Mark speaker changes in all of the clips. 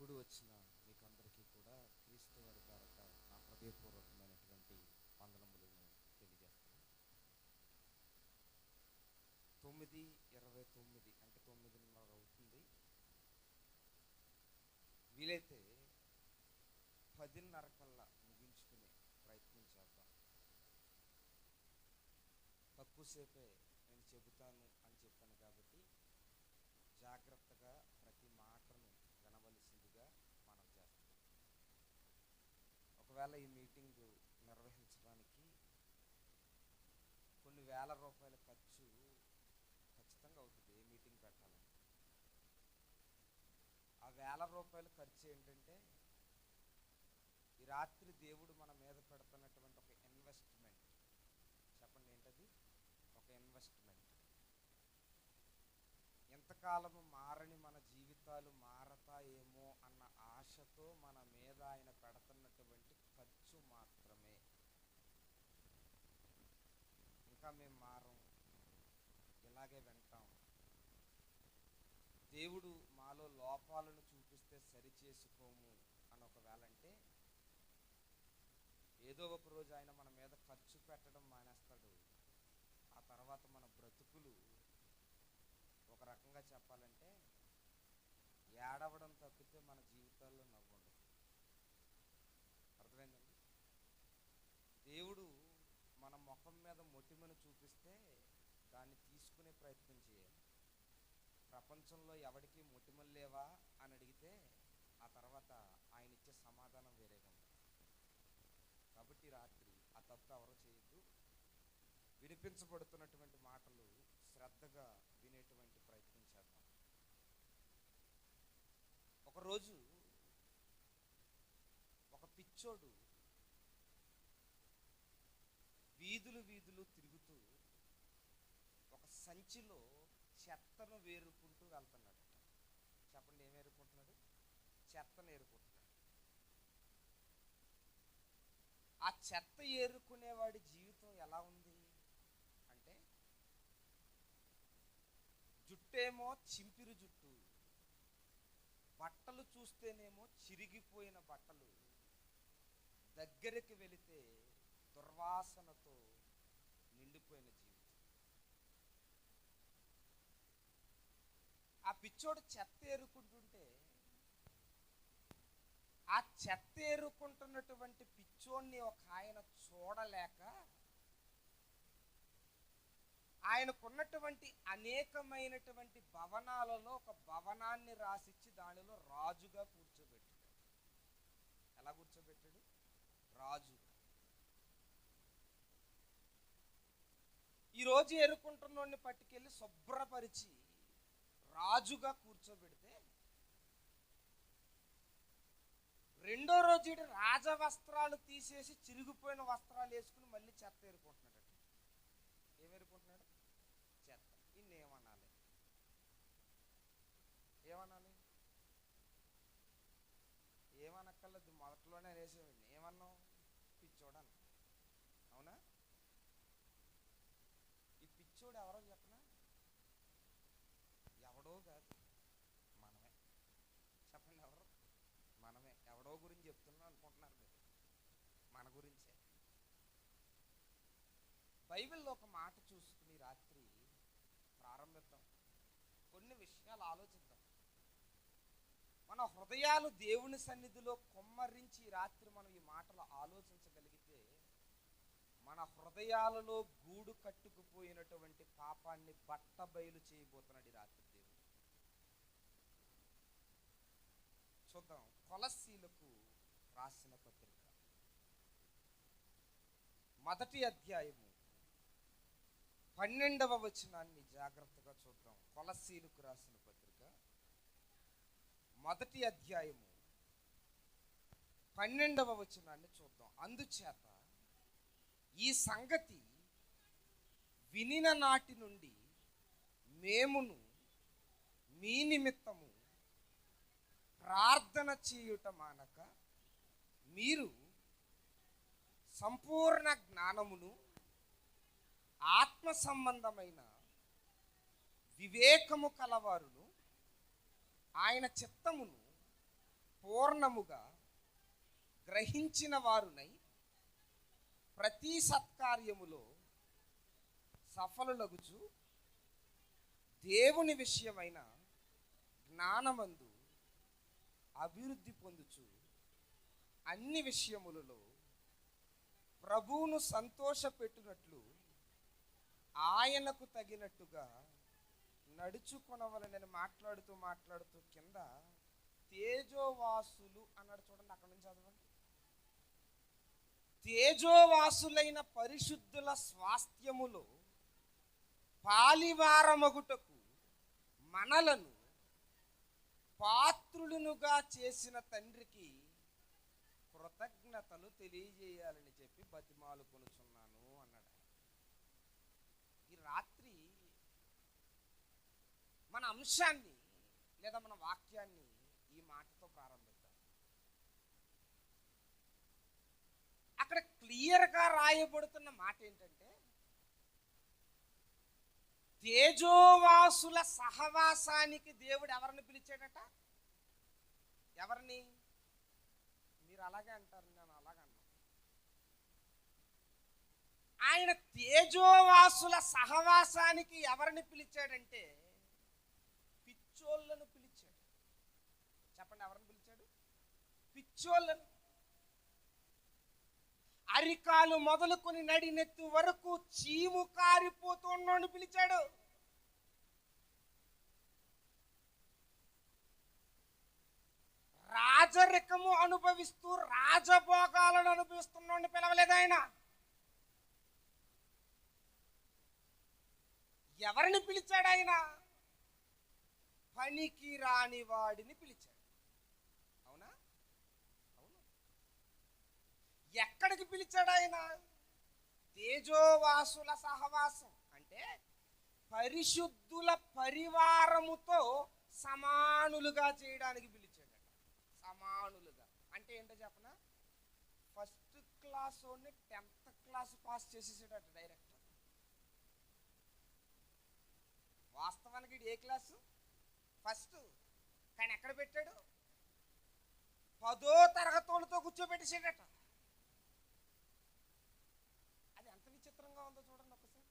Speaker 1: కూడి వచ్చిన మీకందరికీ కూడా క్రీస్తు వారి పేరట నా హృదయపూర్వకమైనటువంటి వందనములను తెలియజేస్తాను. 9:29 అంటే 9:30 అవుతుంది. వీలైతే 10:30 కల్లా ముగించుకునే ప్రయత్నం చేద్దాం. తక్కువసేపే నేను చెబుతాను అని చెప్పాను కాబట్టి జాగ్రత్తగా ప్రతి మాటను వినవలసిందిగా మనం చేస్తాం. ఒకవేళ ఈ మీటింగ్ నిర్వహించడానికి కొన్ని వేల రూపాయల ఖర్చు ఖచ్చితంగా అవుతుంది. ఏ మీటింగ్ పెట్టాలని ఆ వేల రూపాయల ఖర్చు ఏంటంటే ఈ రాత్రి దేవుడు మన మీద పెడుతున్నటువంటి ఒక ఇన్వెస్ట్మెంట్. చెప్పండి ఏంటది? ఒక ఇన్వెస్ట్మెంట్. ఎంతకాలము మారని మన జీవితాలు మారతాయేమో అన్న ఆశతో మన మీద ఆయన పెడుతున్నటువంటి ఖర్చు మాత్రమే. ఇంకా మేము మారం, ఇలాగే వింటాం. దేవుడు మాలో లోపాలను చూపిస్తే సరిచేసుకోము అని ఒకవేళ అంటే ఏదో ఒక రోజు ఆయన మన మీద ఖర్చు పెట్టడం మానేస్తాడు. ఆ తర్వాత మన బ్రతుకులు ఒక రకంగా చెప్పాలంటే ఏడవడం తప్పితే మన జీవితాల్లో నవ్వుండదు. అర్థమైందండి? దేవుడు మన ముఖం మీద మొటిమను చూపిస్తే దాన్ని తీసుకునే ప్రయత్నం చేయాలి. ప్రపంచంలో ఎవరికి మొటిమలు లేవా అని అడిగితే ఆ తర్వాత ఆయన ఇచ్చే సమాధానం వేరేగా ఉంటుంది. కాబట్టి రాత్రి ఆ తప్పు ఎవరో చేయొద్దు. వినిపించబడుతున్నటువంటి మాటలు శ్రద్ధగా వినేటువంటి ప్రయత్నం చేద్దాం. ఒకరోజు ఒక పిచ్చోడు వీధులు తిరుగుతూ ఒక సంచిలో చెత్తను వేరుకుంటూ వెళ్తున్నాడు. చెప్పండి, ఏం ఏరుకుంటున్నాడు? చెత్తను ఏరుకుంటున్నాడు. ఆ చెత్త ఏరుకునేవాడి జీవితం ఎలా ఉంది అంటే జుట్టేమో చింపిరి జుట్టు, బట్టలు చూస్తేనేమో చిరిగిపోయిన బట్టలు, దగ్గరికి వెళితే దుర్వాసనతో నిండిపోయిన జీవితం. ఆ పిచ్చోడు చెత్త ఏరుకుంటుంటే ఆ చెత్త ఏరుకుంటున్నటువంటి పిచ్చోడిని ఒక ఆయన చూడలేక ఆయనకున్నటువంటి అనేకమైనటువంటి భవనాలలో ఒక భవనాన్ని రాసిచ్చి దానిలో రాజుగా కూర్చోబెట్టాడు. ఎలా కూర్చోబెట్టాడు? రాజు. ఈరోజు ఏరుకుంటున్నోడిని పట్టుకెళ్ళి శుభ్రపరిచి రాజుగా కూర్చోబెడితే రెండో రోజు రాజవస్త్రాలు తీసేసి చిరిగిపోయిన వస్త్రాలు వేసుకుని మళ్ళీ చెత్త ఏరుకుంటున్నాడు. ఏమేరుకుంటున్నాడు? చెత్త. ఇన్నేమనాలి? ఏమనాలి? ఏమనక్కర్లేదు. మొదట్లోనే వేసేవాడిని. ఏమన్నావు? పిచ్చోడన్నా. అవునా? ఈ పిచ్చోడు ఎవరో చెప్పనా? ఎవడో కాదు, మనమే. చెప్పండి, ఎవరు? మనమే. ఎవడో గురించి చెప్తున్నాం అనుకుంటున్నారు మీరు? మన గురించే. బైబిల్లో ఒక మాట చూసుకుని రాత్రి ప్రారంభిద్దాం. కొన్ని విషయాలు ఆలోచిద్దాం. మన హృదయాలు దేవుని సన్నిధిలో కొమ్మరించి రాత్రి మనం ఈ మాటలు ఆలోచించగలిగితే మన హృదయాలలో గూడు కట్టుకుపోయినటువంటి పాపాన్ని బట్టబయలు చేయబోతున్నాడు ఈ రాత్రి దేవుడు. చూద్దాం. కొలస్సీలకు రాసిన పత్రిక 1వ అధ్యాయము 12వ వచనాన్ని జాగ్రత్తగా చూద్దాం. కొలస్సీలకు రాసిన పత్రిక 1వ అధ్యాయము 12వ వచనాన్ని చూద్దాం. అందుచేత ఈ సంగతి వినిన నాటి నుండి మేమును మీ నిమిత్తము ప్రార్థన చేయుట మానక మీరు సంపూర్ణ జ్ఞానమును ఆత్మ సంబంధమైన వివేకము కలవారును ఆయన చిత్తమును పూర్ణముగా గ్రహించిన వారునై ప్రతి సత్కార్యములో సఫలులగుచు దేవుని విషయమైన జ్ఞానమందు అభివృద్ధి పొందుచు అన్ని విషయములలో ప్రభువును సంతోషపెట్టునట్లు ఆయనకు తగినట్టుగా నడుచుకొనవలనని మాట్లాడుతూ కింద తేజోవాసులు అన్నాడు చూడండి. అక్కడ నుంచి చదవండి. తేజోవాసులైన పరిశుద్ధుల స్వాస్థ్యములో పాలివారమగుటకు మనలను పాత్రులనుగా చేసిన తండ్రికి కృతజ్ఞతలు తెలియజేయాలని చెప్పి బతిమాలు కొనుచున్నాను అన్నాడు. ఈ రాత్రి మన అంశాన్ని లేదా మన వాక్యాన్ని ఈ మాటతో ప్రారంభిద్దాం. అక్కడ క్లియర్గా రాయబడుతున్న మాట ఏంటంటే, తేజోవాసుల సహవాసానికి దేవుడు ఎవరిని పిలిచాడట? ఎవరిని? మీరు అలాగే అంటారు, నేను అలాగే అన్నా. ఆయన తేజోవాసుల సహవాసానికి ఎవరిని పిలిచాడంటే పిచ్చోళ్ళను పిలిచాడు. చెప్పండి, ఎవరిని పిలిచాడు? పిచ్చోళ్ళను. అరికాలు మొదలుకొని నడినెత్తు వరకు చీము కారిపోతున్నోని పిలిచాడు. రాజరికము అనుభవిస్తూ రాజభోగాలను అనుభవిస్తున్నోని పిలవలేదు ఆయన. ఎవరిని పిలిచాడు ఆయన? పనికి రాని వాడిని పిలిచాడు. అవునా? అవును. ఎక్కడికి పిలిచాడు ఆయన? తేజోవాసుల సహవాసం అంటే పరిశుద్ధుల పరివారముతో సమానులుగా చేయడానికి పిలిచాడట. సమానులుగా అంటే ఏంటో చెప్పనా? First class 10th class pass చేసేసాడట డైరెక్ట్. వాస్తవానికి ఏ క్లాసు? ఫస్ట్. కానీ ఎక్కడ పెట్టాడు? 10వ తరగతులతో కూర్చోబెట్టేసాడట. అది ఎంత విచిత్రంగా ఉందో చూడండి ఒకసారి.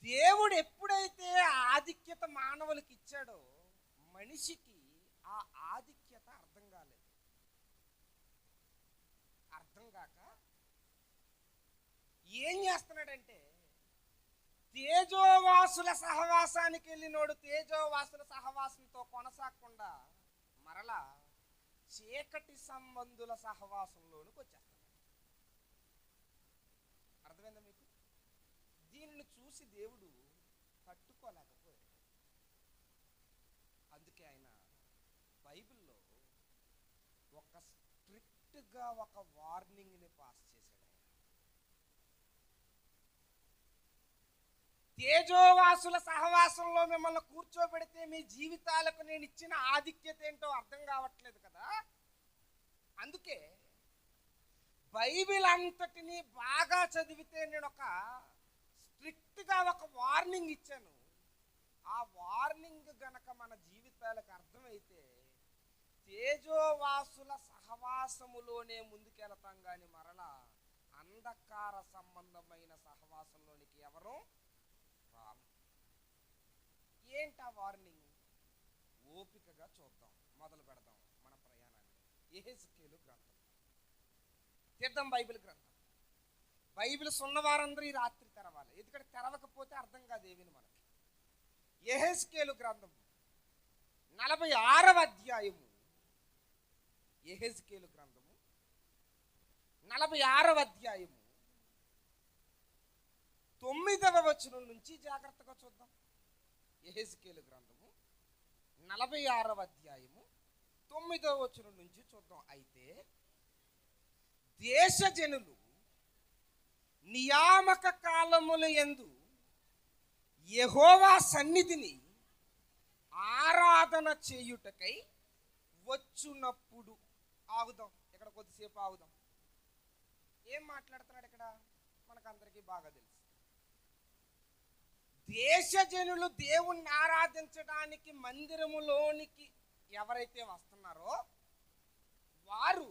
Speaker 1: దేవుడు ఎప్పుడైతే ఆధిక్యత మానవులకి ఇచ్చాడో మనిషికి ఆ ఆధిక్యత అర్థం కాలేదు. అర్థం కాక ఏం చేస్తున్నాడంటే, తేజోవాసుల సహవాసానికి వెళ్ళినోడు తేజోవాసుల సహవాసంతో కొనసాగకుండా మరలా చీకటి సంబంధుల సహవాసంలోనికి వచ్చేస్తాడు. అర్థమైందా మీకు? దీనిని చూసి దేవుడు తట్టుకోలేకపోయాడు. అందుకే ఆయన బైబిల్లో ఒక స్ట్రిక్ట్గా ఒక వార్నింగ్ని పాస్ చేశాడు. తేజోవాసుల సహవాసంలో మిమ్మల్ని కూర్చోబెడితే మీ జీవితాలకు నేను ఇచ్చిన ఆధిక్యత ఏంటో అర్థం కావట్లేదు కదా. అందుకే బైబిల్ అంతటిని బాగా చదివితే నేను ఒక స్ట్రిక్ట్గా ఒక వార్నింగ్ ఇచ్చాను. ఆ వార్నింగ్ గనక మన జీవితాలకు అర్థమైతే తేజోవాసుల సహవాసములోనే ముందుకెళ్తాం కానీ మరలా అంధకార సంబంధమైన సహవాసంలోనికి ఎవరు రాము. ఏంటి ఆ వార్నింగ్? ఓపికగా చూద్దాం, మొదలు పెడదాం మన ప్రయాణాన్ని. యెహెజ్కేలు గ్రంథం తీద్దాం. బైబిల్ గ్రంథం. బైబిల్ సున్నవారందరూ ఈ రాత్రి తెరవాలి, ఎందుకంటే తెరవకపోతే అర్థం కాదు ఏమీని మనకి. యెహెజ్కేలు గ్రంథం 46వ అధ్యాయము. యెహెజ్కేలు గ్రంథము 46వ అధ్యాయము 9వ వచనం నుంచి జాగ్రత్తగా చూద్దాం. యెహెజ్కేలు గ్రంథము 46వ అధ్యాయము 9వ వచనం నుంచి చూద్దాం. అయితే దేశజనులు నియామక కాలముల యందు యెహోవా సన్నిధిని ఆరాధన చేయుటకై వచ్చునప్పుడు. ఆగుదాం ఇక్కడ కొద్దిసేపు ఆగుదాం. ఏం మాట్లాడుతున్నాడు ఇక్కడ? మనకందరికీ బాగా తెలుసు.
Speaker 2: దేశజనులు దేవుణ్ణి ఆరాధించడానికి మందిరములోనికి ఎవరైతే వస్తున్నారో వారు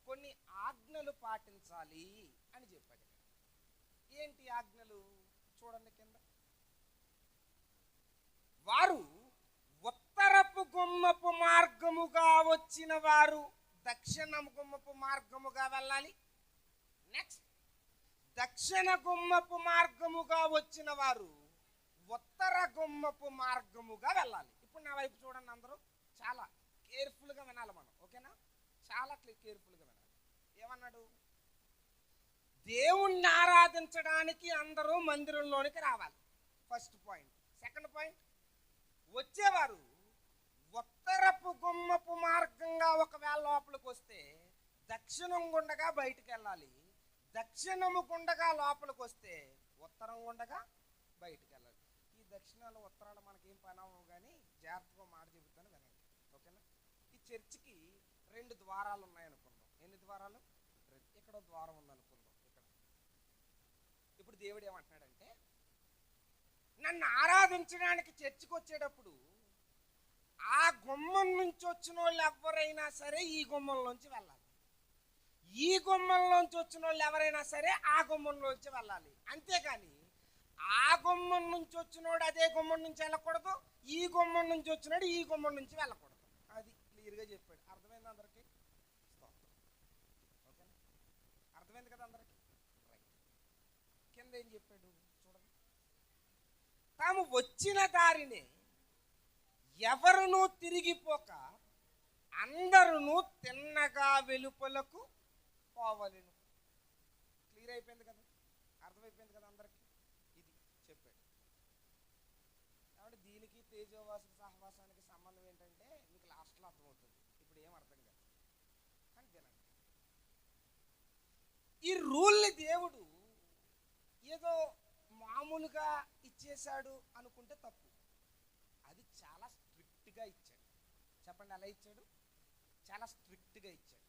Speaker 2: కొన్ని ఆజ్ఞలు పాటించాలి అని చెప్పాడు. ఏంటి ఆజ్ఞలు చూడండి కింద. వారు ఉత్తరపు గుమ్మపు మార్గముగా వచ్చిన వారు దక్షిణ గుమ్మపు మార్గముగా వెళ్ళాలి. నెక్స్ట్, దక్షిణ గుమ్మపు మార్గముగా వచ్చిన వారు ఉత్తర గుమ్మపు మార్గముగా వెళ్ళాలి. ఇప్పుడు నా వైపు చూడండి, అందరూ చాలా కేర్ఫుల్గా వినాలి మనం, ఓకేనా? చాలా కేర్ఫుల్గా వినాలి. ఏమన్నాడు? దేవుణ్ణి ఆరాధించడానికి అందరూ మందిరంలోనికి రావాలి, ఫస్ట్ పాయింట్. సెకండ్ పాయింట్, వచ్చేవారు ఉత్తరపు గుమ్మపు మార్గంగా ఒకవేళ లోపలికి వస్తే దక్షిణం గుండగా బయటికి వెళ్ళాలి, దక్షిణము గుండగా లోపలికి వస్తే ఉత్తరం గుండగా బయటికి వెళ్ళాలి. ఈ దక్షిణాలు ఉత్తరాలు మనకేం పని అవ్వవు, కానీ జాగ్రత్తగా మాట చెబుతాను వినండి, ఓకేనా? ఈ చర్చికి 2 ద్వారాలు ఉన్నాయనుకుందాం. ఎన్ని ద్వారాలు? ఇక్కడ ద్వారం ఉందనుకుందాం. ఇక్కడ ఇప్పుడు దేవుడు ఏమంటున్నాడంటే, నన్ను ఆరాధించడానికి చర్చికి వచ్చేటప్పుడు ఆ గుమ్మం నుంచి వచ్చిన వాళ్ళు ఎవరైనా సరే ఈ గుమ్మంలోంచి వెళ్ళాలి, ఈ గుమ్మంలోంచి వచ్చిన వాళ్ళు ఎవరైనా సరే ఆ గుమ్మంలోంచి వెళ్ళాలి. అంతేగాని ఆ గుమ్మం నుంచి వచ్చినోడు అదే గుమ్మం నుంచి వెళ్ళకూడదు, ఈ గుమ్మం నుంచి వచ్చినాడు ఈ గుమ్మం నుంచి వెళ్ళకూడదు. అది క్లియర్గా చెప్పాడు. అర్థమైంది అందరికీ? ఓకే, అర్థమైంది కదా అందరికీ? రైట్. కింద ఏం చెప్పాడు చూడండి. తాము వచ్చిన దారిని ఎవరునూ తిరిగిపోక అందరును తిన్నగా వెలుపలకు పోవలెను. క్లియర్ అయిపోయింది కదా? అర్థమైపోయింది కదా అందరికి? ఇది చెప్పాడు. కాబట్టి దీనికి తేజోవాసుల సహవాసానికి సంబంధం ఏంటంటే మీకు లాస్ట్లో అర్థమవుతుంది. ఇప్పుడు ఏం అర్థం కాదు, కానీ వినండి. ఈ రూల్ని దేవుడు ఏదో మామూలుగా ఇచ్చేశాడు అనుకుంటే తప్పు. అది చాలా స్ట్రిక్ట్గా ఇచ్చాడు. చెప్పండి, ఎలా ఇచ్చాడు? చాలా స్ట్రిక్ట్గా ఇచ్చాడు.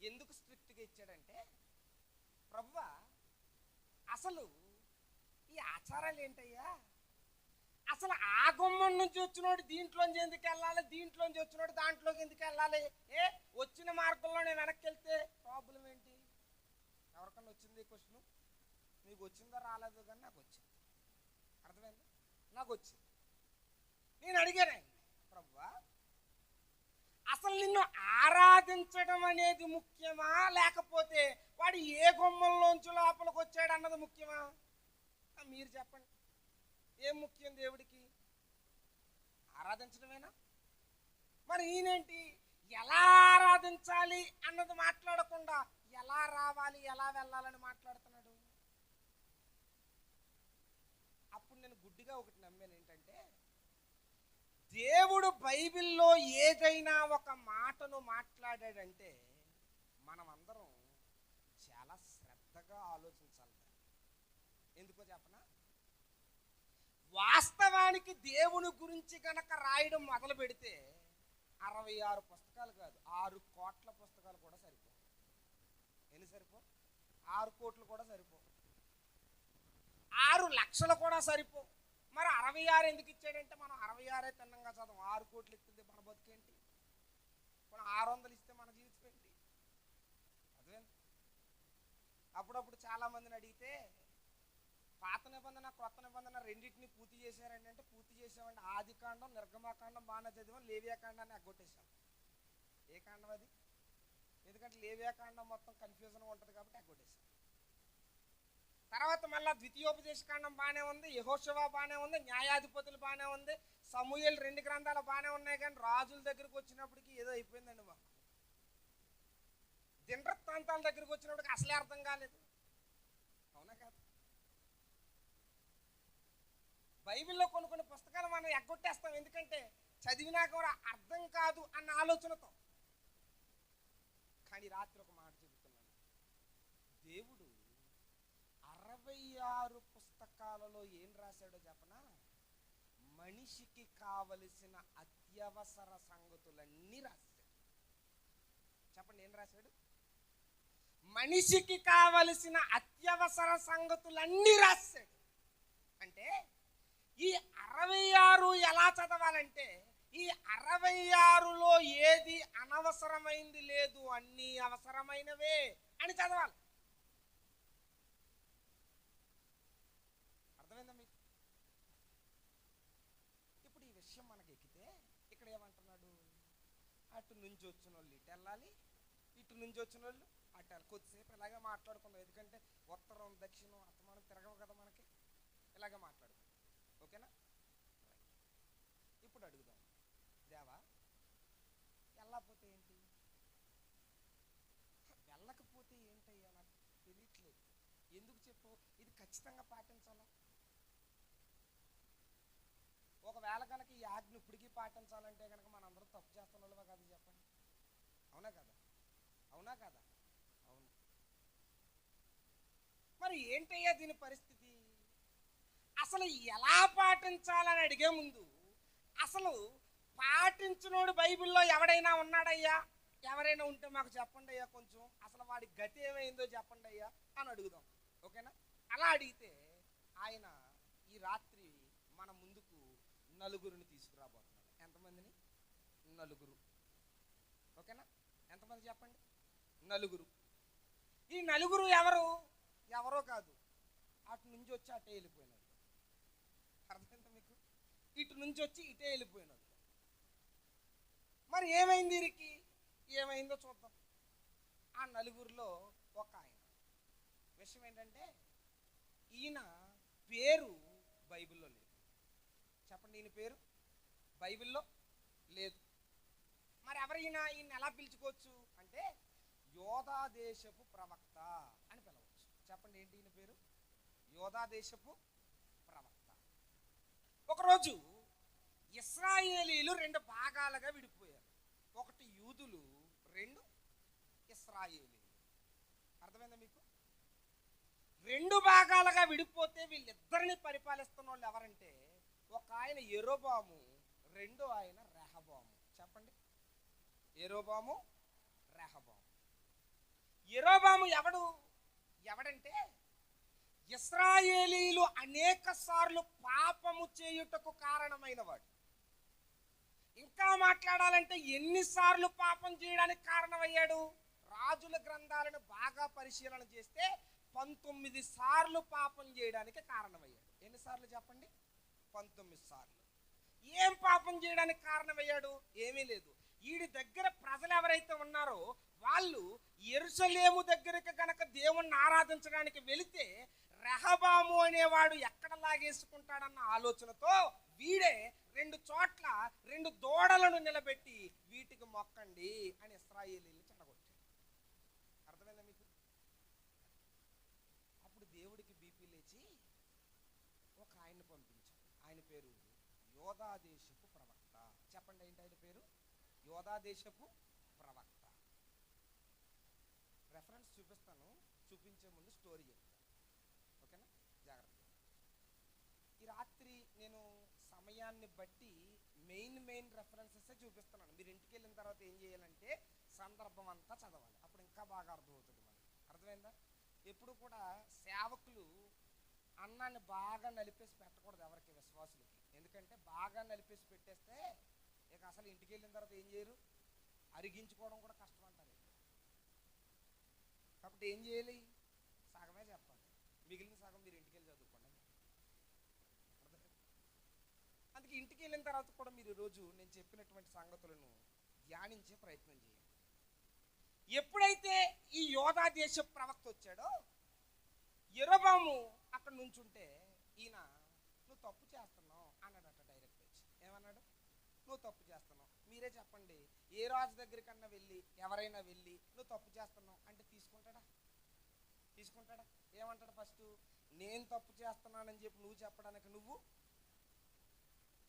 Speaker 2: ఎందుకు స్ట్రిక్ట్గా ఇచ్చాడంటే, ప్రభువా అసలు ఈ ఆచారాలు ఏంటయ్యా? అసలు ఆ గుమ్మం నుంచి వచ్చినోడు దీంట్లోంచి ఎందుకు వెళ్ళాలి, దీంట్లోంచి వచ్చినోడు దాంట్లోకి ఎందుకు వెళ్ళాలి? వచ్చిన మార్గంలో నేను వెనక్కి వెళ్తే ప్రాబ్లం ఏంటి? ఎవరికన్నా వచ్చింది క్వశ్చన్? మీకు వచ్చిందో రాలేదో, కానీ నాకు వచ్చింది. అర్థమైంది? నాకు వచ్చింది. నేను అడిగాను ఆయన, ప్రభువా అసలు నిన్ను ఆరాధించడం అనేది ముఖ్యమా, లేకపోతే వాడు ఏ గుమ్మంలోంచి లోపలికి వచ్చాడు అన్నది ముఖ్యమా? మీరు చెప్పండి, ఏం ముఖ్యం దేవుడికి? ఆరాధించడమేనా? మరి ఈయనేంటి ఎలా ఆరాధించాలి అన్నది మాట్లాడకుండా ఎలా రావాలి ఎలా వెళ్ళాలని మాట్లాడుతున్నాడు. అప్పుడు నేను గుడ్డిగా ఒకటి నమ్మాను, ఏంటంటే దేవుడు బైబిల్లో ఏదైనా ఒక మాటను మాట్లాడాడంటే మనం అందరం చాలా శ్రద్ధగా ఆలోచించాలి. ఎందుకో చెప్పనా? వాస్తవానికి దేవుని గురించి కనుక రాయడం మొదలు పెడితే 66 పుస్తకాలు కాదు, 6 కోట్ల పుస్తకాలు కూడా సరిపో. ఎన్ని సరిపో? 6 కోట్లు కూడా సరిపో, 6 లక్షలు కూడా సరిపో. మరి 66 ఎందుకు ఇచ్చాడంటే మనం 66 తిన్నంగా చదవం. 6 కోట్లు ఇస్తుంది మన బతుకేంటి? మనం 600 ఇస్తే మన జీవితం ఏంటి? అదే అప్పుడప్పుడు చాలా మందిని అడిగితే పాత నిబంధన క్రొత్త నిబంధన రెండింటిని పూర్తి చేశారండి అంటే, పూర్తి చేసామండి. ఆది కాండం నిర్గమాకాండం బాగానే చదివాం, లేవియాకాండాన్ని ఎగ్గొట్టేశాం. ఏ కాండం అది? ఎందుకంటే లేవియాకాండం మొత్తం కన్ఫ్యూజన్గా ఉంటుంది కాబట్టి ఎగ్గొట్టేశాం. తర్వాత మళ్ళీ ద్వితీయోపదేశ కాండం బాగానే ఉంది, యెహోషువ బాగానే ఉంది, న్యాయాధిపతులు బాగానే ఉంది, సమూయేలు 2 గ్రంథాలు బాగానే ఉన్నాయి. కానీ రాజుల దగ్గరికి వచ్చినప్పటికీ ఏదో అయిపోయిందండి మాకు. దినవృత్తాంతాల దగ్గరికి వచ్చినప్పటికి అసలే అర్థం కాలేదు. అవునా కాదు? బైబిల్లో కొన్ని పుస్తకాలు మనం ఎగ్గొట్టేస్తాం, ఎందుకంటే చదివినా కూడా అర్థం కాదు అన్న ఆలోచనతో. కానీ రాత్రి ఒక మాట చెబుతున్నాను, దేవుడు 66 పుస్తకాలలో ఏం రాశాడో చెప్పనా? మనిషికి కావలసిన అత్యవసర సంగతులన్నీ రాశాడు. చెప్పండి, ఏం రాశాడు? మనిషికి కావలసిన అత్యవసర సంగతులన్నీ రాశాడు. అంటే ఈ 66 ఎలా చదవాలంటే ఈ 66లో ఏది అనవసరమైంది లేదు, అన్నీ అవసరమైనవే అని చదవాలి. అర్థమైందా మీకు? ఇప్పుడు ఈ విషయం మనకి ఎక్కితే ఇక్కడ ఏమంటున్నాడు, అటు నుంచి వచ్చిన వాళ్ళు ఇటు వెళ్ళాలి, ఇటు నుంచి వచ్చిన వాళ్ళు అటు వెళ్ళాలి. కొద్దిసేపు ఇలాగే మాట్లాడుకుందాం, ఎందుకంటే ఉత్తరం దక్షిణం అత్తమానం తిరగవు కదా మనకి, ఇలాగే మాట్లాడుకుందాం. ఓకేనా? ఇప్పుడు అడుగుదాం, దేవా వెళ్ళకపోతే ఏంటి, వెళ్ళకపోతే ఏంటయ్యా నాకు తెలియట్లేదు, ఎందుకు చెప్పు, ఇది ఖచ్చితంగా పాటించాలా? ఒకవేళ కనుక ఈ ఆజ్ఞ ఇప్పటికీ పాటించాలంటే కనుక మనందరూ తప్పు చేస్తున్న వాళ్ళవా కాదు చెప్పండి? అవునా కదా? అవునా కదా? అవును. మరి ఏంటయ్యా దీని పరిస్థితి? అసలు ఎలా పాటించాలని అడిగే ముందు అసలు పాటించినోడు బైబిల్లో ఎవడైనా ఉన్నాడయ్యా, ఎవరైనా ఉంటే మాకు చెప్పండి అయ్యా, కొంచెం అసలు వాడి గతి ఏమైందో చెప్పండి అయ్యా అని అడుగుదాం. ఓకేనా? అలా అడిగితే ఆయన ఈ రాత్రి మన ముందుకు నలుగురిని తీసుకురాబోతున్నాడు. ఎంతమందిని? నలుగురు. ఓకేనా? ఎంతమంది చెప్పండి? నలుగురు. ఈ నలుగురు ఎవరు? ఎవరో కాదు, అటు నుంచి వచ్చి అటే వెళ్ళిపోయినాడు. అర్థమైందా మీకు? ఇటు నుంచి వచ్చి ఇటే వెళ్ళిపోయినాడు. మరి ఏమైంది వీరికి? ఏమైందో చూద్దాం. ఆ నలుగురిలో ఒక ఆయన. విషయం ఏంటంటే ఈయన పేరు బైబిల్లో లేదు. చెప్పండి, ఈయన పేరు బైబిల్లో లేదు. మరి ఎవరు ఈయన? ఈయన ఎలా పిలుచుకోవచ్చు అంటే యోధా దేశపు ప్రవక్త అని పిలవచ్చు. చెప్పండి, ఏంటి ఈయన పేరు? యోధా దేశపు ప్రవక్త. ఒకరోజు ఇశ్రాయేలీలు రెండు భాగాలుగా విడిపోయారు. ఒకటి యూదులు, రెండు ఇశ్రాయేలీలు. అర్థమైందా మీకు? రెండు భాగాలుగా విడిపోతే వీళ్ళిద్దరిని పరిపాలిస్తున్న వాళ్ళు ఎవరంటే ఒక ఆయన యెరోబాము, రెండో ఆయన రెహబాము. చెప్పండి, యెరోబాము, రెహబాము. యెరోబాము ఎవడంటే ఇశ్రాయేలీలు అనేక సార్లు పాపము చేయుటకు కారణమైన వాడు. ఇంకా మాట్లాడాలంటే ఎన్నిసార్లు పాపం చేయడానికి కారణమయ్యాడు? రాజుల గ్రంథాలను బాగా పరిశీలన చేస్తే 19 సార్లు పాపం చేయడానికి కారణమయ్యాడు. ఎన్నిసార్లు చెప్పండి? 19 సార్లు. ఏం పాపం చేయడానికి కారణమయ్యాడు? ఏమీ లేదు. వీడి దగ్గర ప్రజలు ఎవరైతే ఉన్నారో వాళ్ళు యెరూషలేము దగ్గరికి గనక దేవుణ్ణి ఆరాధించడానికి వెళితే రెహబాము అనేవాడు ఎక్కడ లాగేసుకుంటాడన్న ఆలోచనతో వీడే 2 చోట్ల 2 దూడలను నిలబెట్టి వీటికి మొక్కండి అని ఇశ్రాయేలీయులు చెడగొట్టాడు. అర్థమైందా మీకు? అప్పుడు దేవుడికి బీపీ లేచి ఒక ఆయన్ని పంపించాడు. ఆయన పేరు యోధా దేశపు ప్రవక్త. చెప్పండి, ఏంటి ఆయన పేరు? యోధా దేశపు ప్రవక్త. రెఫరెన్స్ చూపిస్తాను, చూపించే ముందు స్టోరీ చెప్తాను. ఓకేనా? జాగ్రత్త. ఈ రాత్రి నేను సమయాన్ని బట్టి మెయిన్ రెఫరెన్సెస్ చూపిస్తున్నాను. మీరు ఇంటికి వెళ్ళిన తర్వాత ఏం చేయాలంటే సందర్భం అంతా చదవాలి, అప్పుడు ఇంకా బాగా అర్థమవుతుంది మనకి. అర్థమైందా? ఎప్పుడు కూడా సేవకులు అన్నాన్ని బాగా నలిపేసి పెట్టకూడదు ఎవరికి, విశ్వాసులకి. ఎందుకంటే బాగా నలిపేసి పెట్టేస్తే ఇక అసలు ఇంటికి వెళ్ళిన తర్వాత ఏం చేయరు, అరిగించుకోవడం కూడా కష్టం అంటారు. కాబట్టి ఏం చేయాలి? సగమే చెప్పాలి, మిగిలిన సగం మీరు ఇంటికి వెళ్ళి చదువుకోండి. అందుకే ఇంటికి వెళ్ళిన తర్వాత కూడా మీరు ఈరోజు నేను చెప్పినటువంటి సంగతులను ధ్యానించే ప్రయత్నం చేయండి. ఎప్పుడైతే ఈ యోధా దేశ ప్రవక్త వచ్చాడో యెరోబాము అక్కడ నుంచుంటే ఈయన నువ్వు తప్పు చేస్తున్నావు అన్నాడట. డైరెక్ట్ వచ్చి ఏమన్నాడు? నువ్వు తప్పు చేస్తున్నావు, మీరే చెప్పండి, ఏ రాజు దగ్గరికన్నా వెళ్ళి ఎవరైనా వెళ్ళి నువ్వు తప్పు చేస్తున్నావు అంటే తీసుకుంటాడా? ఏమంటాడు? ఫస్ట్ నేను తప్పు చేస్తున్నానని చెప్పి నువ్వు చెప్పడానికి నువ్వు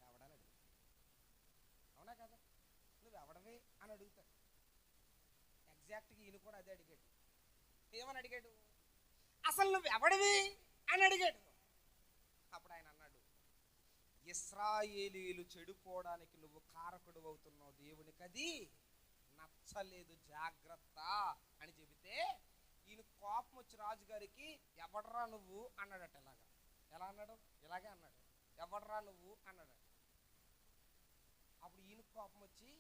Speaker 2: ఎవడని అడుగుతాడు. అవునా కదా? నువ్వు ఎవడవే అని అడుగుతాడు. ఎగ్జాక్ట్గా ఈయన కూడా అదే అడిగాడు. ఏమని అడిగాడు? అసలు నువ్వు ఎవడివి అని అడిగాడు. అప్పుడు ఆయన అన్నాడు, ఇశ్రాయేలీయులు చెడిపోవడానికి నువ్వు కారకుడు అవుతున్నావు, దేవునికి అది నచ్చలేదు, జాగ్రత్త అని చెబితే ఈయన కోపం వచ్చి రాజుగారికి ఎవడరా నువ్వు అన్నాడట. ఎలా అన్నాడు? ఇలాగే అన్నాడు, ఎవడరా నువ్వు అన్నాడు. అప్పుడు ఈయన కోపం వచ్చి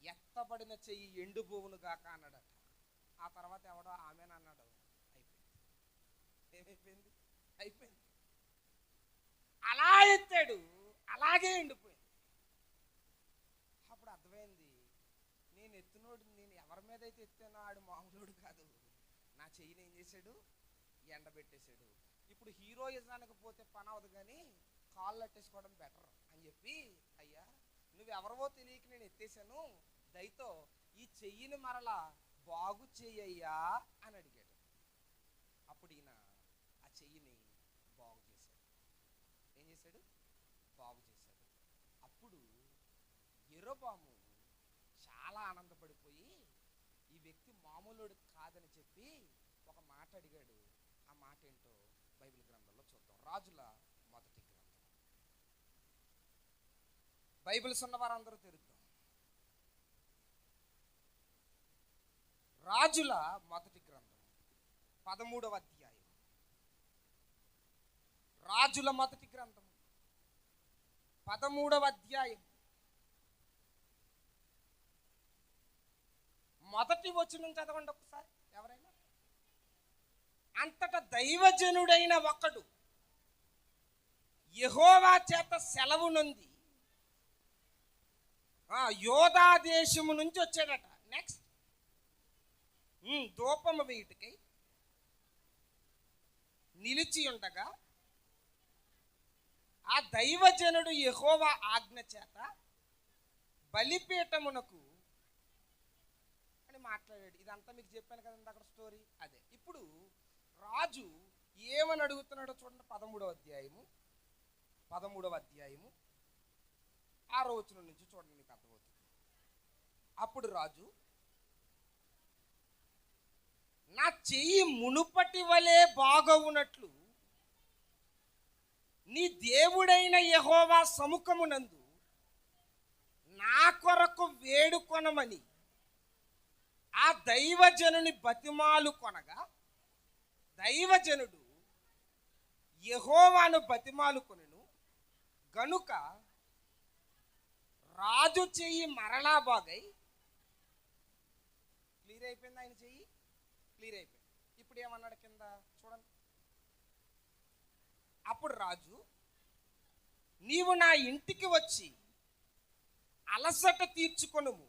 Speaker 2: ఎత్తబడిన చెయ్యి ఎండుబోవును గాక అన్నాడట. ఆ తర్వాత ఎవడో ఆమెను అన్నాడు. ఏమైపోయింది? అయిపోయింది. అలా ఎత్తాడు, అలాగే ఎండిపోయింది. అప్పుడు అర్థమైంది, నేను ఎత్తునోడు, నేను ఎవరి మీద అయితే ఎత్తానో ఆడు మామూలుడు కాదు. నా చెయ్యిని ఏం చేశాడు? ఎండబెట్టేశాడు. ఇప్పుడు హీరోయిజానికి పోతే పని అవదు కానీ కాళ్ళు అట్టేసుకోవడం బెటర్ అని చెప్పి, అయ్యా నువ్వెవరవో తెలియక నేను ఎత్తేసాను, దయతో ఈ చెయ్యిని మరలా బాగు చెయ్యయ్యా అని అడిగాడు. అప్పుడు ఈయన ఆ చెయ్యిని బాగు చేశాడు. ఏం చేశాడు? బాగు చేశాడు. అప్పుడు యెరొబాము చాలా ఆనందపడిపోయి ఈ వ్యక్తి మామూలుడు కాదని చెప్పి ఒక మాట అడిగాడు. ఆ మాట ఏంటో బైబిల్ గ్రంథంలో చూద్దాం. రాజుల మొదటి గ్రంథం. బైబిల్స్ ఉన్నవారందరూ తెరుద్దాం. రాజుల మొదటి గ్రంథం 13వ అధ్యాయం. రాజుల మొదటి గ్రంథం 13వ అధ్యాయం మొదటి వచనం చదవండి ఒకసారి ఎవరైనా. అంతట దైవజనుడైన ఒకడు యెహోవా చేత సెలవు నొంది యోధా దేశము నుంచి వచ్చాడట. నెక్స్ట్, ధూపము వేయుటకై నిలిచి ఉండగా ఆ దైవజనుడు యెహోవా ఆజ్ఞ చేత బలిపీఠమునకు అని మాట్లాడాడు. ఇదంతా మీకు చెప్పాను కదండి అక్కడ స్టోరీ. అదే ఇప్పుడు రాజు ఏమని అడుగుతున్నాడో చూడండి. 13వ అధ్యాయము 6వ వచనం నుంచి చూడండి, మీకు అర్థమవుతుంది. అప్పుడు రాజు, నా చెయ్యి మునుపటి వలె బాగవునట్లు నీ దేవుడైన యెహోవా సముఖమునందు నా కొరకు వేడుకొనమని ఆ దైవజనుని బతిమాలు కొనగా, దైవజనుడు యెహోవాను బతిమాలు కొనెను గనుక రాజు చెయ్యి మరలా బాగై. క్లియర్ అయిపోయింది, ఆయన చెయ్యి క్లియర్ అయిపోయింది. ఇప్పుడు ఏమన్నాడు కింద చూడండి. అప్పుడు రాజు, నీవు నా ఇంటికి వచ్చి అలసట తీర్చుకొనుము,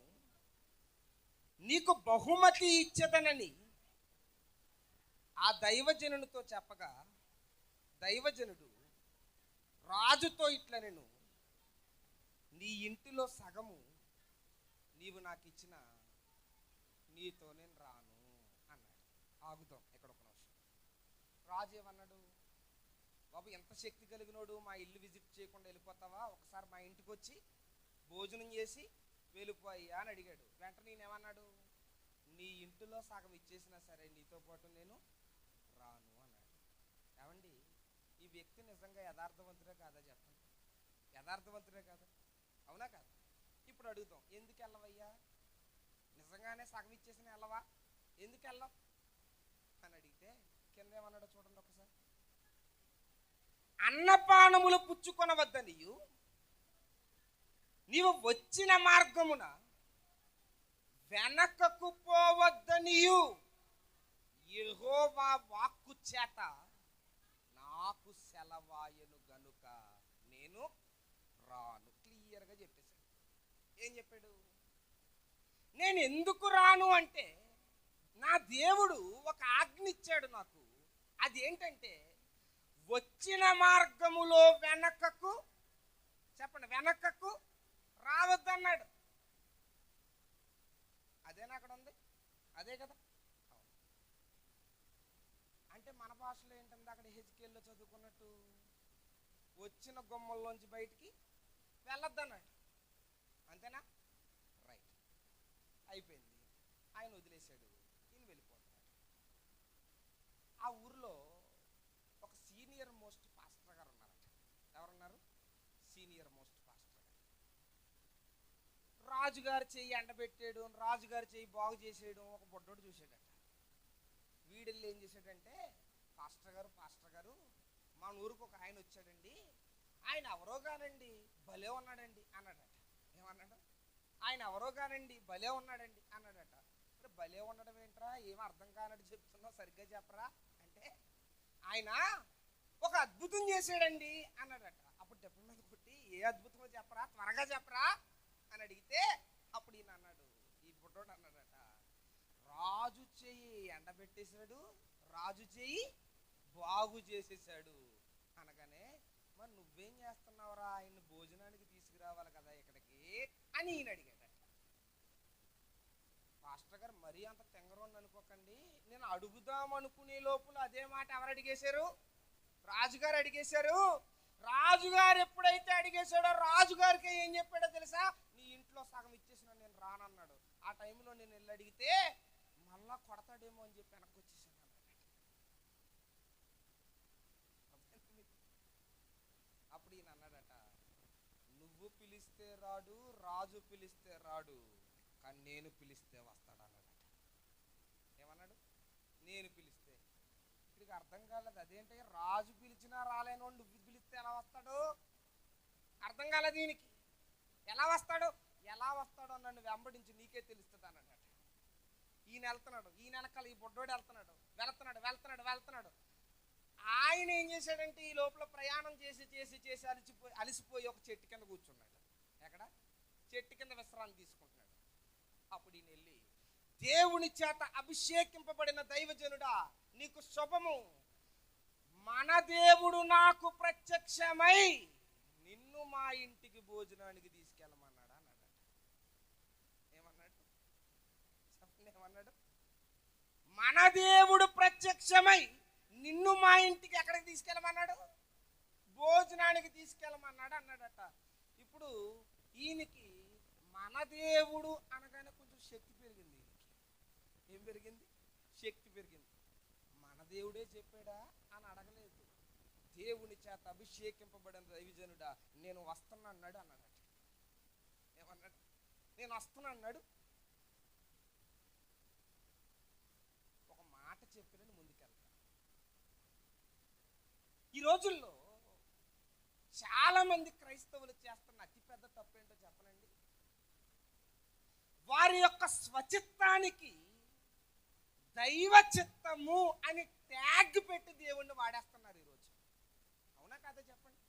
Speaker 2: నీకు బహుమతి ఇచ్చేదనని ఆ దైవజనునితో చెప్పగా, దైవజనుడు రాజుతో ఇట్లనెను, నీ ఇంటిలో సగము నీవు నాకు ఇచ్చిన నీతో నేను రాను అన్నాడు. ఆగుదాం ఇక్కడ ఒక నిమిషం. రాజు ఏమన్నాడు? బాబు ఎంత శక్తి కలిగినోడు, మా ఇల్లు విజిట్ చేయకుండా వెళ్ళిపోతావా? ఒకసారి మా ఇంటికి వచ్చి భోజనం చేసి వెళ్ళిపోయా అని అడిగాడు. వెంటనే నేనేమన్నాడు? నీ ఇంటిలో సగం ఇచ్చేసినా సరే నీతో పాటు నేను రాను అన్నాడు. ఏమండి, ఈ వ్యక్తి నిజంగా యథార్థవంతుడే కాదా చెప్పండి? యథార్థవంతుడే కాదా? అవునా కాదు? ఇప్పుడు అడుగుతాం, ఎందుకు వెళ్ళవయ్యా? నిజంగానే సగం ఇచ్చేసిన వెళ్ళవా? ఎందుకు వెళ్ళాం అని అడిగితే కింద ఏమన్నాడో చూడండి ఒకసారి. అన్నపానములు పుచ్చుకొనవద్దనియు నీవు వచ్చిన మార్గమున వెనకకు పోవద్దనియు యెహోవా వాక్కు చేత నాకు సెలవాయను గనుక నేను రాను. క్లియర్గా చెప్పేశాడు. ఏం చెప్పాడు? నేను ఎందుకు రాను అంటే, నా దేవుడు ఒక ఆజ్ఞ ఇచ్చాడు నాకు. అదేంటంటే, వచ్చిన మార్గములో వెనకకు, చెప్పండి, వెనకకు రావద్దన్నాడు. అదేనా అక్కడ ఉంది? అదే కదా. అంటే మన భాషలో ఏంటంటే, అక్కడ హెజ్కేల్లో చదువుకున్నట్టు వచ్చిన గుమ్మల్లోంచి బయటికి వెళ్ళొద్దన్నాడు. అంతేనా? రైట్, అయిపోయింది. ఆయన వదిలేశాడు, ఈయన వెళ్ళిపోతున్నాడు. ఆ ఊర్లో ఒక సీనియర్ మోస్ట్ పాస్టర్ గారు ఉన్నారట. ఎవరున్నారు? సీనియర్ మోస్ట్ పాస్టర్ గారు. రాజుగారు చెయ్యి ఎండబెట్టాడు, రాజుగారు చెయ్యి బాగు చేసేయడం ఒక బొడ్డోడు చూసాడట. వీడెళ్ళి ఏం చేశాడంటే, పాస్టర్ గారు మన ఊరికి ఒక ఆయన వచ్చాడండి, ఆయన ఎవరో కానండి భలే ఉన్నాడండి అన్నాడట. ఏమన్నాడు? ఆయన ఎవరో కానండి భలే ఉన్నాడండి అన్నాడట. అంటే భలే ఉండడం ఏంట్రా, ఏమో అర్థం కానట్టు చెప్తున్నావు, సరిగ్గా చెప్పరా అంటే, ఆయన ఒక అద్భుతం చేశాడండి అన్నాడట. అప్పుడు దెబ్బ మీద కొట్టి, ఏ అద్భుతమో చెప్పరా, త్వరగా చెప్పరా అని అడిగితే, అప్పుడు ఈయన అన్నాడు, ఈ బుడ్డోడు అన్నాడట, రాజు చెయ్యి ఎండబెట్టేశాడు, రాజు చెయ్యి బాగు చేసేసాడు అనగానే, మరి నువ్వేం చేస్తున్నావురా, ఆయన్ని భోజనానికి తీసుకురావాలి కదా ఇక్కడికి అని ఈయన అడిగాడట. పాస్టర్ గారు మరీ అంత తెంగరోని అనుకోకండి, నేను అడుగుదాం అనుకునే లోపల అదే మాట ఎవరు అడిగేశారు? రాజుగారు అడిగేశారు. రాజుగారు ఎప్పుడైతే అడిగేశాడో రాజుగారికి ఏం చెప్పాడో తెలుసా? నీ ఇంట్లో సగం ఇచ్చేసిన నేను రానన్నాడు. ఆ టైంలో నేను వెళ్ళి అడిగితే మళ్ళా కొడతాడేమో అని చెప్పి వెనక్కి వచ్చేసాను అన్నాడట. అప్పుడు ఈయన అన్నాడట, నువ్వు పిలిస్తే రాడు, రాజు పిలిస్తే రాడు, కానీ నేను పిలిస్తే వస్తాడు అన్నాడట. ఏమన్నాడు? నేను పిలిస్తే. ఇక్కడికి అర్థం కాలేదు. అదేంటి, రాజు పిలిచినా రాలేనోడు నువ్వు పిలిస్తే ఎలా వస్తాడు? అర్థం కాలేదు దీనికి. ఎలా వస్తాడు? ఎలా వస్తాడో నన్ను వెంబడించి నీకే తెలుస్తుంది అన్నాడట. ఈయన వెళ్తున్నాడు, ఈయన వెనకాల ఈ బుడ్డోడు వెళ్తున్నాడు, వెళ్తున్నాడు వెళ్తున్నాడు వెళ్తున్నాడు. ఆయన ఏం చేశాడంటే, ఈ లోపల ప్రయాణం చేసి చేసి చేసి అలిసిపోయి ఒక చెట్టు కింద కూర్చున్నాడు. ఎక్కడ? చెట్టు కింద విశ్రాంతి తీసుకుంటున్నాడు. అప్పుడు ఈయన వెళ్ళి, దేవుని చేత అభిషేకింపబడిన దైవజనుడా నీకు శుభము, మన దేవుడు నాకు ప్రత్యక్షమై నిన్ను మా ఇంటికి భోజనానికి తీసుకెళ్ళమన్నాడు అన్నాడట. ఏమన్నాడు చెప్పండి, ఏమన్నాడు? మన దేవుడు ప్రత్యక్షమై నిన్ను మా ఇంటికి ఎక్కడికి తీసుకెళ్ళమన్నాడు? భోజనానికి తీసుకెళ్ళమన్నాడు అన్నాడట. ఇప్పుడు ఈయనకి మన దేవుడు అనగానే కొంచెం శక్తి పెరిగింది. ఈయనకి ఏం పెరిగింది? శక్తి పెరిగింది. మన దేవుడే చెప్పాడా అని అడగలేదు. దేవుని చేత అభిషేకింపబడిన దైవజనుడా నేను వస్తున్నా అన్నాడు అన్నాడట. ఏమన్నాడు? నేను వస్తున్నా అన్నాడు. ఒక మాట చెప్పినని ముందుకెళ్తా. ఈ రోజుల్లో చాలా మంది క్రైస్తవులు చేస్తున్న అతిపెద్ద తప్పేంటో చెప్పనండి. వారి యొక్క స్వచిత్తానికి దైవ చిత్తము అని ట్యాగ్ పెట్టి దేవుణ్ణి వాడేస్తున్నారు ఈరోజు. అవునా కాదా చెప్పండి?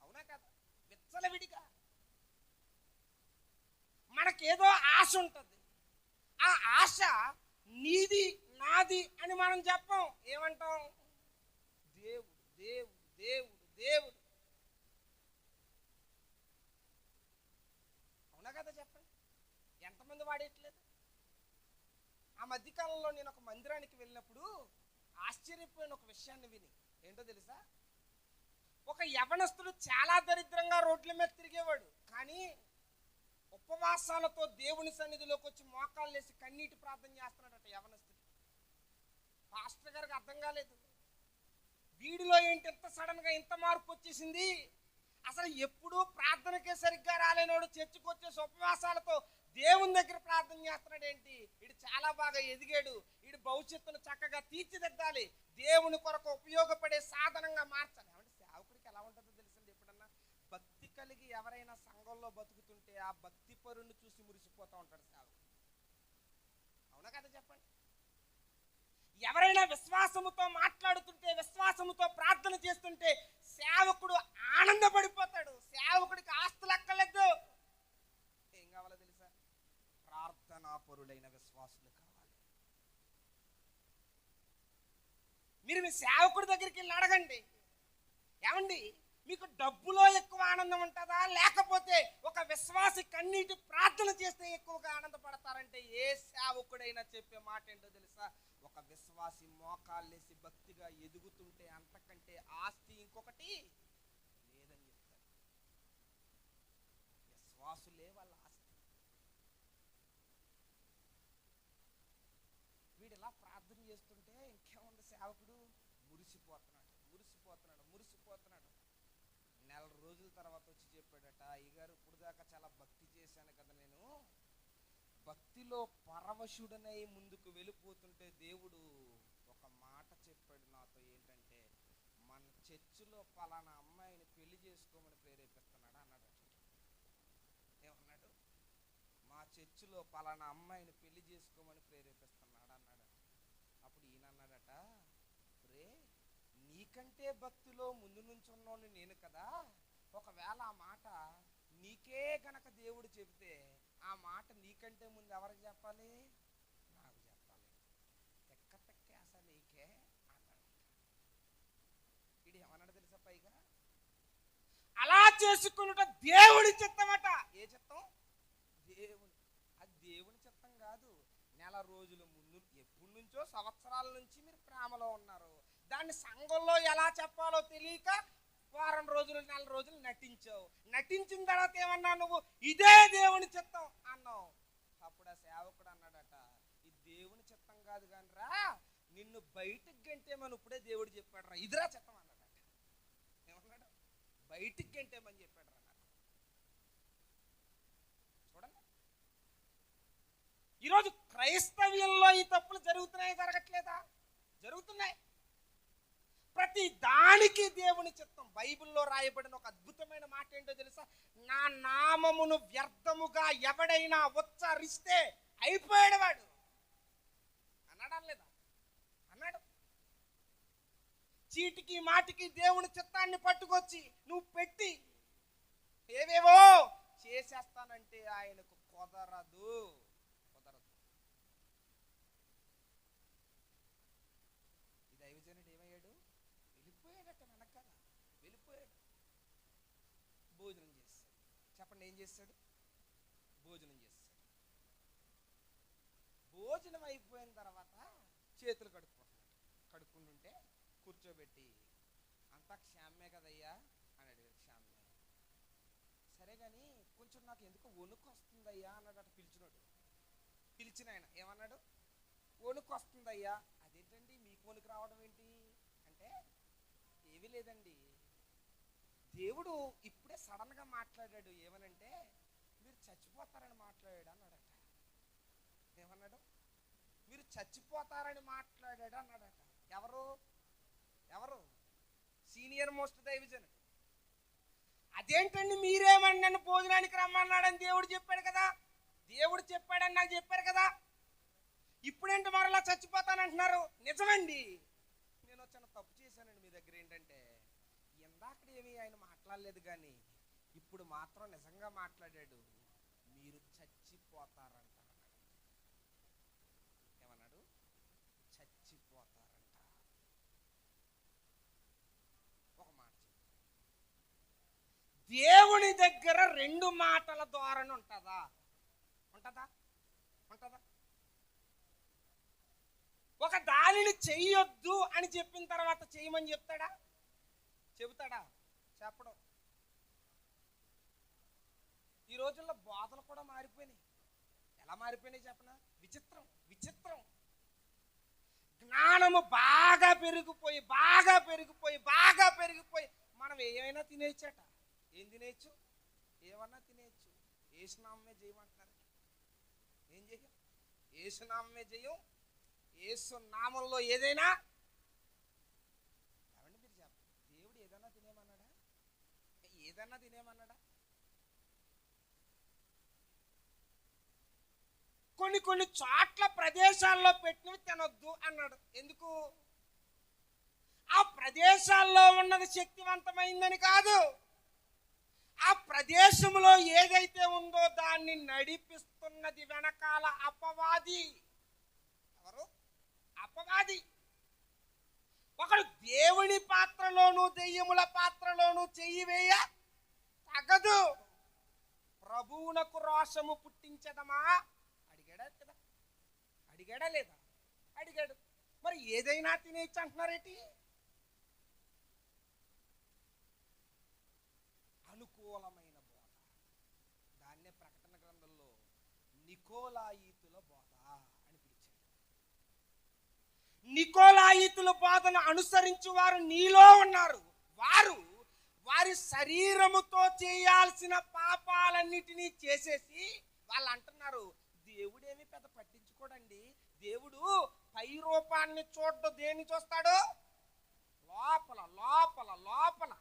Speaker 2: అవునా కాదా? విచ్చలవిడిగా మనకేదో ఆశ ఉంటుంది. ఆ ఆశ నీది నాది అని మనం చెప్పం. ఏమంటాం? దేవుడు దేవుడు దేవుడు దేవుడు. అవునా కదా చెప్పండి? ఎంతమంది వాడేయట్లేదు? ఆ మధ్యకాలంలో నేను ఒక మందిరానికి వెళ్ళినప్పుడు ఆశ్చర్యపోయిన ఒక విషయాన్ని విని. ఏంటో తెలుసా? ఒక యవనస్తుడు చాలా దరిద్రంగా రోడ్ల మీద తిరిగేవాడు, కానీ ఉపవాసాలతో దేవుని సన్నిధిలోకి వచ్చి మోకాళ్ళు వేసి కన్నీటి ప్రార్థన చేస్తున్నాడట యవనస్తుడు. పాస్టర్ గారికి అర్థం కాలేదు, వీడిలో ఏంటి ఇంత సడన్ గా ఇంత మార్పు వచ్చేసింది. అసలు ఎప్పుడూ ప్రార్థనకే సరిగ్గా రాలేనోడు చర్చికి వచ్చేసి ఉపవాసాలతో దేవుని దగ్గర ప్రార్థన చేస్తున్నాడు ఏంటి? వీడు చాలా బాగా ఎదిగాడు, వీడు భవిష్యత్తును చక్కగా తీర్చిదిద్దాలి, దేవుని కొరకు ఉపయోగపడే సాధనంగా మార్చాలి. అంటే సేవకుడికి ఎలా ఉంటుందో తెలుసండి, ఎప్పుడన్నా భక్తి కలిగి ఎవరైనా సంఘంలో బతుకుతుంటే ఆ భక్తి పరుని చూసి మురిసిపోతూ ఉంటాడు సేవకుడు. అవునా కదా చెప్పండి? ఎవరైనా విశ్వాసముతో మాట్లాడుతుంటే, విశ్వాసముతో ప్రార్థన చేస్తుంటే సేవకుడు ఆనందపడిపోతాడు. సేవకుడికి ఆస్తులు అక్కర్లేదు. ఏం కావాలో తెలుసా? ప్రార్థనా పరులైన విశ్వాసులు కావాలి. మీరు మీ సేవకుడి దగ్గరికి వెళ్ళి అడగండి, ఏమండి మీకు డబ్బులో ఎక్కువ ఆనందం ఉంటుందా, లేకపోతే ఒక విశ్వాసి కన్నీటి ప్రార్థన చేస్తే ఎక్కువగా ఆనందపడతారంటే ఏ సేవకుడైనా చెప్పే మాట ఏంటో తెలుసా? ఒక విశ్వాసి మోకాళ్ళేసి భక్తిగా ఎదుగుతుంటే అంతకంటే ఆస్తి ఇంకొకటి లేదని చెప్తారు. విశ్వాసులే వాళ్ళ ఆస్తి. వీడు ఇలా ప్రార్థన చేస్తుంటే ఇంకేముంది, సేవకుడు మురిసిపోతున్నాడు మురిసిపోతున్నాడు మురిసిపోతున్నాడు. నెల రోజుల తర్వాత వచ్చి చెప్పాడట, అయ్యగారు ఇప్పుడు దాకా చాలా భక్తి చేశాను కదా, నేను భక్తిలో పరవశుడనై ముందుకు వెళ్ళిపోతుంటే దేవుడు ఒక మాట చెప్పాడు నాతో. ఏంటంటే, మన
Speaker 1: చర్చిలో పలానా అమ్మాయిని పెళ్లి చేసుకోమని ప్రేరేపిస్తున్నాడా అన్నాడు. ఏమన్నాడు? మా చర్చిలో పలానా అమ్మాయిని పెళ్లి చేసుకోమని ప్రేరేపిస్తున్నాడా అన్నాడు. అప్పుడు ఈయన అన్నాడట, రే నీకంటే భక్తిలో ముందు నుంచి ఉన్నోని నేను కదా, ఒకవేళ ఆ మాట నీకే గనక దేవుడు చెబితే ఆ మాట నీకంటే ముందు ఎవరికి చెప్పాలి? నాకు చెప్పాలి. తెక్క తెక్కేసా నీకే అన్నాడు. ఇది ఏమన్నాడు తెలుసా? పైగా అలా చేసుకున్నట దేవుడి చిత్తమట. ఏ చిత్తం? దేవుని. అది దేవుని చిత్తం కాదు. నెల రోజుల ముందు, ఎప్పటి నుంచో సంవత్సరాల నుంచి మీరు ప్రేమలో ఉన్నారు. దాన్ని సంఘంలో ఎలా చెప్పాలో తెలియక వారం రోజులు, నెల రోజులు నటించావు. నటించిన తర్వాత ఏమన్నా నువ్వు? ఇదే దేవుని చిత్తం అన్నావు. అప్పుడు ఆ సేవకుడు అన్నాడట, ఇది దేవుని చిత్తం కాదు కానీ రా, నిన్ను బయటికి గంటేమని ఇప్పుడే దేవుడు చెప్పాడు రా, ఇదిరా చిత్తం అన్నాడట. ఏమన్నాడు? బయటికి గంటేమని చెప్పాడు రా నాకు. చూడండి, ఈరోజు క్రైస్తవ్యంలో ఈ తప్పులు జరుగుతున్నాయి, జరగట్లేదా? జరుగుతున్నాయి. ప్రతి దానికి దేవుని చిత్తం. బైబిల్లో రాయబడిన ఒక అద్భుతమైన మాట ఏంటో తెలుసా? నా నామమును వ్యర్థముగా ఎవడైనా ఉచ్చరిస్తే అయిపోయాడు వాడు అన్నాడా లేదా? అన్నాడు. చీటికి మాటికి దేవుని చిత్తాన్ని పట్టుకొచ్చి నువ్వు పెట్టి ఏవేవో చేసేస్తానంటే ఆయనకు కుదరదు. ఈ దైవజనుడు ఏమయ్యాడు? వెళ్ళిపోయాడట. వెనకాల వెళ్ళిపోయాడు. భోజనం చేస్తాడు. చెప్పండి, ఏం చేస్తాడు? భోజనం చేస్తాడు. భోజనం అయిపోయిన తర్వాత చేతులు కడుక్కుంటున్నాడు. కడుక్కుంటుంటే కూర్చోబెట్టి, అంతా క్షేమే కదయ్యా అని అడిగాడు. క్షేమే. సరే కానీ కొంచెం నాకు ఎందుకో వణుకు వస్తుందయ్యా అన్నాడు. పిలిచినాడు. పిలిచిన ఆయన ఏమన్నాడు? వణుకు వస్తుందయ్యా. అదేంటండి మీకు వణుకు రావడం ఏంటి అంటే, ఏమీ లేదండి, దేవుడు ఇప్పుడే సడన్ గా మాట్లాడాడు. ఏమనంటే, మీరు చచ్చిపోతారని మాట్లాడాడు అన్నాడట. ఏమన్నాడు? మీరు చచ్చిపోతారని మాట్లాడాడు అన్నాడట. ఎవరు? ఎవరు? సీనియర్ మోస్ట్ దైవజనుడు. అదేంటండి మీరేమని నన్ను భోజనానికి రమ్మన్నాడని దేవుడు చెప్పాడు కదా, దేవుడు చెప్పాడని నాకు చెప్పారు కదా, ఇప్పుడేంటి మరలా చచ్చిపోతానంటున్నారు? నిజమండి, నేను చిన్న తప్పు చేశానండి మీ దగ్గర. ఏంటంటే ఇందాకడేమీ ఆయన మాట్లాడలేదు, కానీ ఇప్పుడు మాత్రం నిజంగా మాట్లాడాడు. మీరు చచ్చిపోతారంట అన్నాడు. ఏమన్నాడు? చచ్చిపోతారంట. ఒక మాట చెప్పు, దేవుని దగ్గర రెండు మాటల ధోరణి ఉంటుందా? ఉంటుందా? ఉంటుందా? ఒక దానిని చెయ్యొద్దు అని చెప్పిన తర్వాత చేయమని చెప్తాడా? చెబుతాడా? చెప్పడం. ఈ రోజుల్లో బోధలు కూడా మారిపోయినాయి. ఎలా మారిపోయినాయి చెప్పనా? విచిత్రం విచిత్రం. జ్ఞానము బాగా పెరిగిపోయి బాగా పెరిగిపోయి బాగా పెరిగిపోయి మనం ఏమైనా తినేయచ్చట. ఏం తినేయచ్చు? ఏమన్నా తినేయచ్చు. ఏసునామే చేయమంటున్నారు. ఏం చేయం? ఏసునామే చేయం. ఏసు నామంలో ఏదైనా. ఏమండి మీరు చెప్పండి, దేవుడు ఏదన్నా తినేమన్నాడా? ఏదన్నా తినేమన్నాడా? కొన్ని కొన్ని చోట్ల ప్రదేశాల్లో పెట్టినవి తినొద్దు అన్నాడు. ఎందుకు? ఆ ప్రదేశాల్లో ఉన్నది శక్తివంతమైందని కాదు, ఆ ప్రదేశంలో ఏదైతే ఉందో దాన్ని నడిపిస్తున్నది వెనకాల అపవాది. ఎవరు? అపవాది. ఒకడు దేవుని పాత్రలోను దెయ్యముల పాత్రలోను చెయ్యి వేయ తగదు. ప్రభువునకు రోషము పుట్టించదమా? అడిగాడా కదా? అడిగాడా లేదా? అడిగాడు. మరి ఏదైనా తినేయచ్చు అంటున్నారేంటి? అనుకూలమైన బోధ, దాన్నే ప్రకటన గ్రంథంలో నికోలాయితుల బోధ అని పిలిచాడు. నికోలాయితుల బోధను అనుసరించి వారు నీలో ఉన్నారు. వారు వారి శరీరముతో చేయాల్సిన పాపాలన్నిటినీ చేసేసి వాళ్ళు అంటున్నారు, దేవుడేమి పెద్ద పట్టించుకోడండి, దేవుడు పై రూపాన్ని చూడ్డు. దేన్ని చూస్తాడు?
Speaker 2: లోపల లోపల లోపల.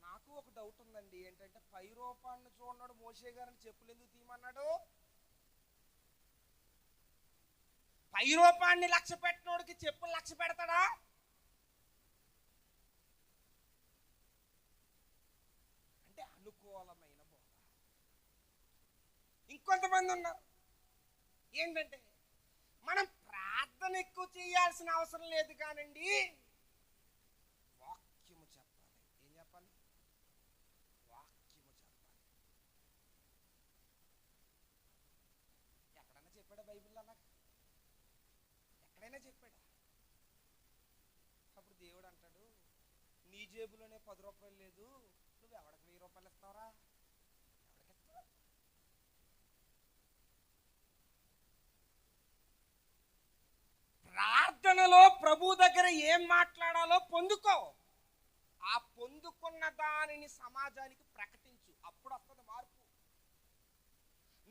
Speaker 2: నాకు ఒక డౌట్ ఉందండి, ఏంటంటే పై రూపాన్ని చూడన్నాడు మోషే గారిని చెప్పులు ఎందుకు తీయమన్నాడు? పై రూపాన్ని లక్ష్య పెట్టినోడికి చెప్పులు లక్ష్య పెడతాడా? అంటే అనుకూలమైన బోధ. ఇంకొంతమంది ఉన్నారు ఏంటంటే మనం ప్రార్థన ఎక్కువ చేయాల్సిన అవసరం లేదు కానండి, వాక్యము చెప్పాలి. ఏం చెప్పాలి? వాక్యము చెప్పాలి. ఎక్కడైనా చెప్పాడా బైబిల్లో? అలాగా ఎక్కడైనా చెప్పాడా? అప్పుడు దేవుడు అంటాడు, నీ జేబులోనే 10 రూపాయలు లేదు, నువ్వు ఎవడికి 1000 రూపాయలు ఇస్తావురా? ఎవడికిస్తావు? ప్రార్థనలో ప్రభు దగ్గర ఏం మాట్లాడాలో పొందుకో. ఆ పొందుకున్న దానిని సమాజానికి ప్రకటించు. అప్పుడు వస్తుంది మార్పు.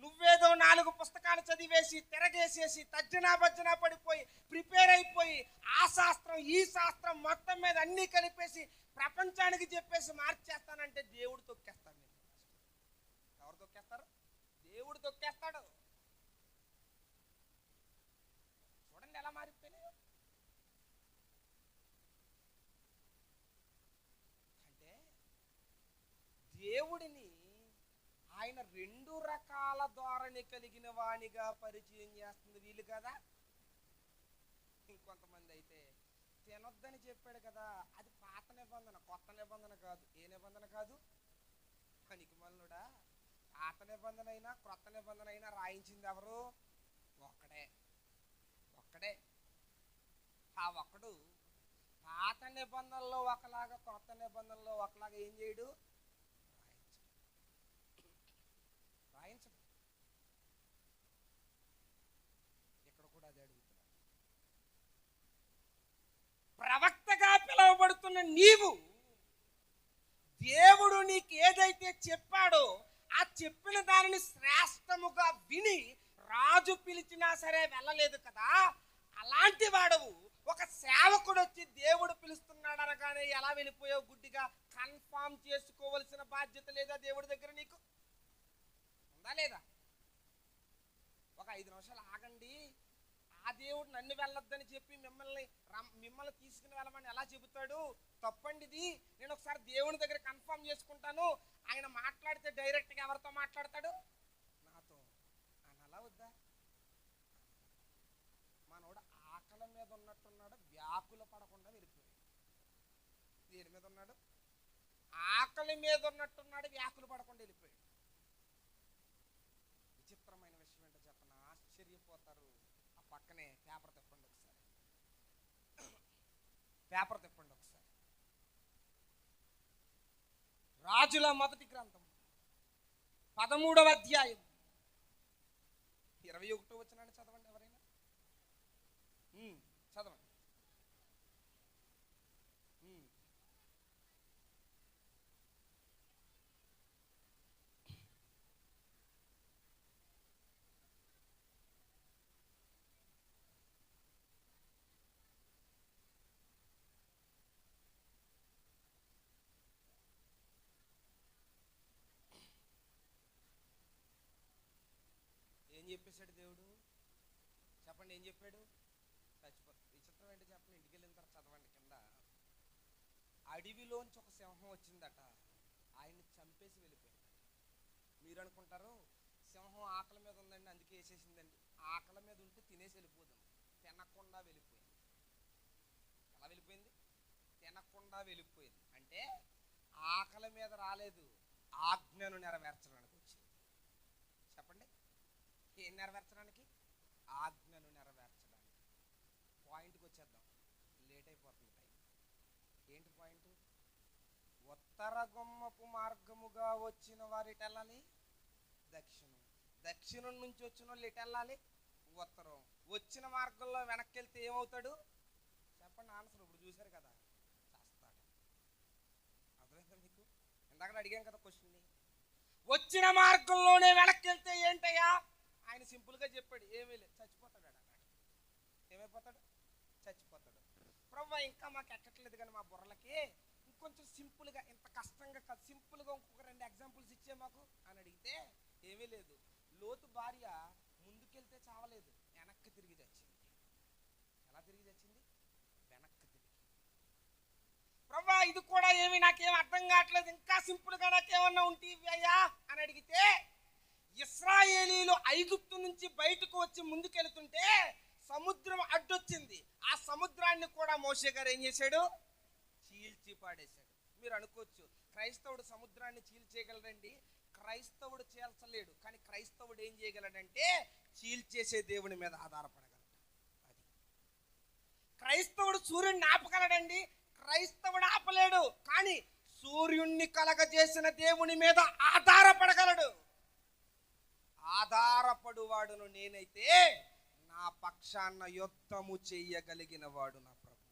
Speaker 2: నువ్వేదో 4 పుస్తకాలు చదివేసి తిరగేసేసి తర్జనా భర్జనా పడిపోయి ప్రిపేర్ అయిపోయి ఆ శాస్త్రం ఈ శాస్త్రం మొత్తం మీద అన్నీ కలిపేసి ప్రపంచానికి చెప్పేసి మార్చేస్తానంటే దేవుడు తొక్కేస్తాడు. ఎవరు తొక్కేస్తారు? దేవుడు తొక్కేస్తాడు. చూడండి ఎలా మారిపోయినాయో. అంటే దేవుడిని ఆయన 2 రకాల ధోరణి కలిగిన వాణిగా పరిచయం చేస్తుంది వీలు కదా. ఇంకొంతమంది అయితే తినొద్దని చెప్పాడు కదా, అది పాత నిబంధన, కొత్త నిబంధన కాదు. ఏ నిబంధన కాదు? పనికిమాలినోడా, పాత నిబంధన అయినా క్రొత్త నిబంధన అయినా రాయించింది ఎవరు? ఒక్కడే. ఆ ఒక్కడు పాత నిబంధనలో ఒకలాగా క్రొత్త నిబంధనలో ఒకలాగా ఏం చేయడు? రాయించడు. ఇక్కడ కూడా అదే అడుగుతున్నాడు. ప్రవక్తగా పిలువబడుతున్న నీవు దేవుడు నీకు ఏదైతే చెప్పాడో ఆ చెప్పిన దానిని శ్రేష్టముగా విని రాజు పిలిచినా సరే వెళ్ళలేదు కదా. అలాంటి వాడవు ఒక సేవకుడు వచ్చి దేవుడు పిలుస్తున్నాడు అనగానే ఎలా వెళ్ళిపోయావు? గుడ్డిగా కన్ఫామ్ చేసుకోవలసిన బాధ్యత లేదా దేవుడి దగ్గర? నీకు ఉందా లేదా? ఒక 5 నిమిషాలు ఆగండి, ఆ దేవుడు నన్ను వెళ్ళొద్దని చెప్పి మిమ్మల్ని తీసుకుని వెళ్ళమని ఎలా చెబుతాడు? తప్పండి ఇది. నేను ఒకసారి దేవుని దగ్గర కన్ఫామ్ చేసుకుంటాను. ఆయన మాట్లాడితే డైరెక్ట్గా ఎవరితో మాట్లాడతాడు? నాతో. ఆయన అలా వద్దా? మనోడు ఆకలి మీద ఉన్నట్టున్నాడు, వ్యాకుల పడకుండా వెళ్ళిపోయాడు. దేని మీద ఉన్నాడు? ఆకలి మీద ఉన్నట్టున్నాడు, వ్యాకులు పడకుండా వెళ్ళిపోయాడు. విచిత్రమైన విషయం ఏంటో చెప్పనా? ఆశ్చర్యపోతారు. ఆ పక్కనే పేపర్ తిప్పండి ఒకసారి. పేపర్ తిప్పండి ఒకసారి. రాజుల మొదటి గ్రంథం 13వ అధ్యాయం 21వ వచనాన్ని చదవండి ఎవరైనా. చదవండి. ఏం చెప్పేశాడు దేవుడు? చెప్పండి, ఏం చెప్పాడు? చచ్చిపోతుంది. విచిత్రం ఏంటి చెప్పండి, ఇంటికి వెళ్ళిన తర్వాత చదవండి. కింద అడవిలోంచి ఒక సింహం వచ్చిందట, ఆయన్ని చంపేసి వెళ్ళిపోయింది. మీరు అనుకుంటారు సింహం ఆకలి మీద ఉందండి అందుకే వేసేసిందండి. ఆకలి మీద ఉంటే తినేసి వెళ్ళిపోదు, తినకుండా వెళ్ళిపోయింది. ఎలా వెళ్ళిపోయింది? తినకుండా వెళ్ళిపోయింది. అంటే ఆకలి మీద రాలేదు, ఆజ్ఞను నెరవేర్చడానికి వచ్చింది. చెప్పండి, ఏం నెరవేర్చడానికి? ఆజ్ఞను నెరవేర్చడానికి. పాయింట్కి వచ్చేద్దాం, లేట్ అయిపోతుంది టైం. ఏంటి పాయింట్? ఉత్తర గుమ్మపు మార్గముగా వచ్చిన వారు ఇటు వెళ్ళాలి దక్షిణం, దక్షిణం నుంచి వచ్చిన వాళ్ళు ఇటు వెళ్ళాలి ఉత్తరం. వచ్చిన మార్గంలో వెనక్కి వెళ్తే ఏమవుతాడు? చెప్పండి ఆన్సర్. ఇప్పుడు చూశారు కదా, చేస్తాడు. అర్థమైందా మీకు? ఇందాక అడిగాం కదా క్వశ్చన్ని. వచ్చిన మార్గంలోనే వెనక్కి వెళ్తే ఏంటయ్యా? ఆయన సింపుల్గా చెప్పాడు, ఏమీ లేదు, చచ్చిపోతాడు. ఏమైపోతాడు? ప్రభు ఇంకా మాకు ఎక్కట్లేదు కానీ మా బుర్రలకి ఇంకొంచెం సింపుల్గా, ఇంత కష్టంగా కాదు, సింపుల్గా ఇంకొక 2 ఎగ్జాంపుల్స్ ఇచ్చే మాకు అని అడిగితే ఏమీ లేదు. లోతు భార్య ముందుకెళ్తే చావలేదు, వెనక్కి తిరిగి తెచ్చింది. ఎలా తిరిగి తెచ్చింది? వెనక్కి తిరిగి. ప్రభా ఇది కూడా ఏమి నాకేం అర్థం కావట్లేదు, ఇంకా సింపుల్గా నాకేమన్నా ఉంటే అయ్యా అని అడిగితే, ఇశ్రాయేలీలు ఐగుప్తు నుంచి బయటకు వచ్చి ముందుకెళ్తుంటే సముద్రం అడ్డొచ్చింది. ఆ సముద్రాన్ని కూడా మోషే గారు ఏం చేశాడు? చీల్చి పాడేశాడు. మీరు అనుకోవచ్చు క్రైస్తవుడు సముద్రాన్ని చీల్చేయగలడండి. క్రైస్తవుడు చీల్చలేడు, కానీ క్రైస్తవుడు ఏం చేయగలడంటే చీల్చేసే దేవుని మీద ఆధారపడగలడు. అది క్రైస్తవుడు సూర్యుడిని ఆపగలడండి, క్రైస్తవుడు ఆపలేడు, కానీ సూర్యుణ్ణి కలగజేసిన దేవుని మీద ఆధారపడగలడు. ఆధారపడువాడును నేనైతే నా పక్షాన యుద్ధము చెయ్యగలిగిన వాడు నా ప్రభు.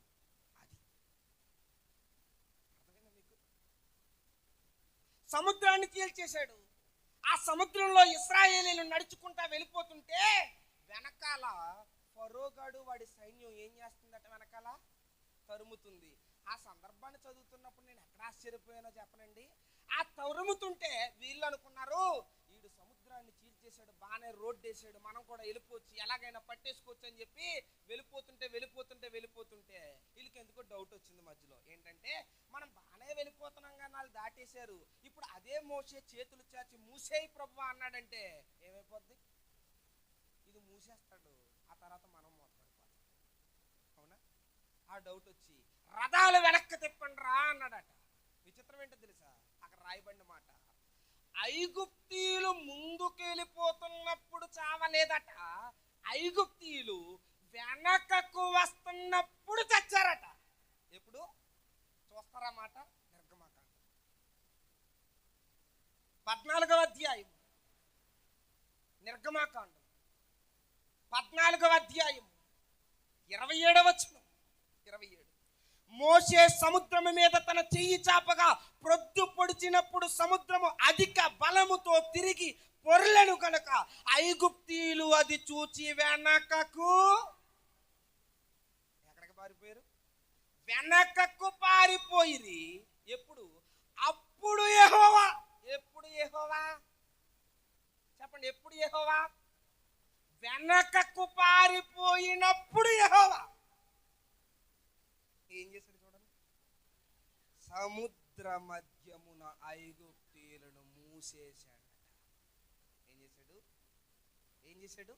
Speaker 2: అది అర్థమైందా మీకు? సముద్రాన్ని చీల్చేశాడు. ఆ సముద్రంలో ఇశ్రాయేలీలు నడుచుకుంటా వెళ్ళిపోతుంటే వెనకాల ఫరోగాడు వాడి సైన్యం ఏం చేస్తుందట? వెనకాల తరుముతుంది. ఆ సందర్భాన్ని చదువుతున్నప్పుడు నేను ఎక్కడ ఆశ్చర్యపోయానో చెప్పనండి. ఆ తరుముతుంటే వీళ్ళు అనుకున్నారు వీడు సముద్రాన్ని చీల్చేశాడు, బాగానే రోడ్డు వేసాడు, మనం కూడా వెళ్ళిపోవచ్చు, ఎలాగైనా పట్టేసుకోవచ్చు అని చెప్పి వెళ్ళిపోతుంటే వీళ్ళకి ఎందుకో డౌట్ వచ్చింది మధ్యలో. ఏంటంటే మనం బాగానే వెళ్ళిపోతున్నాం కానీ వాళ్ళు దాటేశారు, ఇప్పుడు అదే మోసే చేతులు చాచి మూసేయి ప్రభువా అన్నాడంటే ఏమైపోద్ది? ఇది మూసేస్తాడు, ఆ తర్వాత మనం మోసపడిపోతాం. అవునా? ఆ డౌట్ వచ్చి రథాలు వెనక్కి తిప్పండి రా అన్నాడట. విచిత్రం ఏంటో తెలుసా? అక్కడ రాయబడిన మాట, ఐగుప్తీయులు ముందుకు వెళ్ళిపోతున్నప్పుడు చావలేదట, ఐగుప్తీయులు వెనకకు వస్తున్నప్పుడు చచ్చారట. ఎప్పుడు చూస్తారా మాట? నిర్గమకాండం 14వ అధ్యాయం, నిర్గమకాండం 14వ అధ్యాయం 27వ వచనం. 27 మోషే సముద్రము మీద తన చెయ్యి చాపగా ప్రొద్దు పొడిచినప్పుడు సముద్రము అధిక బలముతో తిరిగి పొర్లెను కనుక ఐగుప్తీయులు అది చూచి వెనకకు ఎక్కడికి పారిపోయారు? వెనకకు పారిపోయిరి. ఎప్పుడు? అప్పుడు యెహోవా. ఎప్పుడు యెహోవా? చెప్పండి, ఎప్పుడు యెహోవా? వెనకకు పారిపోయినప్పుడు యెహోవా ఏం చేశాడు చూడండి. సముద్ర మధ్యమున ఐగుప్తీయులను మూసేశాడట. ఏం చేశాడు?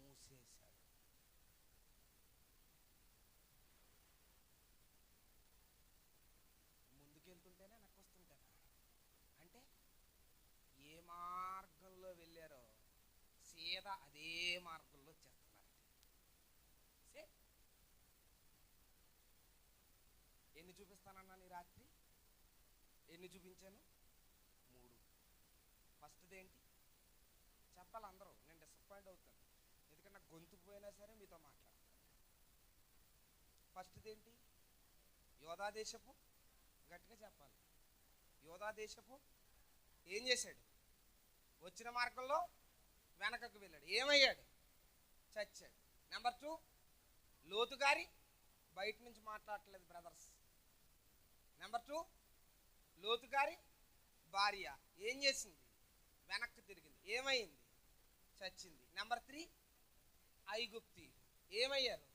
Speaker 2: మూసేశాడు. ముందుకెళ్తుంటేనే వెనక్కి వస్తుంటేనా? అంటే ఏ మార్గంలో వెళ్ళారో సీదా అదే మార్గంలో చేస్తున్నారు. ఎన్ని చూపిస్తానన్నాను ఈ రాత్రి? ఎన్ని చూపించాను? 3. ఫస్ట్ది ఏంటి చెప్పాలి అందరూ, నేను డిసప్పాయింట్ అవుతాను, ఎందుకంటే నాకు గొంతు పోయినా సరే మీతో మాట్లాడతాను. ఫస్ట్ది ఏంటి? యోధా దేశపు, గట్టిగా చెప్పాలి, యోధా దేశపు ఏం చేశాడు? వచ్చిన మార్గంలో వెనకకు వెళ్ళాడు. ఏమయ్యాడు? చచ్చాడు. నెంబర్ 2, లోతు గారి, బయట నుంచి మాట్లాడట్లేదు బ్రదర్స్. నెంబర్ 2, లోతు గారి భార్య ఏం చేసింది? వెనక్కి తిరిగింది. ఏమైంది? చచ్చింది. నెంబర్ 3, ఐగుప్తి ఏమయ్యారు?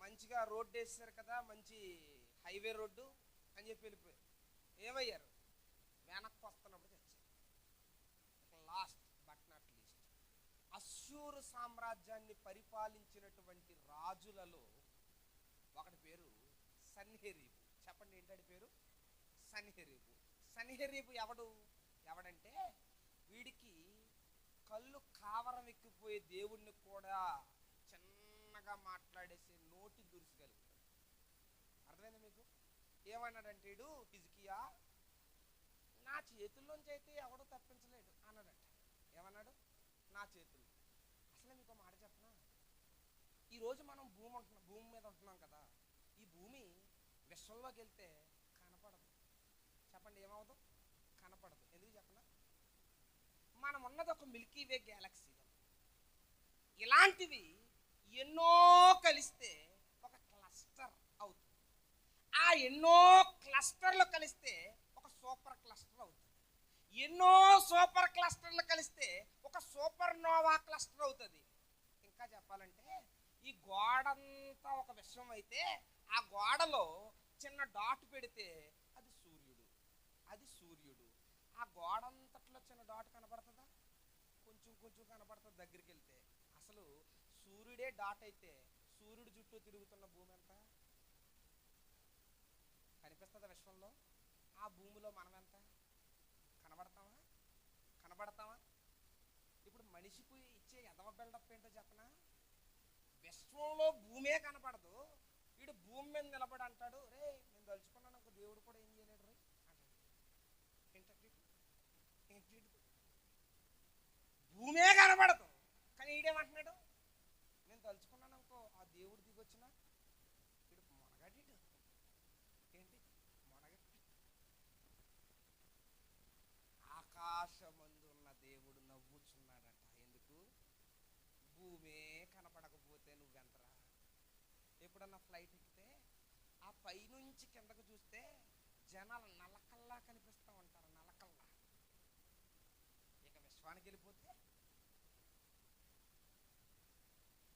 Speaker 2: మంచిగా రోడ్డు వేసారు కదా, మంచి హైవే రోడ్డు అని చెప్పి వెళ్ళిపోయారు. ఏమయ్యారు? వెనక్కి వస్తున్నప్పుడు చచ్చారు. లాస్ట్ బట్ నాట్ లీస్ట్, అశ్షూరు సామ్రాజ్యాన్ని పరిపాలించినటువంటి రాజులలో ఒకటి పేరు సన్హెరీబు. చెప్పండి, ఏంటంటే పేరు? సన్హెరీబు. సన్హెరీబు ఎవడంటే వీడికి కళ్ళు కావరం ఎక్కిపోయే దేవుణ్ణి కూడా చిన్నగా మాట్లాడేసే నోటి దురుసుగలుగుతాడు. అర్థమైంది మీకు? ఏమన్నాడంటే వీడు హిజ్కియా, నా చేతుల్లోంచి అయితే ఎవడో తప్పించలేడు అన్నాడట. ఏమన్నాడు? నా చేతుల్లో. అసలే మీకు మాట చెప్పనా, ఈరోజు మనం భూమి మీద ఉంటున్నాం కదా, ఈ భూమి విశ్వంలోకి వెళ్తే కనపడదు. చెప్పండి, ఏమవుదు? కనపడదు. ఎందుకు చెప్పనా? మనం ఉన్నది ఒక మిల్కీ వే గ్యాలక్సీలో. ఇలాంటివి ఎన్నో కలిస్తే ఒక క్లస్టర్ ఎన్నో క్లస్టర్లు కలిస్తే ఒక సూపర్ క్లస్టర్ అవుతుంది. ఎన్నో సూపర్ క్లస్టర్లు కలిస్తే ఒక సూపర్ నోవా క్లస్టర్ అవుతుంది. ఇంకా చెప్పాలంటే ఈ గోడంతా ఒక విశ్వం అయితే ఆ గోడలో చిన్న డాట్ పెడితే అది సూర్యుడు. ఆ గోడంతట్లో చిన్న డాట్ కనబడుతుందా? కొంచెం కనబడుతుంది దగ్గరికి వెళ్తే. అసలు సూర్యుడే డాట్ అయితే సూర్యుడు చుట్టూ తిరుగుతున్న భూమి ఎంత కనిపిస్తుందా విశ్వంలో? ఆ భూమిలో మనం ఎంత కనబడతామా? ఇప్పుడు మనిషికి ఇచ్చే ఎదవ బిల్డప్ ఏంటో చెప్పనా? విశ్వంలో భూమే కనపడదు, వీడు భూమి మీద నిలబడి అంటాడు, రే నేను తలుచుకున్నాను ఒక దేవుడు కూడా ఏం చేయలేడు రే అంటాడు. ఏంటి భూమే కనపడదు కానీ ఈడేమంటున్నాడు, నేను తలుచుకున్నాను అనుకో ఆ దేవుడు దిగొచ్చినా వీడు మొనగడి. ఆకాశమందు ఉన్న దేవుడు నవ్వుచున్నాడట. ఎందుకు? భూమే కనపడకపోతే నువ్వెంతరా? ఎప్పుడన్నా ఫ్లైట్ ఎక్కితే ఆ పైనుంచి కిందకు చూస్తే జనాలు నలకల్లా కనిపిస్తూ ఉంటారు, నలకల్లా. ఇక విశ్వానికి వెళ్ళిపోతే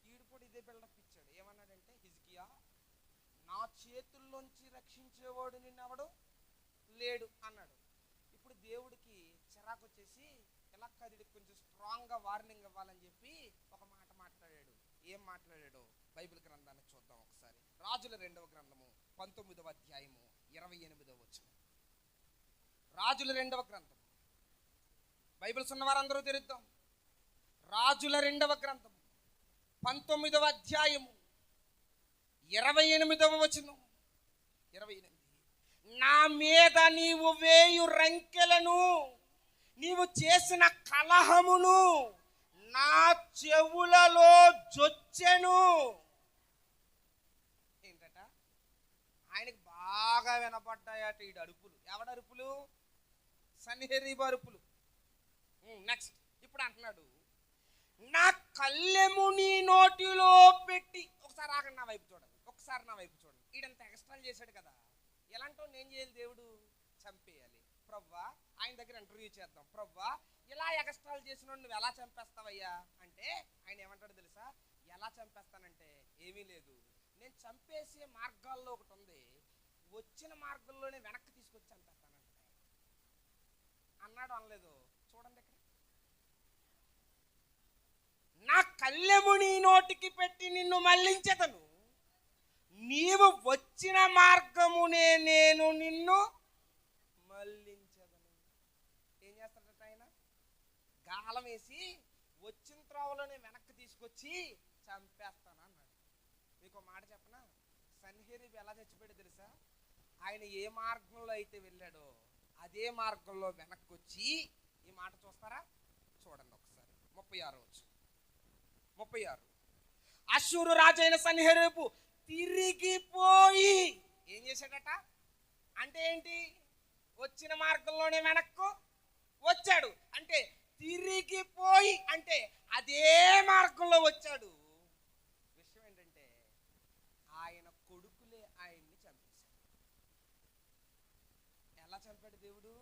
Speaker 2: ఈడు కూడా ఇదే బిల్డప్ ఇచ్చాడు. ఏమన్నాడంటే, హిజ్కియా నా చేతుల్లోంచి రక్షించేవాడు నిన్నెవడు లేడు అన్నాడు. ఇప్పుడు దేవుడికి చిరాకు వచ్చేసి ఇలా కదిడి కొంచెం స్ట్రాంగ్గా వార్నింగ్ ఇవ్వాలని చెప్పి ఒక మాట మాట్లాడాడు. ఏం మాట్లాడాడో బైబిల్ గ్రంథాన్ని చూద్దాం ఒకసారి. రాజుల 2వ గ్రంథము 19వ అధ్యాయము 28వ వచనం. రాజుల 2వ గ్రంథం. బైబిల్స్ ఉన్నవారందరూ తెరుద్దాం. రాజుల 2వ గ్రంథం 19వ అధ్యాయము 28వ వచనం. 28. నా మీద నీవు వేయు రంకెలను, నీవు చేసిన కలహమును నా చెవులలో జొచ్చెను. ఏంటట? ఆయనకి బాగా వినపడ్డాయట ఈ అరుపులు. ఎవడ అరుపులు? సన్హెరీబు అరుపులు. నెక్స్ట్ ఇప్పుడు అంటున్నాడు, నా కళ్ళెము నీ నోటిలో పెట్టి. ఒకసారి ఆగండి, నా వైపు చూడండి, ఒకసారి నా వైపు చూడండి. ఈడంత ఎక్స్ట్రాలు చేశాడు కదా, ఎలాంటో నేను చేయాలి? దేవుడు చంపేయాలి. ప్రవ్వా ఆయన దగ్గర ఇంటర్వ్యూ చేద్దాం. ప్రవ్వా ఇలా ఎక్స్ట్రాలు చేసిన నువ్వు ఎలా చంపేస్తావయ్యా అంటే ఆయన ఏమంటాడు తెలుసా? ఎలా చంపేస్తానంటే ఏమీ లేదు, నేను చంపేసే మార్గాల్లో ఒకటి ఉంది, వచ్చిన మార్గంలోనే వెనక్కి తీసుకొచ్చి చంపేస్తానంటాడు. అన్నాడు అనలేదు? చూడండి ఇక్కడ, నా కళ్ళెము నీ నోటికి పెట్టి నిన్ను మళ్ళించెదను, నీవు వచ్చిన మార్గమునే నేను నిన్ను మళ్ళించెదను. ఏం చేస్తాడట ఆయన? గాలం వేసి వచ్చిన త్రోవలోనే వెనక్కి తీసుకొచ్చి చంపేస్తాను అన్నాడు. మీకు మాట చెప్పనా? సన్హెరీబు ఎలా చచ్చిపోయాడు తెలుసా? ఆయన ఏ మార్గంలో అయితే వెళ్ళాడో అదే మార్గంలో వెనక్కి వచ్చి, ఈ మాట చూస్తారా? చూడండి ఒకసారి. 36 అష్షూరు రాజైన సన్హెరీబు తిరిగిపోయి ఏం చేశాడట? అంటే ఏంటి? వచ్చిన మార్గంలోనే వెనక్కు వచ్చాడు. అంటే తిరిగిపోయి అంటే అదే మార్గంలో వచ్చాడు. విషయం ఏంటంటే ఆయన కొడుకులే ఆయన్ని చంపేశాడు. ఎలా చంపాడు దేవుడు?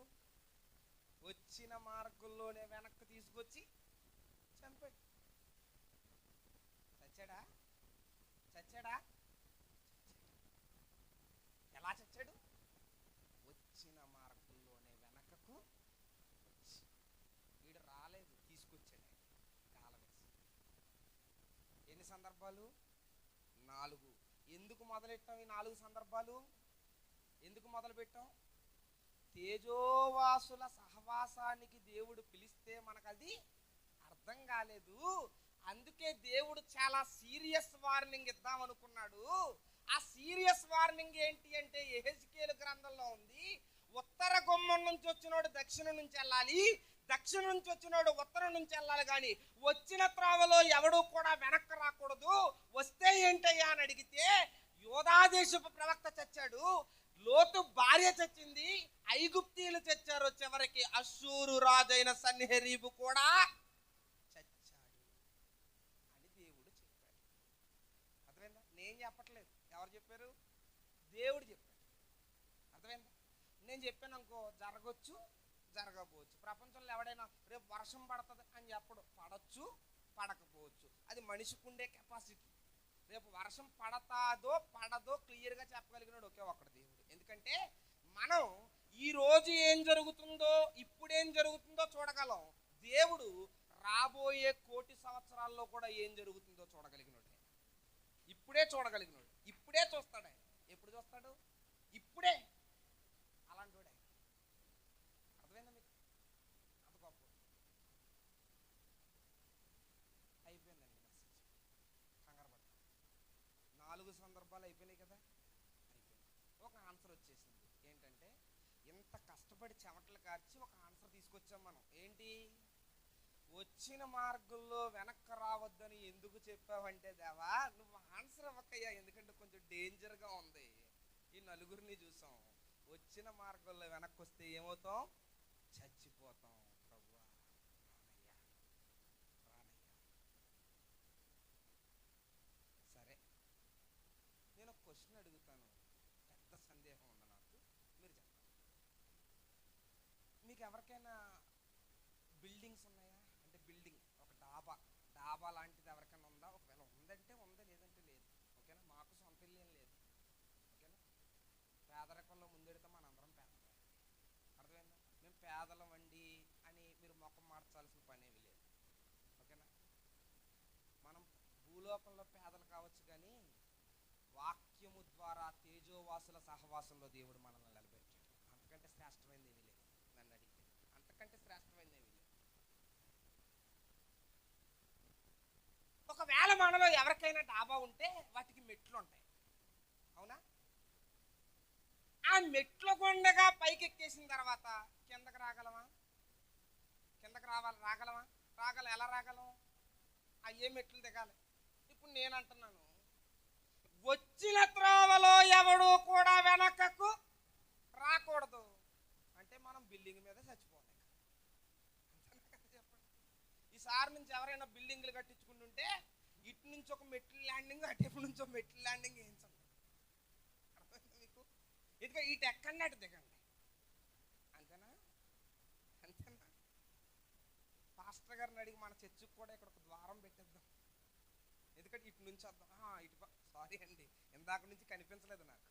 Speaker 2: వచ్చిన మార్గంలోనే వెనక్కి తీసుకొచ్చి చంపాడు. చచ్చాడా? ఎలా చచ్చాడు? వచ్చిన మార్గంలోనే వెనకకు వచ్చి. వీడు రాలేదు, తీసుకొచ్చాడు గాలం వేసి. ఎన్ని సందర్భాలు? 4. ఎందుకు మొదలెట్టాం ఈ 4 సందర్భాలు? ఎందుకు మొదలు పెట్టాం? తేజోవాసుల సహవాసానికి దేవుడు పిలిస్తే మనకు అది అర్థం కాలేదు. అందుకే దేవుడు చాలా సీరియస్ వార్నింగ్ ఇద్దాం అనుకున్నాడు. ఆ సీరియస్ వార్నింగ్ ఏంటి అంటే యెహెజ్కేలు గ్రంథంలో ఉంది. ఉత్తర గుమ్మం నుంచి వచ్చినోడు దక్షిణం నుంచి వెళ్ళాలి, దక్షిణం నుంచి వచ్చినోడు ఉత్తరం నుంచి వెళ్ళాలి, కానీ వచ్చిన త్రోవలో ఎవడు కూడా వెనక్కి రాకూడదు. వస్తే ఏంటయ్యా అని అడిగితే యోధాదేశపు ప్రవక్త చచ్చాడు, లోతు భార్య చచ్చింది, ఐగుప్తీయులు చచ్చారు, చివరికి అష్షూరు రాజైన సన్హెరీబు కూడా చచ్చాడు అని దేవుడు చెప్పాడు. అర్థమైందా? నేను చెప్పట్లేదు, ఎవరు చెప్పారు? దేవుడు చెప్పాడు. నేను చెప్పాను అనుకో, జరగచ్చు జరగకపోవచ్చు. ప్రపంచంలో ఎవడైనా రేపు వర్షం పడుతుంది అని చెప్పడు, పడచ్చు పడకపోవచ్చు. అది మనిషికి ఉండే కెపాసిటీ. రేపు వర్షం పడతాదో పడదో క్లియర్గా చెప్పగలిగినాడు ఒకే ఒక్కడు దేవుడు. ఎందుకంటే మనం ఈ రోజు ఏం జరుగుతుందో ఇప్పుడేం జరుగుతుందో చూడగలం. దేవుడు రాబోయే 1,000,000 సంవత్సరాల్లో కూడా ఏం జరుగుతుందో చూడగలిగినాడు. ఇప్పుడే చూడగలిగినాడు, ఇప్పుడే చూస్తాడు. ఆయన ఎప్పుడు చూస్తాడు? ఇప్పుడే. అలాంటి వాడు ఆయన. అర్థమైందా మీకు? అంత గొప్ప. అయిపోయిందండి మెసేజ్. కంగారు పడతాం. 4 సందర్భాలు అయిపోయినాయి కదా. అయిపోయింది. ఒక ఆన్సర్ వచ్చేసింది. ఏంటంటే ఇంత కష్టపడి చెమటలు కార్చి ఒక ఆన్సర్ తీసుకొచ్చాం మనం. ఏంటి? వచ్చిన మార్గంలో వెనక్కి రావద్దని ఎందుకు చెప్పావంటే, దేవా నువ్వు ఆన్సర్ ఇవ్వకయ్యా, ఎందుకంటే కొంచెం డేంజర్గా ఉంది. ఈ నలుగురిని చూసాం. వచ్చిన మార్గంలో వెనక్కి వస్తే ఏమవుతాం? చచ్చిపోతాం. ప్రభువా రానయ్యా. సరే, నేను ఒక క్వశ్చన్ అడుగుతాను. పెద్ద సందేహం ఉంది నాకు, మీరు చెప్పండి. మీకు ఎవరికైనా బిల్డింగ్స్ ఉన్నాయా? అంటే బిల్డింగ్, ఒక డాబా లాంటిది ఎవరికైనా ఉందా? ఒకవేళ ఉందంటే ఉంది, లేదంటే లేదు. ఓకేనా? మాకు సొంత ఇల్లు ఏం లేదు. ఓకేనా? పేదరికంలో ముందెడితే మనందరం పేదలే. అర్థమైందా? మేము పేదలం అండి అని మీరు ముఖం మార్చాల్సిన పనేమి లేదు. ఓకేనా? మనం భూలోకంలో పేదలు కావచ్చు, కానీ వాక్యము ద్వారా తేజోవాసుల సహవాసంలో దేవుడు మనల్ని నిలబెట్టాడు. అంతకంటే శ్రేష్టమైనది ఏమీ లేదు. నన్ను అడిగితే అంతకంటే శ్రేష్టమైనది ఏమీ లేదు. ఒకవేళ మనలో ఎవరికైనా డాబా ఉంటే వాటికి మెట్లు ఉంటాయి, అవునా? ఆ మెట్ల గుండగా పైకి ఎక్కేసిన తర్వాత కిందకి రాగలమా? కిందకి రాగలమా? ఎలా రాగలం? ఏ మెట్లు దిగాలి? ఇప్పుడు నేను అంటున్నాను, వచ్చిన త్రోవలో ఎవడు కూడా వెనకకు రాకూడదు అంటే మనం బిల్డింగ్ మీద చచ్చిపోతాం. చెప్పండి. ఈసారి నుంచి ఎవరైనా బిల్డింగ్లు కట్టించుకుంటుంటే ఇటు నుంచి ఒక మెట్ల ల్యాండింగ్, అటు నుంచి ఒక మెట్ల ల్యాండింగ్ వేయించండి. అర్థమైంది మీకు? ఇదిగో ఇటు ఎక్కండి, అటు దిగండి. అంతేనా? పాస్టర్ గారిని అడిగి మన చర్చికి కూడా ఇక్కడ ఒక ద్వారం పెట్టేద్దాం. ఎందుకంటే ఇటు నుంచి వద్దాం. ఇటు సారీ అండి, ఇందాక నుంచి కనిపించలేదు నాకు.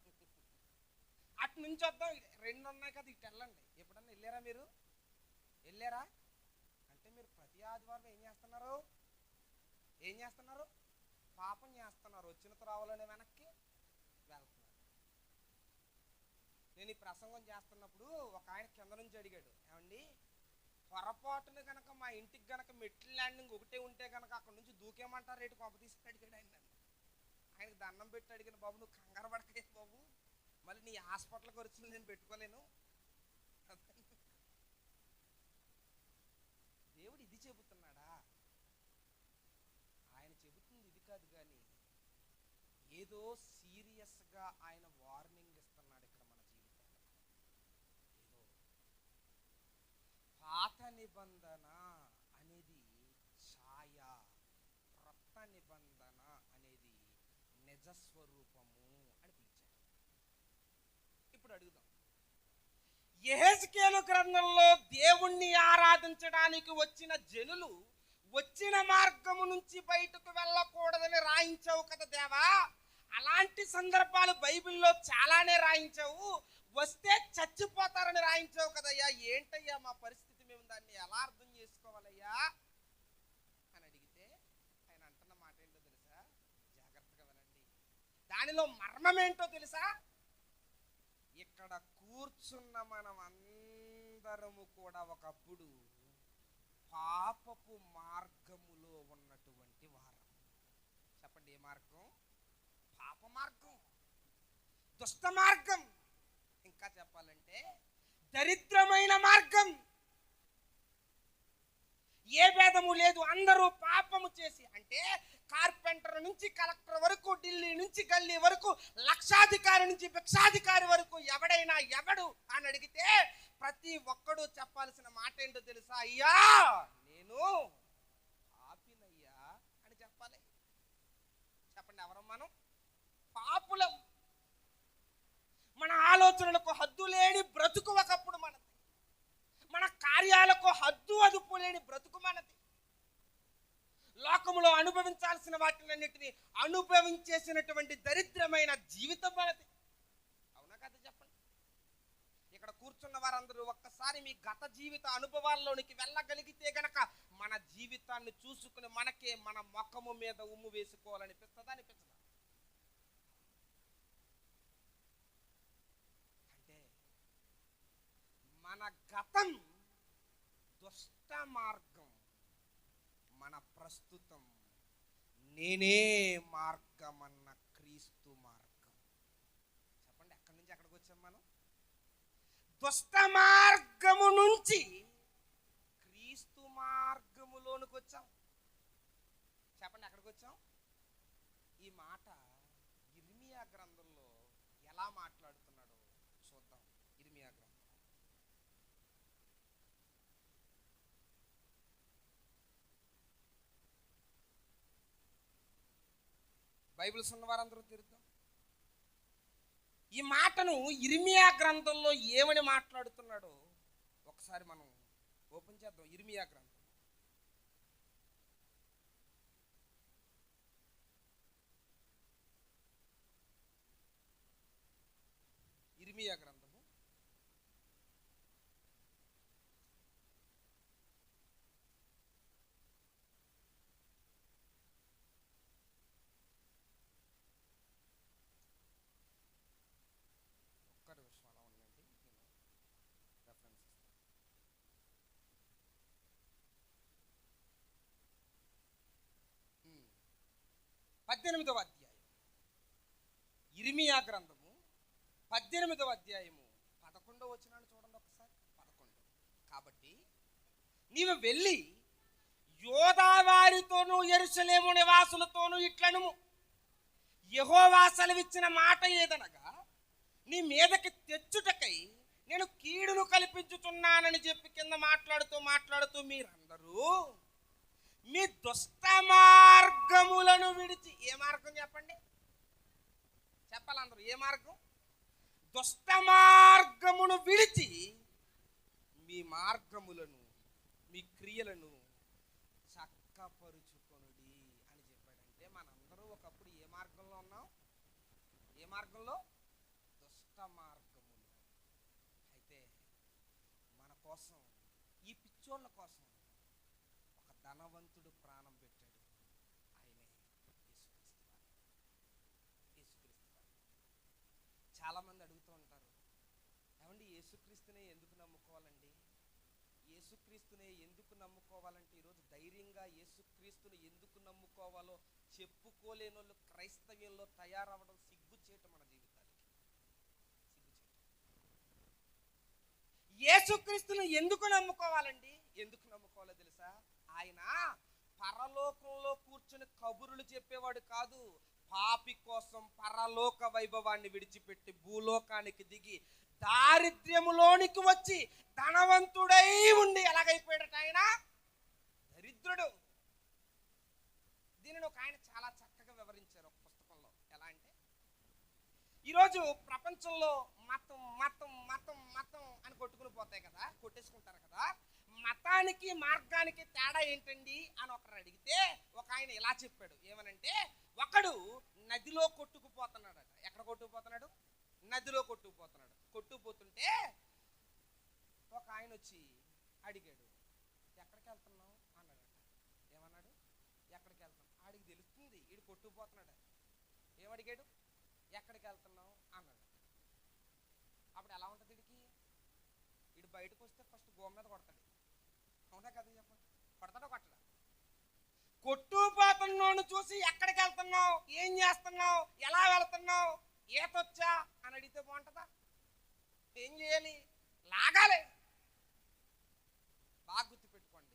Speaker 2: అటు నుంచి వద్దాం. 2 ఉన్నాయి కదా, ఇటు వెళ్ళండి. ఎప్పుడన్నా వెళ్ళారా మీరు? వెళ్ళారా? అంటే మీరు ప్రతి ఆదివారం ఏం చేస్తున్నారు? పాపం చేస్తున్నారు. వచ్చిన త్రోవలోనే వెనక్కి వెళ్తున్నారు. నేను ఈ ప్రసంగం చేస్తున్నప్పుడు ఒక ఆయన కింద నుంచి అడిగాడు, ఏమండి పొరపాటున కనుక మా ఇంటికి గనక మెట్ల ల్యాండింగ్ ఒకటే ఉంటే కనుక అక్కడ నుంచి దూకేమంటారు రేటు కొంప తీసుకుని అడిగాడు ఆయన. ఆయనకు దండం పెట్టి అడిగిన, బాబు నువ్వు కంగారు పడకే బాబు, మళ్ళీ నీ హాస్పిటల్ ఖర్చులు నేను పెట్టుకోలేను. దేవుడు ఇది చెబుతున్నాడా? ఆయన చెబుతుంది ఇది కాదు, కానీ ఏదో సీరియస్గా ఆయన వార్నింగ్ ఇస్తున్నాడు ఇక్కడ మన జీవితాల్లో. పాత నిబంధన అనేది ఛాయ, క్రొత్త నిబంధన అనేది నిజస్వరూపము అని పిలిచాడు. ఇప్పుడు అడుగుదాం, యెహెజ్కేలు గ్రంథంలో దేవుణ్ణి ఆరాధించడానికి వచ్చిన జనులు వచ్చిన మార్గము నుంచి బయటకు వెళ్ళకూడదని రాయించావు కదా దేవా. అలాంటి సందర్భాలు బైబిల్లో చాలానే రాయించావు. వస్తే చచ్చిపోతారని రాయించావు కదయ్యా. ఏంటయ్యా మా పరిస్థితి, మేము దాన్ని ఎలా అర్థం చేసుకోవాలయ్యా అని అడిగితే ఆయన అంటున్న మాట ఏంటో తెలుసా? జాగ్రత్తగా వినండి. దానిలో మర్మం ఏంటో తెలుసా? ఇక్కడ కూర్చున్న మనం అందరము కూడా ఒకప్పుడు పాపపు మార్గములో ఉన్నటువంటి వారం. చెప్పండి, ఏ మార్గం? పాప మార్గం, దుష్ట మార్గం, ఇంకా చెప్పాలంటే దరిద్రమైన మార్గం. ఏ భేదము లేదు, అందరూ పాపము చేసి, అంటే కార్పెంటర్ నుంచి కలెక్టర్ వరకు, ఢిల్లీ నుంచి గల్లీ వరకు, లక్షాధికారి నుంచి భిక్షాధికారి వరకు ఎవడు అని అడిగితే ప్రతి ఒక్కడు చెప్పాల్సిన మాట ఏంటో తెలుసా? అయ్యా నేను పాపినయ్యా అని చెప్పాలి. చెప్పండి, ఎవరం మనం? పాపులం. మన ఆలోచనలకు హద్దు లేని బ్రతుకు బ్రతుకు ఒకప్పుడు మనది. మన కార్యాలకు హద్దు అదుపు లేని బ్రతుకు మనది. లోకములో అనుభవించాల్సిన వాటినన్నిటిని అనుభవించేసినటువంటి దరిద్రమైన జీవితం మనది. అవునా కదా చెప్పండి? ఇక్కడ కూర్చున్న వారందరూ ఒక్కసారి మీ గత జీవిత అనుభవాల్లోనికి వెళ్ళగలిగితే గనక మన జీవితాన్ని చూసుకుని మనకే మన ముఖము మీద ఉమ్ము వేసుకోవాలనిపిస్తుందా, అనిపించదా? అంటే మన గతం దుష్ట మార్గం, మన ప్రస్తుతం నేనే మార్గమన్న క్రీస్తు మార్గం. చెప్పండి, ఎక్కడి నుంచి ఎక్కడికి వచ్చాం మనం? దుష్ట మార్గము నుంచి క్రీస్తు మార్గములోనికి వచ్చాం. చెప్పండి, ఎక్కడికి వచ్చాం? ఈ మాట ఇర్మియా గ్రంథంలో ఎలా మాట్లాడుతున్నాడో చూద్దాం. ఇర్మియా గ్రంథం బైబిల్స్ ఉన్న వారందరూ తిరుగుతాం. ఈ మాటను ఇర్మియా గ్రంథంలో ఏమని మాట్లాడుతున్నాడో ఒకసారి మనం ఓపెన్ చేద్దాం. ఇర్మియా గ్రంథం ఇర్మియా గ్రంథము 18వ అధ్యాయం. ఇర్మియా గ్రంథము 18వ అధ్యాయము 11వ వచనాన్ని చూడండి ఒకసారి. 11. కాబట్టి నీవు వెళ్ళి యోధా వారితోనూ యెరూషలేము నివాసులతోనూ ఇట్లనుము, యెహోవా సెలవిచ్చిన మాట ఏదనగా, నీ మీదకి తెచ్చుటకై నేను కీడును కల్పించుచున్నానని చెప్పి కింద మాట్లాడుతూ మీరందరూ మీ దుష్ట మార్గములను విడిచి, ఏ మార్గం చెప్పండి? చెప్పాలి అందరూ, ఏ మార్గం? దుష్ట మార్గమును విడిచి మీ మార్గములను, మీ క్రియలను చక్కపరుచుకొనుడి అని చెప్పాడంటే మనందరూ ఒకప్పుడు ఏ మార్గంలో ఉన్నాం? ఏ మార్గంలో? దుష్ట మార్గములు. అయితే మన కోసం, ఈ పిచ్చోళ్ళ కోసం ఒక ధనవంతుడు ప్రాణం పెట్టాడు. ఆయనే యేసుక్రీస్తు. చాలా మంది అడుగుతూ ఉంటారు, ఏమండి యేసుక్రీస్తునే ఎందుకు నమ్ముకోవాలండి? యేసుక్రీస్తునే ఎందుకు నమ్ముకోవాలంటే ఈరోజు ధైర్యంగా యేసుక్రీస్తుని ఎందుకు నమ్ముకోవాలో చెప్పుకోలేని వాళ్ళు క్రైస్తవ్యంలో తయారవడం సిగ్గుచేట మన జీవితానికి. యేసుక్రీస్తుని ఎందుకు నమ్ముకోవాలండి? ఎందుకు నమ్ముకోవాలో తెలుసా? ఆయన పరలోకంలో కూర్చుని కబురులు చెప్పేవాడు కాదు. పాపి కోసం పరలోక వైభవాన్ని విడిచిపెట్టి భూలోకానికి దిగి దారిద్ర్యములోనికి వచ్చి ధనవంతుడై ఉండి ఎలాగైపోయాడట ఆయన? దరిద్రుడు. దీనిని ఒక ఆయన చాలా చక్కగా వివరించారు ఒక పుస్తకంలో. ఎలా అంటే, ఈరోజు ప్రపంచంలో మతం మతం మతం మతం అని కొట్టుకుని పోతాయి కదా, కొట్టేసుకుంటారు కదా. మతానికి మార్గానికి తేడా ఏంటండి అని ఒకరు అడిగితే ఒక ఆయన ఇలా చెప్పాడు. ఏమనంటే, ఒకడు నదిలో కొట్టుకుపోతున్నాడట. ఎక్కడ కొట్టుకుపోతున్నాడు? నదిలో కొట్టుకుపోతున్నాడు. కొట్టుకుపోతుంటే ఒక ఆయన వచ్చి అడిగాడు, ఎక్కడికి వెళ్తున్నావు అన్నాడట. ఏమన్నాడు? ఎక్కడికి వెళ్తున్నావు? ఆడికి తెలుస్తుంది వీడు కొట్టుకుపోతున్నాడు. ఏమడిగాడు? ఎక్కడికి వెళ్తున్నావు అన్నాడు. అప్పుడు ఎలా ఉంటుంది వీడికి? వీడు బయటకు వస్తే ఫస్ట్ గోమ మీద కొడతాడు. అవునా కదా చెప్పండి? కొడతాడో కొట్టడా? కొట్టుకుపోతున్నాను చూసి ఎక్కడికి వెళ్తున్నావు, ఏం చేస్తున్నావు, ఎలా వెళ్తున్నావు, ఏతొచ్చా అని అడిగితే బాగుంటుందా? ఏం చేయాలి? లాగాలి. బాగా గుర్తుపెట్టుకోండి,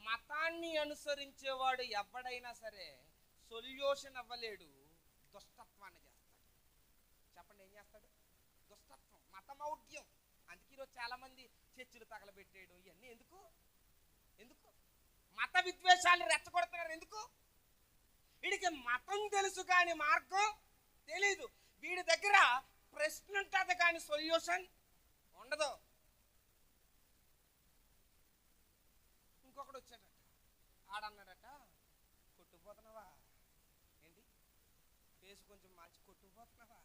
Speaker 2: మతాన్ని అనుసరించేవాడు ఎవడైనా సరే సొల్యూషన్ అవ్వలేడు, దుష్టత్వాన్ని చేస్తాడు. చెప్పండి, ఏం చేస్తాడు? దుష్టత్వం, మతమౌఢ్యం. అందుకే ఈరోజు చాలా మంది చర్చిలు తగలబెట్టేయడం ఇవన్నీ ఎందుకు? మత విద్వేషాలు రెచ్చగొడుతున్నారు ఎందుకు? వీడికి మతం తెలుసు కానీ మార్గం తెలీదు. వీడి దగ్గర ప్రశ్న ఉంటుంది కానీ సొల్యూషన్ ఉండదు. ఇంకొకడు వచ్చాడట, ఆడన్నాడట, కొట్టుకుపోతున్నావా ఏంటి, ఫేస్ కొంచెం మార్చి కొట్టుకుపోతున్నావా,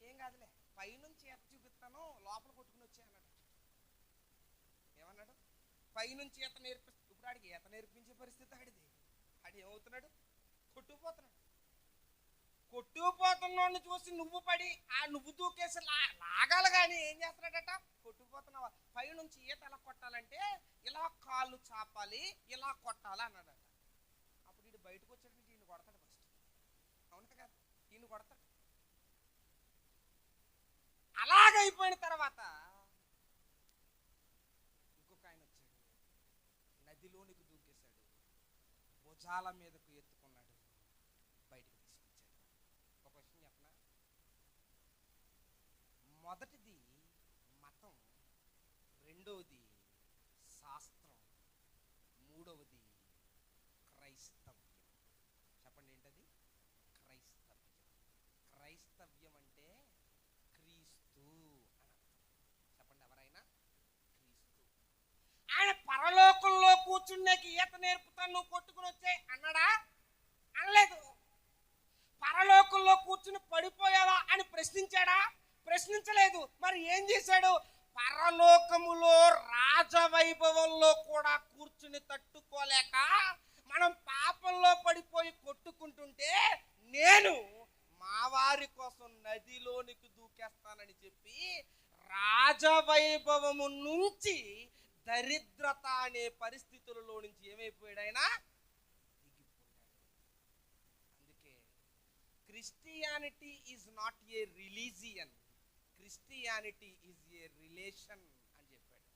Speaker 2: ఏం కాదులే పైనుంచి ఈత చూపిస్తాను లోపల కొట్టుకుని వచ్చే అన్నాడు. ఏమన్నాడు, పైనుంచి ఈత నేర్పిస్తా. ఇప్పుడు ఆడికి ఈత నేర్పించే పరిస్థితి ఆడిది. ఆడు ఏమవుతున్నాడు, కొట్టుకుపోతున్నాడు. కొట్టుకుపోతున్నాడు చూసి నువ్వు పడి నువ్వు దూకేసి లాగాలి, కానీ ఏం చేస్తున్నాడట, కొట్టుకుపోతున్నావా, పైనుంచి ఈత ఎలా కొట్టాలంటే ఇలా కాళ్ళు చాపాలి, ఇలా కొట్టాలి అన్నాడట. అప్పుడు వీడు బయటకు వచ్చాడంటే ఈయన కొడతాడు ఫస్ట్, అవునా కదా, ఈయన కొడతాడు. అలాగైపోయిన తర్వాత ఇంకొక ఆయన వచ్చాడు, నదిలోనికి దూకేశాడు, భుజాల మీదకు ఎత్తుకున్నాడు, బయటికి తీసుకొచ్చాడు. ఒక విషయం చెప్పనా, మొదటిది మతం, రెండవది శాస్త్రం, మూడవది క్రైస్తవ్యం. చెప్పండి ఏంటది, క్రైస్తవ్యం. క్రైస్తవ్యం అంటే క్రీస్తు అని అర్థం. చెప్పండి ఎవరైనా, క్రీస్తు. ఆయన పరలోకంలో కూర్చున్నాక ఈత నేర్పుతాను నువ్వు కొట్టుకుని వచ్చే అన్నాడా, అనలేదు. పరలోకంలో కూర్చుని పడిపోయావా అని ప్రశ్నించాడా, ప్రశ్నించలేదు. మరి ఏం చేశాడు, పరలోకములో రాజవైభవంలో కూడా కూర్చుని తట్టుకోలేక మనం పాపంలో పడిపోయి కొట్టుకుంటుంటే నేను మా వారి కోసం నదిలోనికి దూకేస్తానని చెప్పి రాజవైభవము నుంచి దరిద్రత అనే పరిస్థితులలో నుంచి ఏమైపోయాడు, ఆయన దిగిపోయాడు. అందుకే Christianity is not a religion, Christianity is a relation అని చెప్పాడు.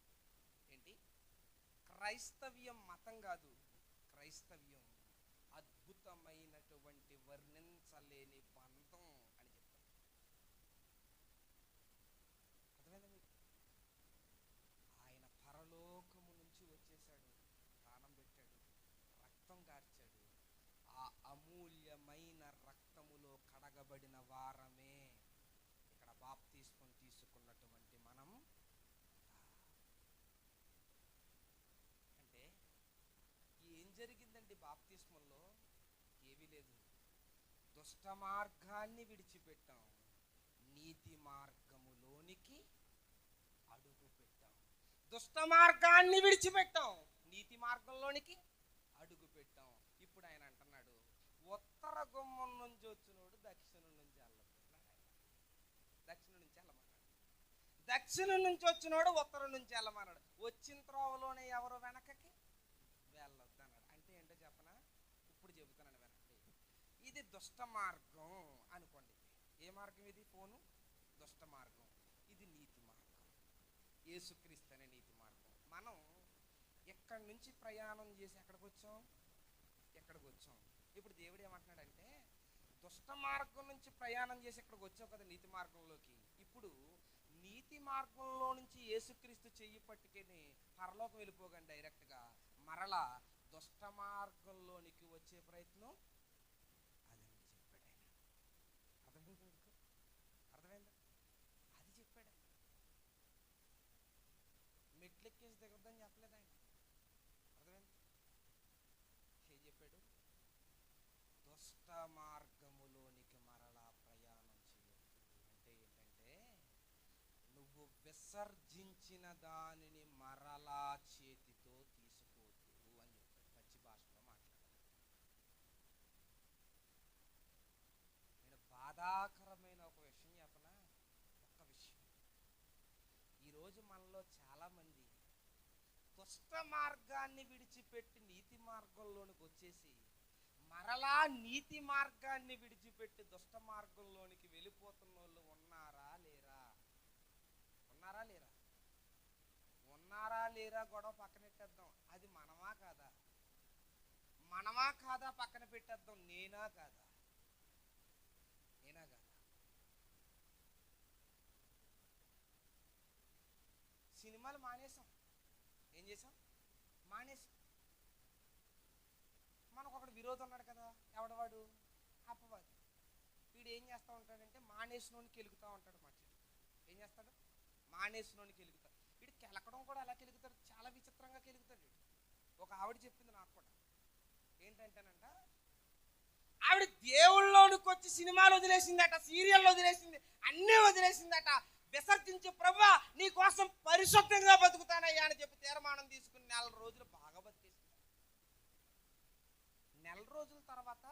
Speaker 2: ఏంటి, క్రైస్తవ్యం మతం కాదు, క్రైస్తవ్యం అద్భుతమైనటువంటి వర్ణించలేని బంధం అని చెప్పాడు. అర్థమైందా మీకు? ఆయన పరలోకము నుంచి వచ్చేసాడు, ప్రాణం పెట్టాడు, రక్తం కార్చాడు. ఆ అమూల్యమైన రక్తములో కడగబడిన వారమే ఇక్కడ బాప్తిస్మం తీసుకున్నటువంటి మనం. అంటే ఏం జరిగిందండి బాప్తిస్మంలో, ఏమీ లేదు. దుష్ట మార్గాన్ని విడిచిపెట్టాం, నీతి మార్గములోనికి అడుగు పెట్టాం. దుష్ట మార్గాన్ని విడిచిపెట్టాం, నీతి మార్గంలోనికి అడుగు పెట్టాం. ఇప్పుడు ఆయన అంటున్నాడు, ఉత్తర గుమ్మం నుంచి వచ్చినోడు దక్షిణం నుంచి వెళ్ళమన్నాడు. దక్షిణం నుంచి వెళ్ళమన్నాడు, దక్షిణం నుంచి వచ్చినోడు ఉత్తరం నుంచి వెళ్ళమన్నాడు. వచ్చిన త్రోవలోనే ఎవరు వెనకకి వెళ్ళొద్దు అన్నాడు. అంటే ఏంటో చెప్పనా, ఇప్పుడు చెబుతున్నాను వెనక్కి. ఇది దుష్ట మార్గం అనుకోండి. ఏ మార్గం ఇది, ఫోను దుష్ట మార్గం, ఇది నీతి మార్గం, యేసుక్రీస్తు అనే నీతి మార్గం. మనం ఎక్కడి నుంచి ప్రయాణం చేసి ఎక్కడికి వచ్చాం, ఎక్కడికి వచ్చాం. ఇప్పుడు దేవుడు ఏమంటున్నాడంటే, దుష్ట మార్గం నుంచి ప్రయాణం చేసి ఇక్కడికి వచ్చావు కదా నీతి మార్గంలోకి. ఇప్పుడు నీతి మార్గంలో నుంచి యేసుక్రీస్తు చెయ్యి పట్టుకుని పరలోకం వెళ్ళిపోగానే డైరెక్ట్గా మరలా దుష్ట మార్గంలోనికి వచ్చే ప్రయత్నం అదని చెప్పాడు ఆయన. అర్థమైందా మీకు, అర్థమైందా, అది చెప్పాడు ఆయన. మెట్లెక్కేసి దిగొద్దని చెప్పలేదు ఆయన. అర్థమైంది, ఏం చెప్పాడు, దుష్ట మార్గములోనికి మరలా ప్రయాణం చేయొద్దు. అంటే ఏంటంటే, నువ్వు విసర్జించిన దానిని మరలా చేతితో తీసుకోవద్దు అని చెప్పాడు. పచ్చి భాషలో మాట్లాడాడు. నేను బాధాకరమైన ఒక విషయం చెప్పనా, ఒక్క విషయం. ఈరోజు మనలో చాలామంది దుష్ట మార్గాన్ని విడిచిపెట్టి నీతి మార్గంలోనికి వచ్చేసి మరలా నీతి మార్గాన్ని విడిచిపెట్టి దుష్ట మార్గంలోనికి వెళ్ళిపోతున్న వాళ్ళు ఉన్నారా లేరా, ఉన్నారా లేరా, ఉన్నారా లేరా గొడవ పక్కనెట్టేద్దాం. అది మనమా కాదా, మనమా కాదా పక్కన పెట్టేద్దాం. నేనా కాదా, నేనా కాదా. సినిమాలు మానేసాం, ఏం చేసాం, మానేసాం. మనకు ఒకడు విరోధం ఉన్నాడు కదా, ఎవడవాడు, అపవాది. వీడు ఏం చేస్తూ ఉంటాడంటే మానేసినోనికి కెలుగుతూ ఉంటాడు. మాట ఏం చేస్తాడు, మానేసినోనికి కెలుగుతాడు. వీడు కెలకడం కూడా ఎలా కెలుగుతాడు, చాలా విచిత్రంగా కెలుగుతాడు వీడు. ఒక ఆవిడ చెప్పింది నాకు కూడా, ఏంటంటేనంట, ఆవిడ దేవుళ్ళలోనికి వచ్చి సినిమాలు వదిలేసిందట, సీరియల్ వదిలేసింది, అన్నీ వదిలేసిందట. విసర్జించి ప్రభువా నీ కోసం పరిశుద్ధంగా బతుకుతానయ్యా అని చెప్పి తీర్మానం తీసుకుని 4 రోజులు బాగా బతికేసింది. 4 రోజుల తర్వాత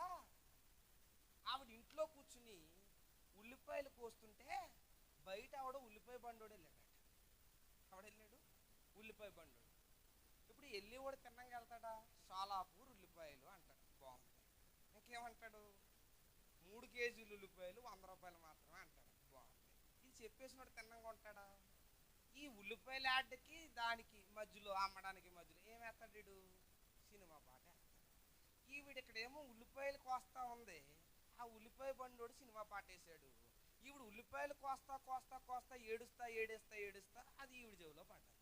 Speaker 2: ఆవిడ ఇంట్లో కూర్చుని ఉల్లిపాయలు కోస్తుంటే బయట ఆవిడ ఉల్లిపాయ బండోడు వెళ్ళాడట. ఆవిడ వెళ్ళాడు ఉల్లిపాయ బండోడు. ఇప్పుడు వెళ్ళేవాడు తిన్నంగా వెళ్తాడా, షాలాపూర్ ఉల్లిపాయలు అంటాడు, బాగుంది. ఇంకేమంటాడు, 3 కేజీలు ఉల్లిపాయలు 100 రూపాయలు మాత్రమే అంటాడు, బాగుంది. ఇది చెప్పేసినోడు తిన్నంగా ఉంటాడా? ఈ ఉల్లిపాయల యాడ్కి దానికి మధ్యలో అమ్మడానికి మధ్యలో ఏమేస్తాడు వీడు, సినిమా పాట వేస్తాడు. ఈవిడ ఇక్కడేమో ఉల్లిపాయలు కోస్తా ఉంది, ఆ ఉల్లిపాయ బండోడు సినిమా పాట వేసాడు. ఈవిడ ఉల్లిపాయలు కోస్తా కోస్తా కోస్తా ఏడుస్తా ఏడుస్తా ఏడుస్తా అది ఈవిడ చెవిలో పడ్డది.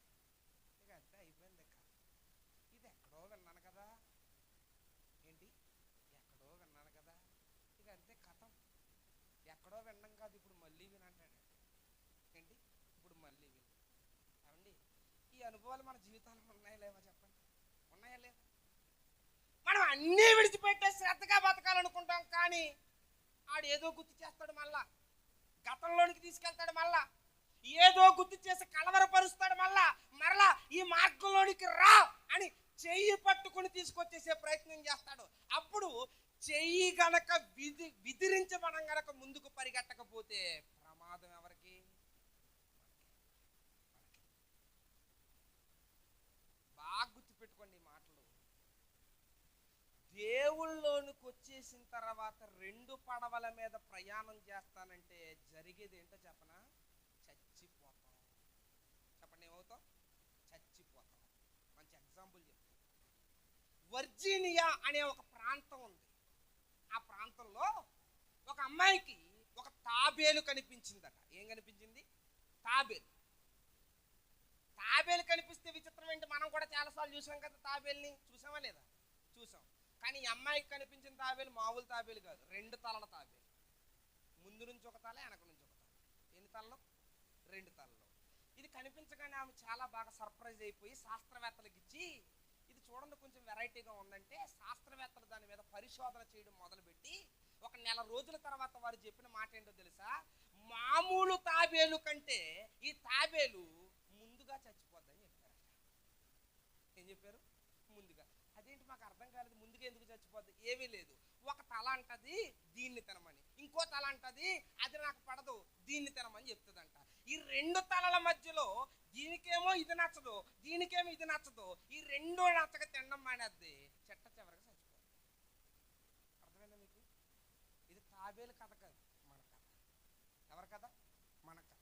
Speaker 2: ఇక అంతే అయిపోయింది. ఇది ఎక్కడో విన్నాను కదా, ఏంటి ఎక్కడో విన్నాను కదా, ఇక అంతే కథం. ఎక్కడో విన్నాం కాదు, ఇప్పుడు మళ్ళీ వినంటాడు. ఏంటి ఇప్పుడు మళ్ళీ విను. ఏమండి ఈ అనుభవాలు మన జీవితాల్లో ఉన్నాయా లేవా చెప్పండి, ఉన్నాయా లేదా? మనం అన్నీ విడిచిపెట్టే శ్రద్ధగా బతకాలనుకుంటాం, కానీ ఆడు ఏదో గుర్తు చేస్తాడు, మళ్ళా గతంలోనికి తీసుకెళ్తాడు, మళ్ళా ఏదో గుర్తు చేసి కలవరపరుస్తాడు, మరలా ఈ మార్గంలోనికి రా అని చెయ్యి పట్టుకుని తీసుకొచ్చేసే ప్రయత్నం చేస్తాడు. అప్పుడు చెయ్యి గనక విదిరించి మనం గనక ముందుకు పరిగెట్టకపోతే ప్రమాదం ఎవరికి? బాగా గుర్తుపెట్టుకోండి ఈ మాటలు. దేవుళ్ళలోనికి వచ్చేసిన తర్వాత 2 పడవల మీద ప్రయాణం చేస్తానంటే జరిగేది ఏంటో చెప్పనా, చచ్చిపోతాం. చెప్పండి ఏమవుతాం, చచ్చిపోతాం. మంచి ఎగ్జాంపుల్ చెప్తాను. వర్జీనియా అనే ఒక ప్రాంతం ఉంది. ఆ ప్రాంతంలో ఒక అమ్మాయికి ఒక తాబేలు కనిపించిందట. ఏం కనిపించింది? తాబేలు. తాబేలు కనిపిస్తే విచిత్రం ఏంటి, మనం కూడా చాలాసార్లు చూసాం కదా తాబేలుని, చూసామా లేదా? చూసాం. కానీ ఈ అమ్మాయికి కనిపించిన తాబేలు మామూలు తాబేలు కాదు, 2 తలల తాబేలు. ముందు నుంచి ఒక తల, వెనక నుంచి ఒక తల. ఎన్ని తలలు? 2 తలలు. ఇది కనిపించగానే ఆమె చాలా బాగా సర్ప్రైజ్ అయిపోయి శాస్త్రవేత్తలకు ఇచ్చి, ఇది చూడండి కొంచెం వెరైటీగా ఉందంటే శాస్త్రవేత్తలు దాని మీద పరిశోధన చేయడం మొదలుపెట్టి ఒక 1 నెల రోజుల తర్వాత వారు చెప్పిన మాట ఏంటో తెలుసా, మామూలు తాబేలు కంటే ఈ తాబేలు ముందుగా చచ్చిపోద్దని చెప్పారు. ఏం చెప్పారు? ముందుగా. అదేంటి మాకు అర్థం కాలేదు, ముందుగా ఎందుకు చచ్చిపోద్ది? ఏమీ లేదు, ఒక తల అంటది దీన్ని తినమని, ఇంకో తల అంటది అది నాకు పడదు దీన్ని తినమని చెప్తుందంట. ఈ 2 తలల మధ్యలో దీనికేమో ఇది నచ్చదు, దీనికేమో ఇది నచ్చదు, ఈ 2 నచ్చక తినడం మానేద్ది, చెట్ట చివరికి చచ్చిపోద్ది. అర్థమైందా మీకు? ఇది తాబేలు కథ కాదు, మన కథ. ఎవరి కథ? మన కథ.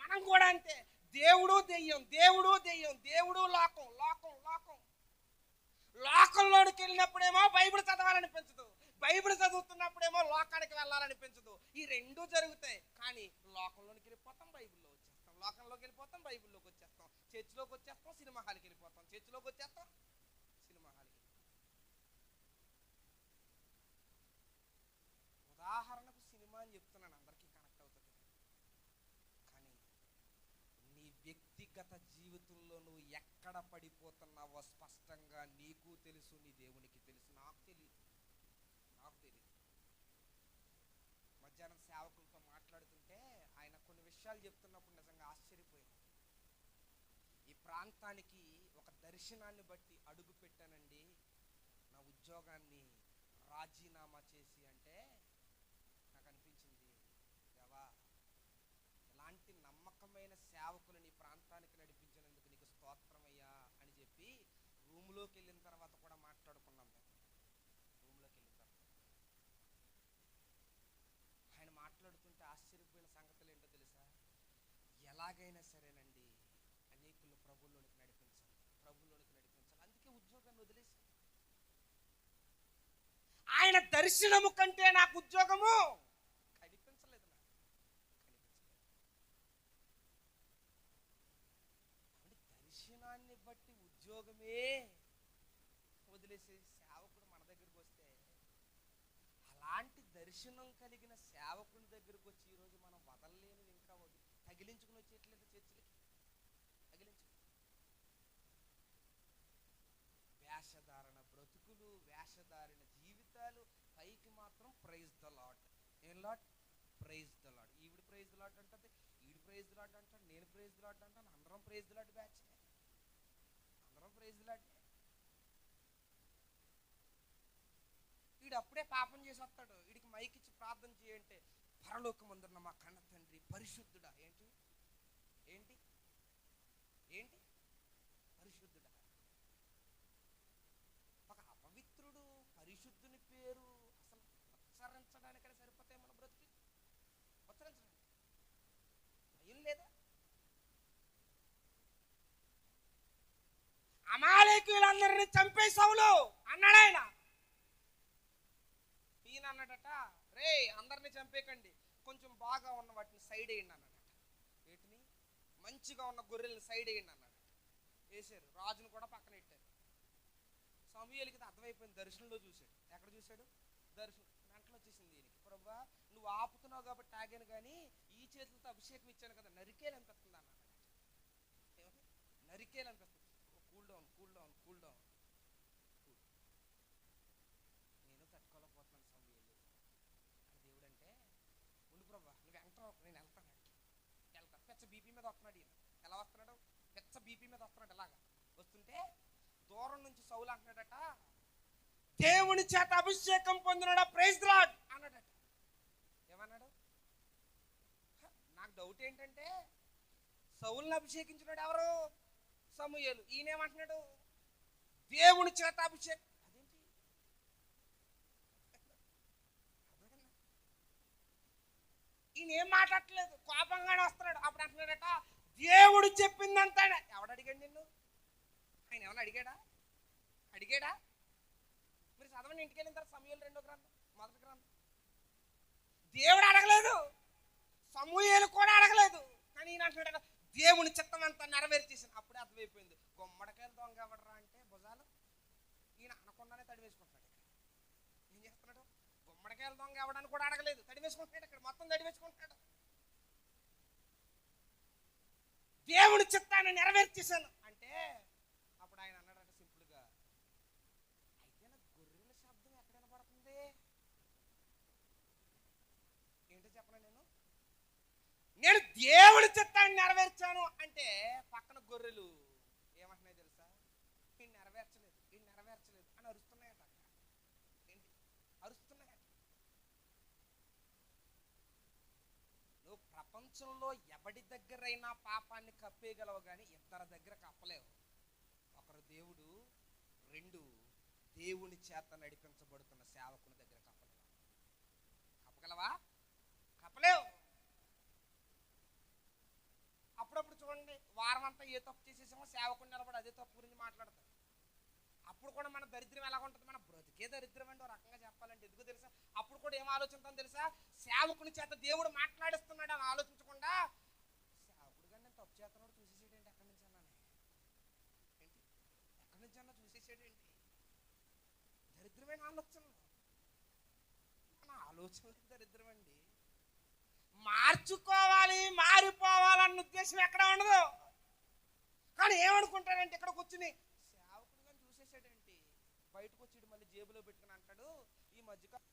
Speaker 2: మనం కూడా అంతే, దేవుడు దెయ్యం, దేవుడు దెయ్యం, దేవుడు లోకం, లోకం లోకం. లోకంలోనికి వెళ్ళినప్పుడేమో బైబిల్ చదవాలనిపించదు, బైబిల్ చదువుతున్నప్పుడేమో లోకానికి వెళ్ళాలనిపించదు. ఈ 2 జరుగుతాయి. కానీ లోకంలోనికి వెళ్ళిపోతాం, బైబిల్లో వచ్చేస్తాం, లోకంలోకి వెళ్ళిపోతాం, బైబిల్లోకి వచ్చేస్తాం, చర్చిలోకి వచ్చేస్తాం, సినిమా హాల్కి వెళ్ళిపోతాం, చర్చిలోకి వచ్చేస్తాం, సినిమా హాల్కి. ఉదాహరణకు సినిమా అని చెప్తున్నాను, అందరికీ కనెక్ట్ అవుతుంది. కానీ నీ వ్యక్తిగత జీవితంలో నువ్వు ఎక్కడ పడిపోతున్నావో స్పష్టంగా నీకు తెలుసు, నీ దేవునికి తెలుసు. నాకు తెలియదు. మధ్యాహ్నం సేవకులతో మాట్లాడుతుంటే ఆయన కొన్ని విషయాలు చెప్తున్నప్పుడు నిజంగా ఆశ్చర్యపోయాను. ఈ ప్రాంతానికి ఒక దర్శనాన్ని బట్టి అడుగు పెట్టానండి, నా ఉద్యోగాన్ని రాజీనామా చేసి అంటే నాకు అనిపించింది, దేవా ఇలాంటి నమ్మకమైన సేవకులను ఈ ప్రాంతానికి నడిపించినందుకు నీకు స్తోత్రమయ్యా అని చెప్పి రూమ్లోకి వెళ్ళిన తర్వాత కూడా మాట్లాడుకున్నాం. రూమ్లోకి వెళ్ళిన తర్వాత ఆయన మాట్లాడుతుంటే ఆశ్చర్యపోయిన సంగతులు ఏంటో తెలుసా, ఎలాగైనా సరేనండి అనేకులు ప్రభువులోనికి నడిపించాలి. అందుకే ఉద్యోగాన్ని వదిలేసి, ఆయన దర్శనము కంటే నాకు ఉద్యోగము కనిపించలేదు. దర్శనాన్ని బట్టి ఉద్యోగమే వదిలేసే సేవకుడు మన దగ్గరికి వస్తే, అలాంటి దర్శనం కలిగిన సేవకుని దగ్గరికి వచ్చి ఈరోజు మనం వదలలేని ఇంకా తగిలించుకుని వచ్చే చర్చిలకి తగిలించు. వేషధారణ బ్రతుకులు, వేషధారణ జీవితాలు, పైకి మాత్రం ప్రైజ్ ద లార్డ్. ఏం లార్డ్? Praise the Lord. ఈవిడ ప్రైజ్ ద లార్డ్ అంటది, ఈవిడ ప్రైజ్ ద లార్డ్ అంటాడు, నేను ప్రైజ్ ద లార్డ్ అంటాను. అందరం ప్రైజ్ ద లార్డ్ బ్యాచ్, అందరం ప్రైజ్ ద లార్డ్. వీడు అప్పుడే పాపం చేసి వస్తాడు. వీడికి మైక్ ఇచ్చి ప్రార్థన చేయంటే, పరలోకమందున్న మా కన్న తండ్రి పరిశుద్ధుడా. ఏంటి ఏంటి ఏంటి పరిశుద్ధుడా? ఒక అపవిత్రుడు పరిశుద్ధుని పేరు అసలు ఉచ్చరించడానికైనా సరిపోతాయి మన బ్రతుకు. ఉచ్చరించడానికి భయం లేదా? అమాలేకీయులందరినీ చంపే సౌలు అన్నాడు ఆయన. ఈయన అన్నాడట, రే అందరినీ చంపేకండి, కొంచెం బాగా ఉన్న వాటిని సైడ్ వేయండి అన్నాడట. వీటిని మంచిగా ఉన్న గొర్రెల్ని సైడ్ వేయండి అన్నాడట. వేసారు. రాజును కూడా పక్కన పెట్టారు. సమూయేలుకి అర్థమైపోయింది, దర్శనంలో చూశాడు. ఎక్కడ చూశాడు? దర్శనం వెంటనే వచ్చేసింది దీనికి, ప్రభువా నువ్వు ఆపుతున్నావు కాబట్టి ఆగాను, కానీ ఈ చేతులతో అభిషేకం ఇచ్చాను కదా, నరికేలు అనిపిస్తుంది అన్నాడు. నరికేలు అనిపిస్తుంది. Cool down cool down cool down. నేను తట్టుకోలేకపోతున్నాను సమూయేలు. దేవుడు అంటే, ఉండు ప్రభువా నువ్వు వెంటనే, నేను వెళ్తాను పెచ్చ బీపీ మీద వస్తున్నాడు. ఈయన ఎలా వస్తున్నాడు? పెచ్చ బీపీ మీద వస్తున్నాడు. ఎలాగా వస్తుంటే దూరం నుంచి సౌలు అంటున్నాడట, దేవుని చేత అభిషేకం పొందినాడా, ప్రైజ్ ది లార్డ్ అన్నాడట. ఏమన్నాడు? నాకు డౌట్ ఏంటంటే, సౌలుని అభిషేకించినాడు ఎవరు? సమూయేలు. ఈయనేమంటున్నాడు? దేవుని చేత అభిషేకం. అదేంటి? ఈయన ఏం మాట్లాడట్లేదు, కోపంగానే వస్తున్నాడు. అప్పుడు అంటున్నాడట, దేవుడు చెప్పిందంతా. ఎవడు అడిగాడు నిన్ను? ఆయన ఏమన్నా అడిగాడా? మీరు చదవండి ఇంటికి వెళ్ళిన తర్వాత సమూయేలు 2వ గ్రంథం, 1వ గ్రంథం. దేవుడు అడగలేదు, సమూయేలు కూడా అడగలేదు, కానీ ఈయన అంటున్నాడు దేవుని చిత్తం అంతా నెరవేర్చేసాను. అప్పుడే అర్థమైపోయింది, గుమ్మడికాయలు దొంగ ఎవడరా అంటే భుజాలు. ఈయన అనకుండానే తడివేసుకుంటున్నాడు. ఏం చేస్తున్నాడు? గుమ్మడికాయలు దొంగ ఎవడని కూడా అడగలేదు, తడివేసుకుంటున్నాడు. ఇక్కడ మొత్తం తడివేసుకుంటున్నాడు. దేవుని చిత్తాన్ని నెరవేర్చేశాను అంటే అప్పుడు ఆయన అన్నాడట సింపుల్గా, అయితే నా గొర్రెల శబ్దం ఎక్కడైనా పడుతుంది ఏంటో చెప్పనా, నేను దేవుడి చిత్తాన్ని నెరవేర్చాను అంటే పక్కన గొర్రెలు ఏమంటున్నాయి తెలుసా? ఈ నెరవేర్చలేదు అని అరుస్తున్నాయట. ఏంటి అరుస్తున్నాయట? నువ్వు ప్రపంచంలో ఎవడి దగ్గరైనా పాపాన్ని కప్పేయగలవు, కానీ ఇద్దరి దగ్గర కప్పలేవు. ఒకరు దేవుడు, 2 దేవుని చేత నడిపించబడుతున్న సేవకుని దగ్గర కప్పలేవు. కప్పగలవా? కప్పలేవు. అప్పుడప్పుడు చూడండి, వారం అంతా ఏ తప్పు చేసేసామో సేవకుని నిలబడి అదే తప్పు గురించి మాట్లాడతారు. అప్పుడు కూడా మన దరిద్రం ఎలా ఉంటుంది? మన బ్రతికే దరిద్రం అండి, ఒక రకంగా చెప్పాలంటే. ఎందుకు తెలుసా? అప్పుడు కూడా ఏం ఆలోచిస్తాం తెలుసా? సేవకుని చేత దేవుడు మాట్లాడిస్తున్నాడు అని ఆలోచించకుండా, సేవకుడు కానీ నేను తప్పు చేస్తున్నాడు చూసేసేటండి, ఎక్కడి నుంచి అన్నా చూసేసేటండి. దరిద్రమైన ఆలోచన, మన ఆలోచన దరిద్రం అండి. మార్చుకోవాలి, మారిపోవాలన్న ఉద్దేశం ఎక్కడ ఉండదు. కానీ ఏమనుకుంటాడంటే, ఇక్కడ కూర్చుని సేవకుడు కానీ చూసేసాడేంటి, బయటకు వచ్చి మళ్ళీ జేబులో పెట్టుకుని అంటాడు ఈ మధ్యకాలం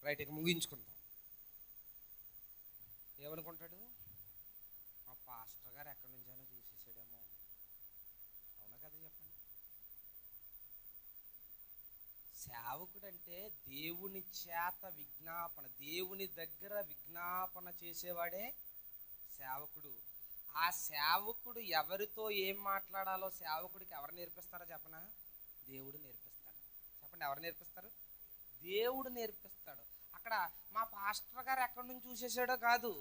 Speaker 1: రైట్, ఇక ముగించుకుందాం. ఏమనుకుంటాడు? మా పాస్టర్ గారు ఎక్కడి నుంచైనా చూసేసాడేమో. అవునా కదా చెప్పండి? సేవకుడు అంటే దేవుని చేత విజ్ఞాపన, దేవుని దగ్గర విజ్ఞాపన చేసేవాడే సేవకుడు. ఆ సేవకుడు ఎవరితో ఏం మాట్లాడాలో సేవకుడికి ఎవరు నేర్పిస్తారో చెప్పనా? దేవుడు నేర్పిస్తాడు. చెప్పండి, ఎవరు నేర్పిస్తారు? దేవుడు నేర్పిస్తాడు. అక్కడ మా పాస్టర్ గారు ఎక్కడి నుంచి చూసేసాడో కాదు,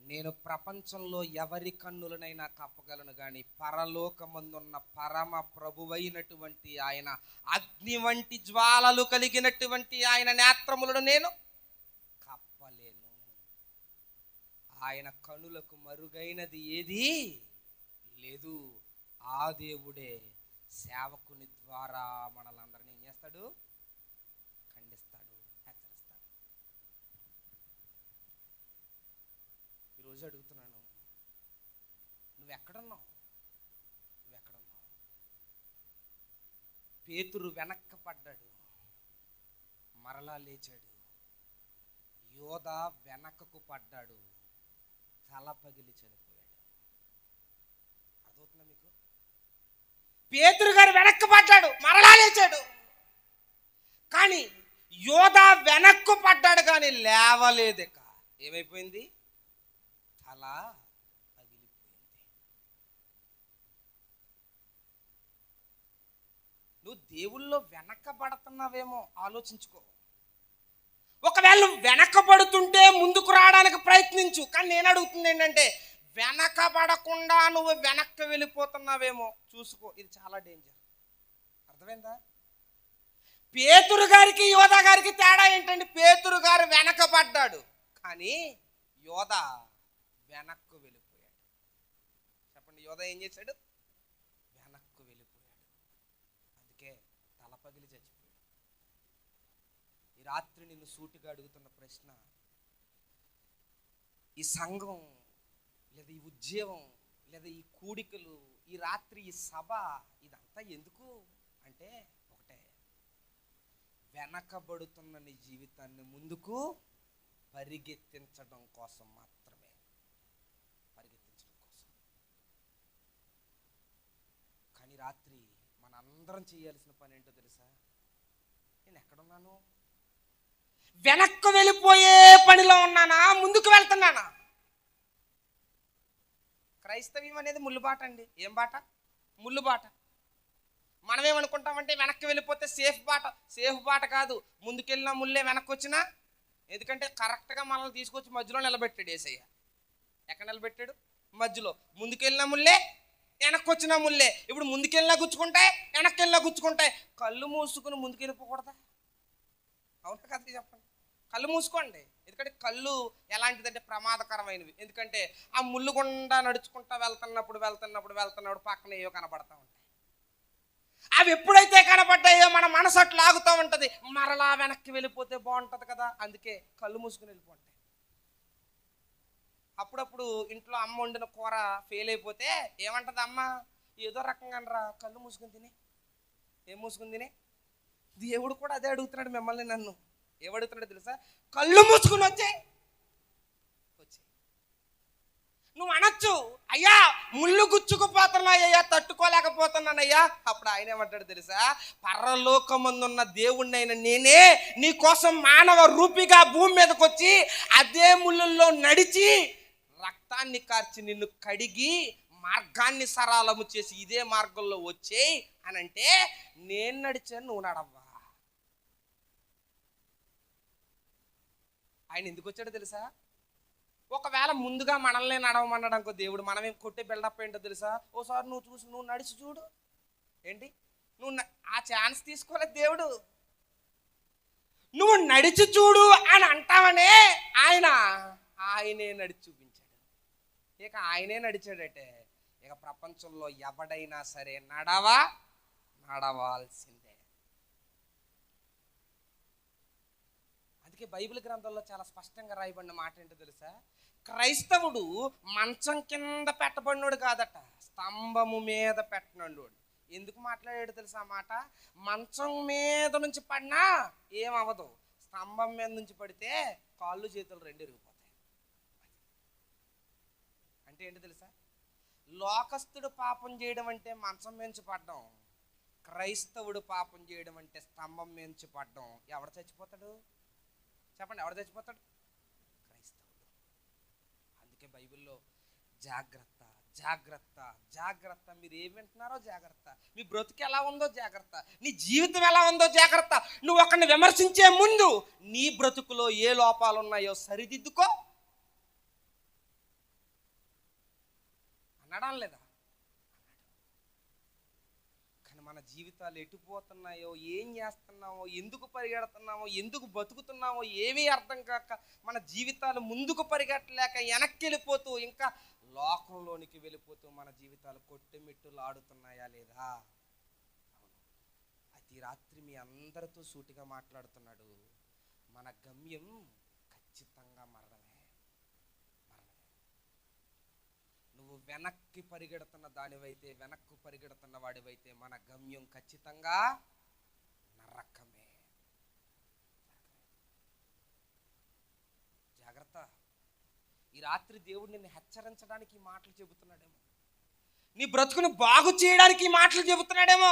Speaker 1: నేను ప్రపంచంలో ఎవరి కన్నులనైనా కప్పగలను కానీ పరలోకమందున్న పరమ ప్రభువైనటువంటి ఆయన, అగ్ని వంటి జ్వాలలు కలిగినటువంటి ఆయన నేత్రములను నేను కప్పలేను. ఆయన కనులకు మరుగైనది ఏదీ లేదు. ఆ దేవుడే సేవకుని ద్వారా మనలందరినీ ఏం చేస్తాడు? ఖండిస్తాడు, హెచ్చరిస్తాడు. ఈరోజు అడుగుతున్నాను, నువ్వెక్కడున్నావు? పేతురు వెనక్కి పడ్డాడు, మరలా లేచాడు. యోధా వెనకకు పడ్డాడు, తల పగిలి చనిపోయాడు. అర్థమవుతుందా మీకు? పేతురు గారు వెనక్కి పడ్డాడు, మరలా లేచాడు. కానీ యోధా వెనక్కు పడ్డాడు కానీ లేవలేదు. ఇక ఏమైపోయింది? తల పగిలిపోయింది. నువ్వు దేవుల్లో వెనకబడుతున్నావేమో ఆలోచించుకో. ఒకవేళ నువ్వు వెనకబడుతుంటే ముందుకు రావడానికి ప్రయత్నించు. కానీ నేను అడుగుతుంది ఏంటంటే, వెనకబడకుండా నువ్వు వెనక్కి వెళ్ళిపోతున్నావేమో చూసుకో. ఇది చాలా డేంజర్. అర్థమైందా? పేతురు గారికి యోధా గారికి తేడా ఏంటండి? పేతురు గారు వెనకబడ్డాడు కానీ యోధా వెనక్కు వెళ్ళిపోయాడు. చెప్పండి, యోధా ఏం చేశాడు? వెనక్కు వెళ్ళిపోయాడు. అందుకే తల పగిలి చచ్చిపోయాడు. ఈ రాత్రి నిన్ను సూటిగా అడుగుతున్న ప్రశ్న, ఈ సంఘం లేదా ఈ ఉద్యోగం లేదా ఈ కూడికలు, ఈ రాత్రి ఈ సభ, ఇదంతా ఎందుకు అంటే ఒకటే, వెనకబడుతున్న నీ జీవితాన్ని ముందుకు పరిగెత్తించడం కోసం మాత్రమే. పరిగెత్తించడం కోసం. కానీ రాత్రి మనందరం చేయాల్సిన పని ఏంటో తెలుసా? నేను ఎక్కడున్నాను? వెనక్కు వెళ్ళిపోయే పనిలో ఉన్నానా, ముందుకు వెళ్తున్నానా? క్రైస్తవ్యం అనేది ముళ్ళుబాట అండి. ఏం బాట? ముళ్ళుబాట. మనమేమనుకుంటామంటే వెనక్కి వెళ్ళిపోతే సేఫ్ బాట. సేఫ్ బాట కాదు. ముందుకెళ్ళినా ముళ్ళే, వెనక్కి వచ్చినా. ఎందుకంటే కరెక్ట్గా మనల్ని తీసుకొచ్చి మధ్యలో నిలబెట్టాడు యేసయ్య. ఎక్కడ నిలబెట్టాడు? మధ్యలో. ముందుకెళ్ళినా ముళ్ళే, వెనక్కి వచ్చినా ముళ్ళే. ఇప్పుడు ముందుకెళ్ళినా గుచ్చుకుంటాయి, వెనక్కి వెళ్ళినా గుచ్చుకుంటాయి. కళ్ళు మూసుకుని ముందుకెళ్ళిపోకూడదా? అవునా కదా చెప్పండి? కళ్ళు మూసుకోండి. ఎందుకంటే కళ్ళు ఎలాంటిదంటే ప్రమాదకరమైనవి. ఎందుకంటే ఆ ముళ్ళు గుండా నడుచుకుంటా వెళ్తున్నప్పుడు పక్కన ఏవో కనబడతా ఉంటాయి. అవి ఎప్పుడైతే కనబడ్డాయో మన మనసు అట్లా ఆగుతూ ఉంటుంది. మరలా వెనక్కి వెళ్ళిపోతే బాగుంటుంది కదా, అందుకే కళ్ళు మూసుకుని వెళ్ళిపోండి. అప్పుడప్పుడు ఇంట్లో అమ్మ వండిన కూర ఫెయిల్ అయిపోతే ఏమంటది అమ్మ? ఏదో రకంగా రా, కళ్ళు మూసుకుని తిని. ఏం మూసుకుని తిని? దేవుడు కూడా అదే అడుగుతున్నాడు మిమ్మల్ని, నన్ను. ఏమడుగుతున్నాడు తెలుసా? కళ్ళు మూసుకుని వచ్చాయి. నువ్వు అనొచ్చు, అయ్యా ముళ్ళు గుచ్చుకుపోతున్నాయ్యా, తట్టుకోలేకపోతున్నానయ్యా. అప్పుడు ఆయన ఏమంటాడు తెలుసా? పరలోకమందున్న దేవుణ్ణైన నేనే నీ కోసం మానవ రూపిగా భూమి మీదకి వచ్చి అదే ముళ్ళల్లో నడిచి రక్తాన్ని కార్చి నిన్ను కడిగి మార్గాన్ని సరళము చేసి ఇదే మార్గంలో వచ్చేయి అని అంటే, నేను నడిచాను, నువ్వు నడవ్వా. ఆయన ఎందుకు వచ్చాడో తెలుసా? ఒకవేళ ముందుగా మనల్ని నడవమన్నాడు అనుకో దేవుడు, మనమేం కొట్టే బిల్డప్ ఏంటో తెలుసా? ఓసారి నువ్వు చూసి నువ్వు నడిచి చూడు. ఏంటి? నువ్వు ఆ ఛాన్స్ తీసుకోలేదు దేవుడు. నువ్వు నడిచి చూడు అని అంటావనే ఆయనే నడిచి చూపించాడు. ఇక ఆయనే నడిచాడటే ఇక ప్రపంచంలో ఎవడైనా సరే నడవాల్సిందే. అందుకే బైబిల్ గ్రంథంలో చాలా స్పష్టంగా రాయబడిన మాట ఏంటో తెలుసా? క్రైస్తవుడు మంచం కింద పెట్టబడినోడు కాదట, స్తంభము మీద పెట్టినోడు. ఎందుకు మాట్లాడాడు తెలుసా మాట? మంచం మీద నుంచి పడినా ఏమవ్వదు,
Speaker 2: స్తంభం మీద నుంచి పడితే కాళ్ళు చేతులు రెండు ఇరిగిపోతాయి. అంటే ఏంటి తెలుసా? లోకస్తుడు పాపం చేయడం అంటే మంచం మించి పడ్డం, క్రైస్తవుడు పాపం చేయడం అంటే స్తంభం మించి పడ్డం. ఎవడు చచ్చిపోతాడు చెప్పండి? ఎవడు చచ్చిపోతాడు? క్రైస్తవుడు. అందుకే బైబిల్లో జాగ్రత్త జాగ్రత్త జాగ్రత్త. మీరు ఏం వింటున్నారో జాగ్రత్త, మీ బ్రతుకు ఎలా ఉందో జాగ్రత్త, నీ జీవితం ఎలా ఉందో జాగ్రత్త. నువ్వు ఒకరిని విమర్శించే ముందు నీ బ్రతుకులో ఏ లోపాలు ఉన్నాయో సరిదిద్దుకో అన్నాడా లేదా? కానీ మన జీవితాలు ఎటుపోతున్నాయో, ఏం చేస్తున్నామో, ఎందుకు పరిగెడుతున్నామో, ఎందుకు బతుకుతున్నామో ఏమీ అర్థం కాక మన జీవితాలు ముందుకు పరిగెట్టలేక వెనక్కి వెళ్ళిపోతూ ఇంకా లోకంలోనికి వెళ్ళిపోతూ మన జీవితాలు కొట్టెమిట్టులు ఆడుతున్నాయా లేదా? అవును. అతి రాత్రి మీ అందరితో సూటిగా మాట్లాడుతున్నాడు. మన గమ్యం ఖచ్చితంగా మరణమే. నువ్వు వెనక్కి పరిగెడుతున్న దానివైతే, వెనక్కు పరిగెడుతున్న వాడివైతే మన గమ్యం ఖచ్చితంగా నరకమే. జాగ్రత్త. ఈ రాత్రి దేవుడు నిన్ను హెచ్చరించడానికి ఈ మాటలు చెబుతున్నాడేమో, నీ బ్రతుకును బాగు చేయడానికి ఈ మాటలు చెబుతున్నాడేమో.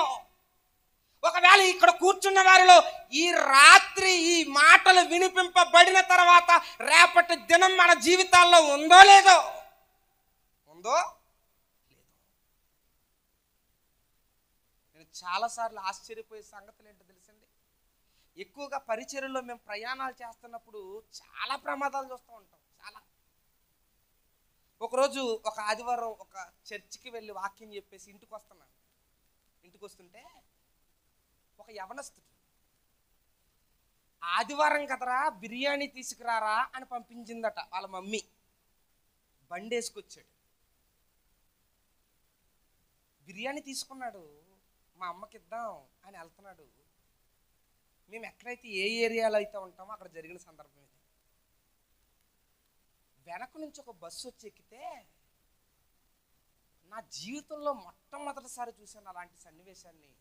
Speaker 2: ఒకవేళ ఇక్కడ కూర్చున్న వారిలో ఈ రాత్రి ఈ మాటలు వినిపింపబడిన తర్వాత రేపటి దినం మన జీవితాల్లో ఉందో లేదో, ఉందో లేదో. నేను చాలాసార్లు ఆశ్చర్యపోయే సంగతులు ఏంటో తెలుసండి. ఎక్కువగా పరిచర్యలో మేము ప్రయాణాలు చేస్తున్నప్పుడు చాలా ప్రమాదాలు చూస్తూ ఉంటాం. చాలా. ఒకరోజు ఒక ఆదివారం ఒక చర్చికి వెళ్ళి వాక్యం చెప్పేసి ఇంటికి వస్తున్నాను. ఇంటికి వస్తుంటే ఒక యవనస్తుడు ఆదివారం కదరా బిర్యానీ తీసుకురారా అని పంపించిందట వాళ్ళ మమ్మీ. బండి వేసుకొచ్చాడు, బిర్యానీ తీసుకున్నాడు. మా అమ్మకి ఇద్దాం అని వెళ్తున్నాడు. మేము ఎక్కడైతే ఏ ఏరియాలో అయితే ఉంటామో అక్కడ జరిగిన సందర్భం ఇది. వెనక నుంచి ఒక బస్సు వచ్చి ఎక్కితే నా జీవితంలో మొట్టమొదటిసారి చూశాను అలాంటి సన్నివేశాన్ని.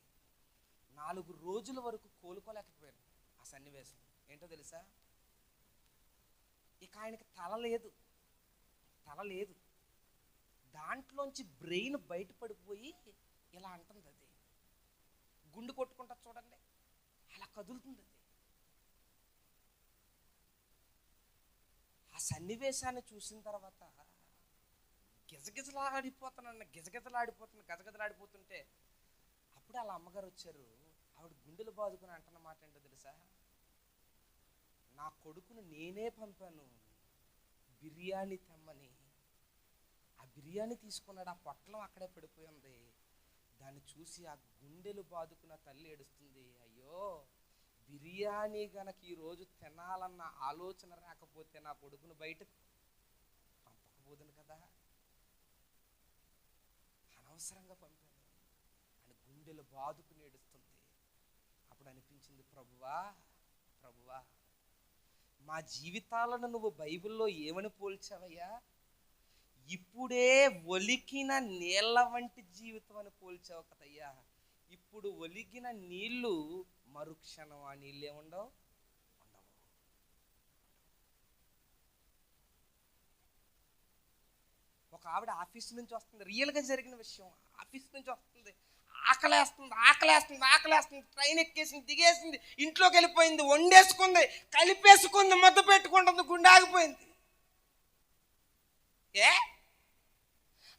Speaker 2: 4 రోజుల వరకు కోలుకోలేకపోయాను ఆ సన్నివేశం. ఏంటో తెలుసా? ఇక ఆయనకి తల లేదు. దాంట్లోంచి బ్రెయిన్ బయటపడిపోయి ఇలా అంటుంది. అది గుండు కొట్టుకుంటా చూడండి, అలా కదులుతుంది. అది ఆ సన్నివేశాన్ని చూసిన తర్వాత గజగజలాడిపోతుంటే అప్పుడు వాళ్ళ అమ్మగారు వచ్చారు. ఆవిడ గుండెలు బాదుకుని అంటున్న మాట ఏంటో తెలుసా? నా కొడుకును నేనే పంపాను బిర్యానీ తెమ్మని. ఆ బిర్యానీ తీసుకున్నాడు, ఆ పొట్లం అక్కడే పడిపోయి ఉంది. దాన్ని చూసి ఆ గుండెలు బాదుకున్న తల్లి ఏడుస్తుంది. అయ్యో, బిర్యానీ గనక ఈరోజు తినాలన్న ఆలోచన రాకపోతే నా కొడుకును బయటకు పంపకపోదును కదా, అనవసరంగా పంపాను అని గుండెలు బాదుకుని ఏడుస్తుంది. అప్పుడు అనిపించింది, ప్రభువా మా జీవితాలను నువ్వు బైబిల్లో ఏమని పోల్చావయ్యా? ఇప్పుడే ఒలికిన నీళ్ళ వంటి జీవితం అని పోల్చావు కదయ్యా. ఇప్పుడు ఒలిగిన నీళ్లు మరుక్షణం ఆ నీళ్ళే ఉండవు. ఒక ఆవిడ ఆఫీస్ నుంచి వస్తుంది, రియల్గా జరిగిన విషయం. ఆఫీస్ నుంచి వస్తుంది, ఆకలేస్తుంది. ట్రైన్ ఎక్కేసింది, దిగేసింది, ఇంట్లోకి వెళ్ళిపోయింది, వండేసుకుంది, కలిపేసుకుంది, ముద్ద పెట్టుకుంటుంది, గుండె ఆగిపోయింది.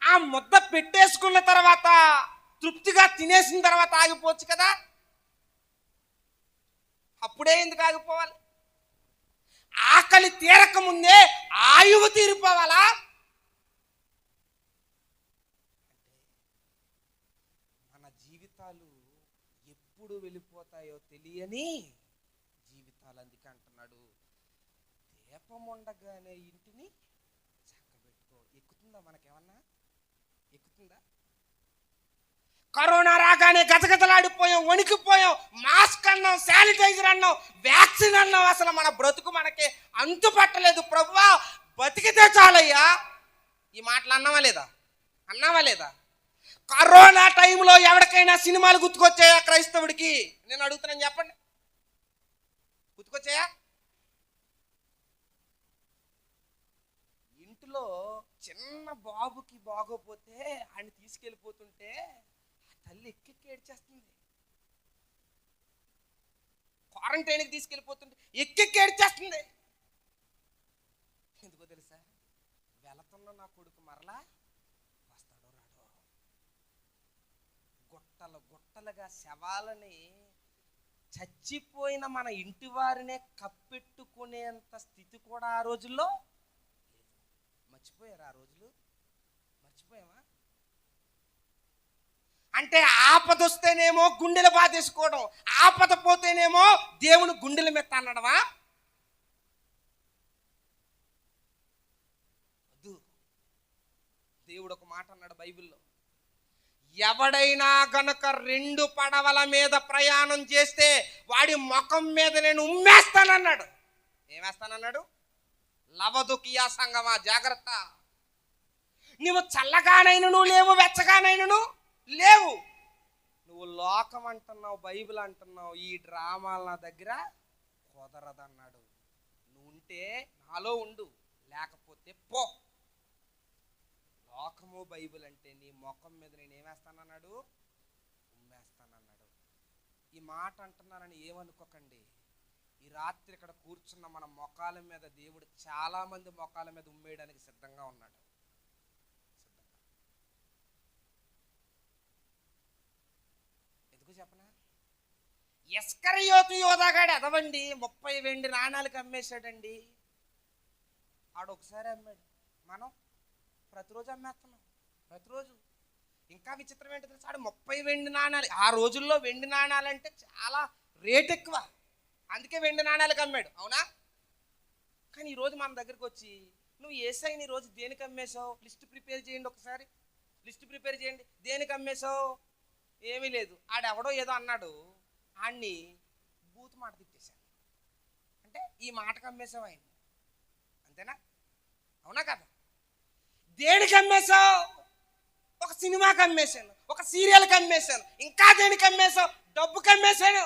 Speaker 2: ఆ ముద్ద పెట్టేసుకున్న తర్వాత తృప్తిగా తినేసిన తర్వాత ఆగిపోవచ్చు కదా, అప్పుడే ఎందుకు ఆగిపోవాలి? ఆకలి తీరక ముందే ఆయువు తీరిపోవాలా? మన జీవితాలు ఎప్పుడు వెళ్ళిపోతాయో తెలియని జీవితాలు. అందుకే అంటున్నాడు, దీపం ఉండగానే ఇంటిని చక్కబెట్టుకో. ఎక్కుతుందా? మనకేమన్నా ఎక్కుతుందా? కరోనా రాగానే గతగతలాడిపోయాం, వణికిపోయాం. మాస్క్ అన్నాం, శానిటైజర్ అన్నాం, వ్యాక్సిన్ అన్నాం. అసలు మన బ్రతుకు మనకి అంతు పట్టలేదు. ప్రభువా బతికితే చాలయ్యా. ఈ మాటలు అన్నావా లేదా? కరోనా టైంలో ఎవరికైనా సినిమాలు గుర్తుకొచ్చాయా? క్రైస్తవుడికి నేను అడుగుతున్నాను, చెప్పండి. గుర్తుకొచ్చాయా? ఊళ్ళో చిన్న బాబుకి బాగోపోతే ఆయన తీసుకెళ్ళిపోతుంటే ఆ తల్లి ఎక్కి ఏడ్చేస్తుంది. క్వారంటైన్కి తీసుకెళ్ళిపోతుంటే ఎక్కి ఏడ్చేస్తుంది. ఎందుకో తెలుసా? వెళుతున్న నా కొడుకు మరలా వస్తాడో రాడో. గుట్టలుగా శవాలని, చచ్చిపోయిన మన ఇంటి వారినే కప్పెట్టుకునేంత స్థితి కూడా ఆ రోజుల్లో లేదు. మర్చిపోయారు? ఆ రోజులు మర్చిపోయామా? అంటే ఆపద వస్తేనేమో గుండెలు బాధేసుకోవడం, ఆపద పోతేనేమో దేవుని గుండెల మీద అన్నడమా? వద్దు. దేవుడు ఒక మాట అన్నాడు బైబిల్లో, ఎవడైనా గనక 2 పడవల మీద ప్రయాణం చేస్తే వాడి ముఖం మీద నేను ఉమ్మేస్తానన్నాడు. ఏమేస్తానన్నాడు? లవదుకియా సంగమా, జాగ్రత్త. నువ్వు చల్లగానైనను లేవు, వెచ్చగానైనను లేవు. నువ్వు లోకం అంటున్నావు, బైబిల్ అంటున్నావు, ఈ డ్రామాల నా దగ్గర కుదరదన్నాడు. నువ్వు ఉంటే నాలో ఉండు, లేకపోతే పో. లోకము బైబిల్ అంటే నీ ముఖం మీద నేను ఏమేస్తానన్నాడు? ఉమ్మేస్తానన్నాడు. ఈ మాట అంటున్నానని ఏమనుకోకండి. ఈ రాత్రి ఇక్కడ కూర్చున్న మన మొఖాల మీద దేవుడు చాలా మంది మొఖాల మీద ఉమ్మేయడానికి సిద్ధంగా ఉన్నాడు. ఎందుకు చెప్పనా? ఇస్కరియోతు యోధాగాడు ఎదవండి 30 వెండి నాణాలకు అమ్మేశాడండి. ఆడొకసారి అమ్మాడు, మనం ప్రతిరోజు అమ్మేస్తున్నాం. ప్రతిరోజు. ఇంకా విచిత్రం ఏంటో తెలుసు? ఆడు 30 వెండి నాణాలు. ఆ రోజుల్లో వెండి నాణాలంటే చాలా రేట్ ఎక్కువ, అందుకే వెండి నాణాలకు అమ్మాడు. అవునా? కానీ ఈరోజు మన దగ్గరికి వచ్చి, నువ్వు యేసయ్యని ఈరోజు దేనికి అమ్మేశావు? లిస్ట్ ప్రిపేర్ చేయండి, ఒకసారి లిస్ట్ ప్రిపేర్ చేయండి. దేనికి అమ్మేశావు? ఏమీ లేదు. ఆడెవడో ఏదో అన్నాడు, ఆడిని బూతు మాట తిట్టేశాడు. అంటే ఈ మాటకు అమ్మేశావు ఆయన. అంతేనా? అవునా కదా? దేనికి అమ్మేశావు? ఒక సినిమాకి అమ్మేశాను, ఒక సీరియల్కి అమ్మేశాను, ఇంకా దేనికి అమ్మేశావు? డబ్బుకి అమ్మేశాను.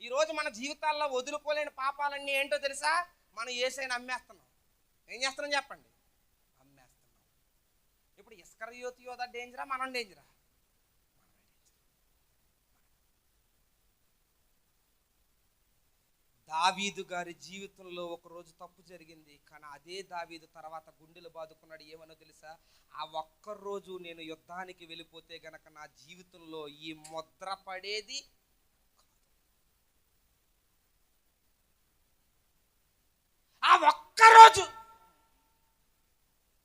Speaker 2: ఈరోజు మన జీవితాల్లో వదులుకోలేని పాపాలన్నీ ఏంటో తెలుసా? మనం యేసయ్యని అమ్మేస్తున్నాం. ఏం చేస్తున్నాం చెప్పండి? అమ్మేస్తున్నాం. ఇప్పుడు ఇస్కరియోతు యోధ డేంజరా, మనం డేంజరా? దావీదు గారి జీవితంలో ఒకరోజు తప్పు జరిగింది, కానీ అదే దావీదు తర్వాత గుండెలు బాదుకున్నాడు. ఏమనో తెలుసా? ఆ ఒక్కరోజు నేను యుద్ధానికి వెళ్ళిపోతే గనక నా జీవితంలో ఈ ముద్ర పడేది. ఆ ఒక్కరోజు.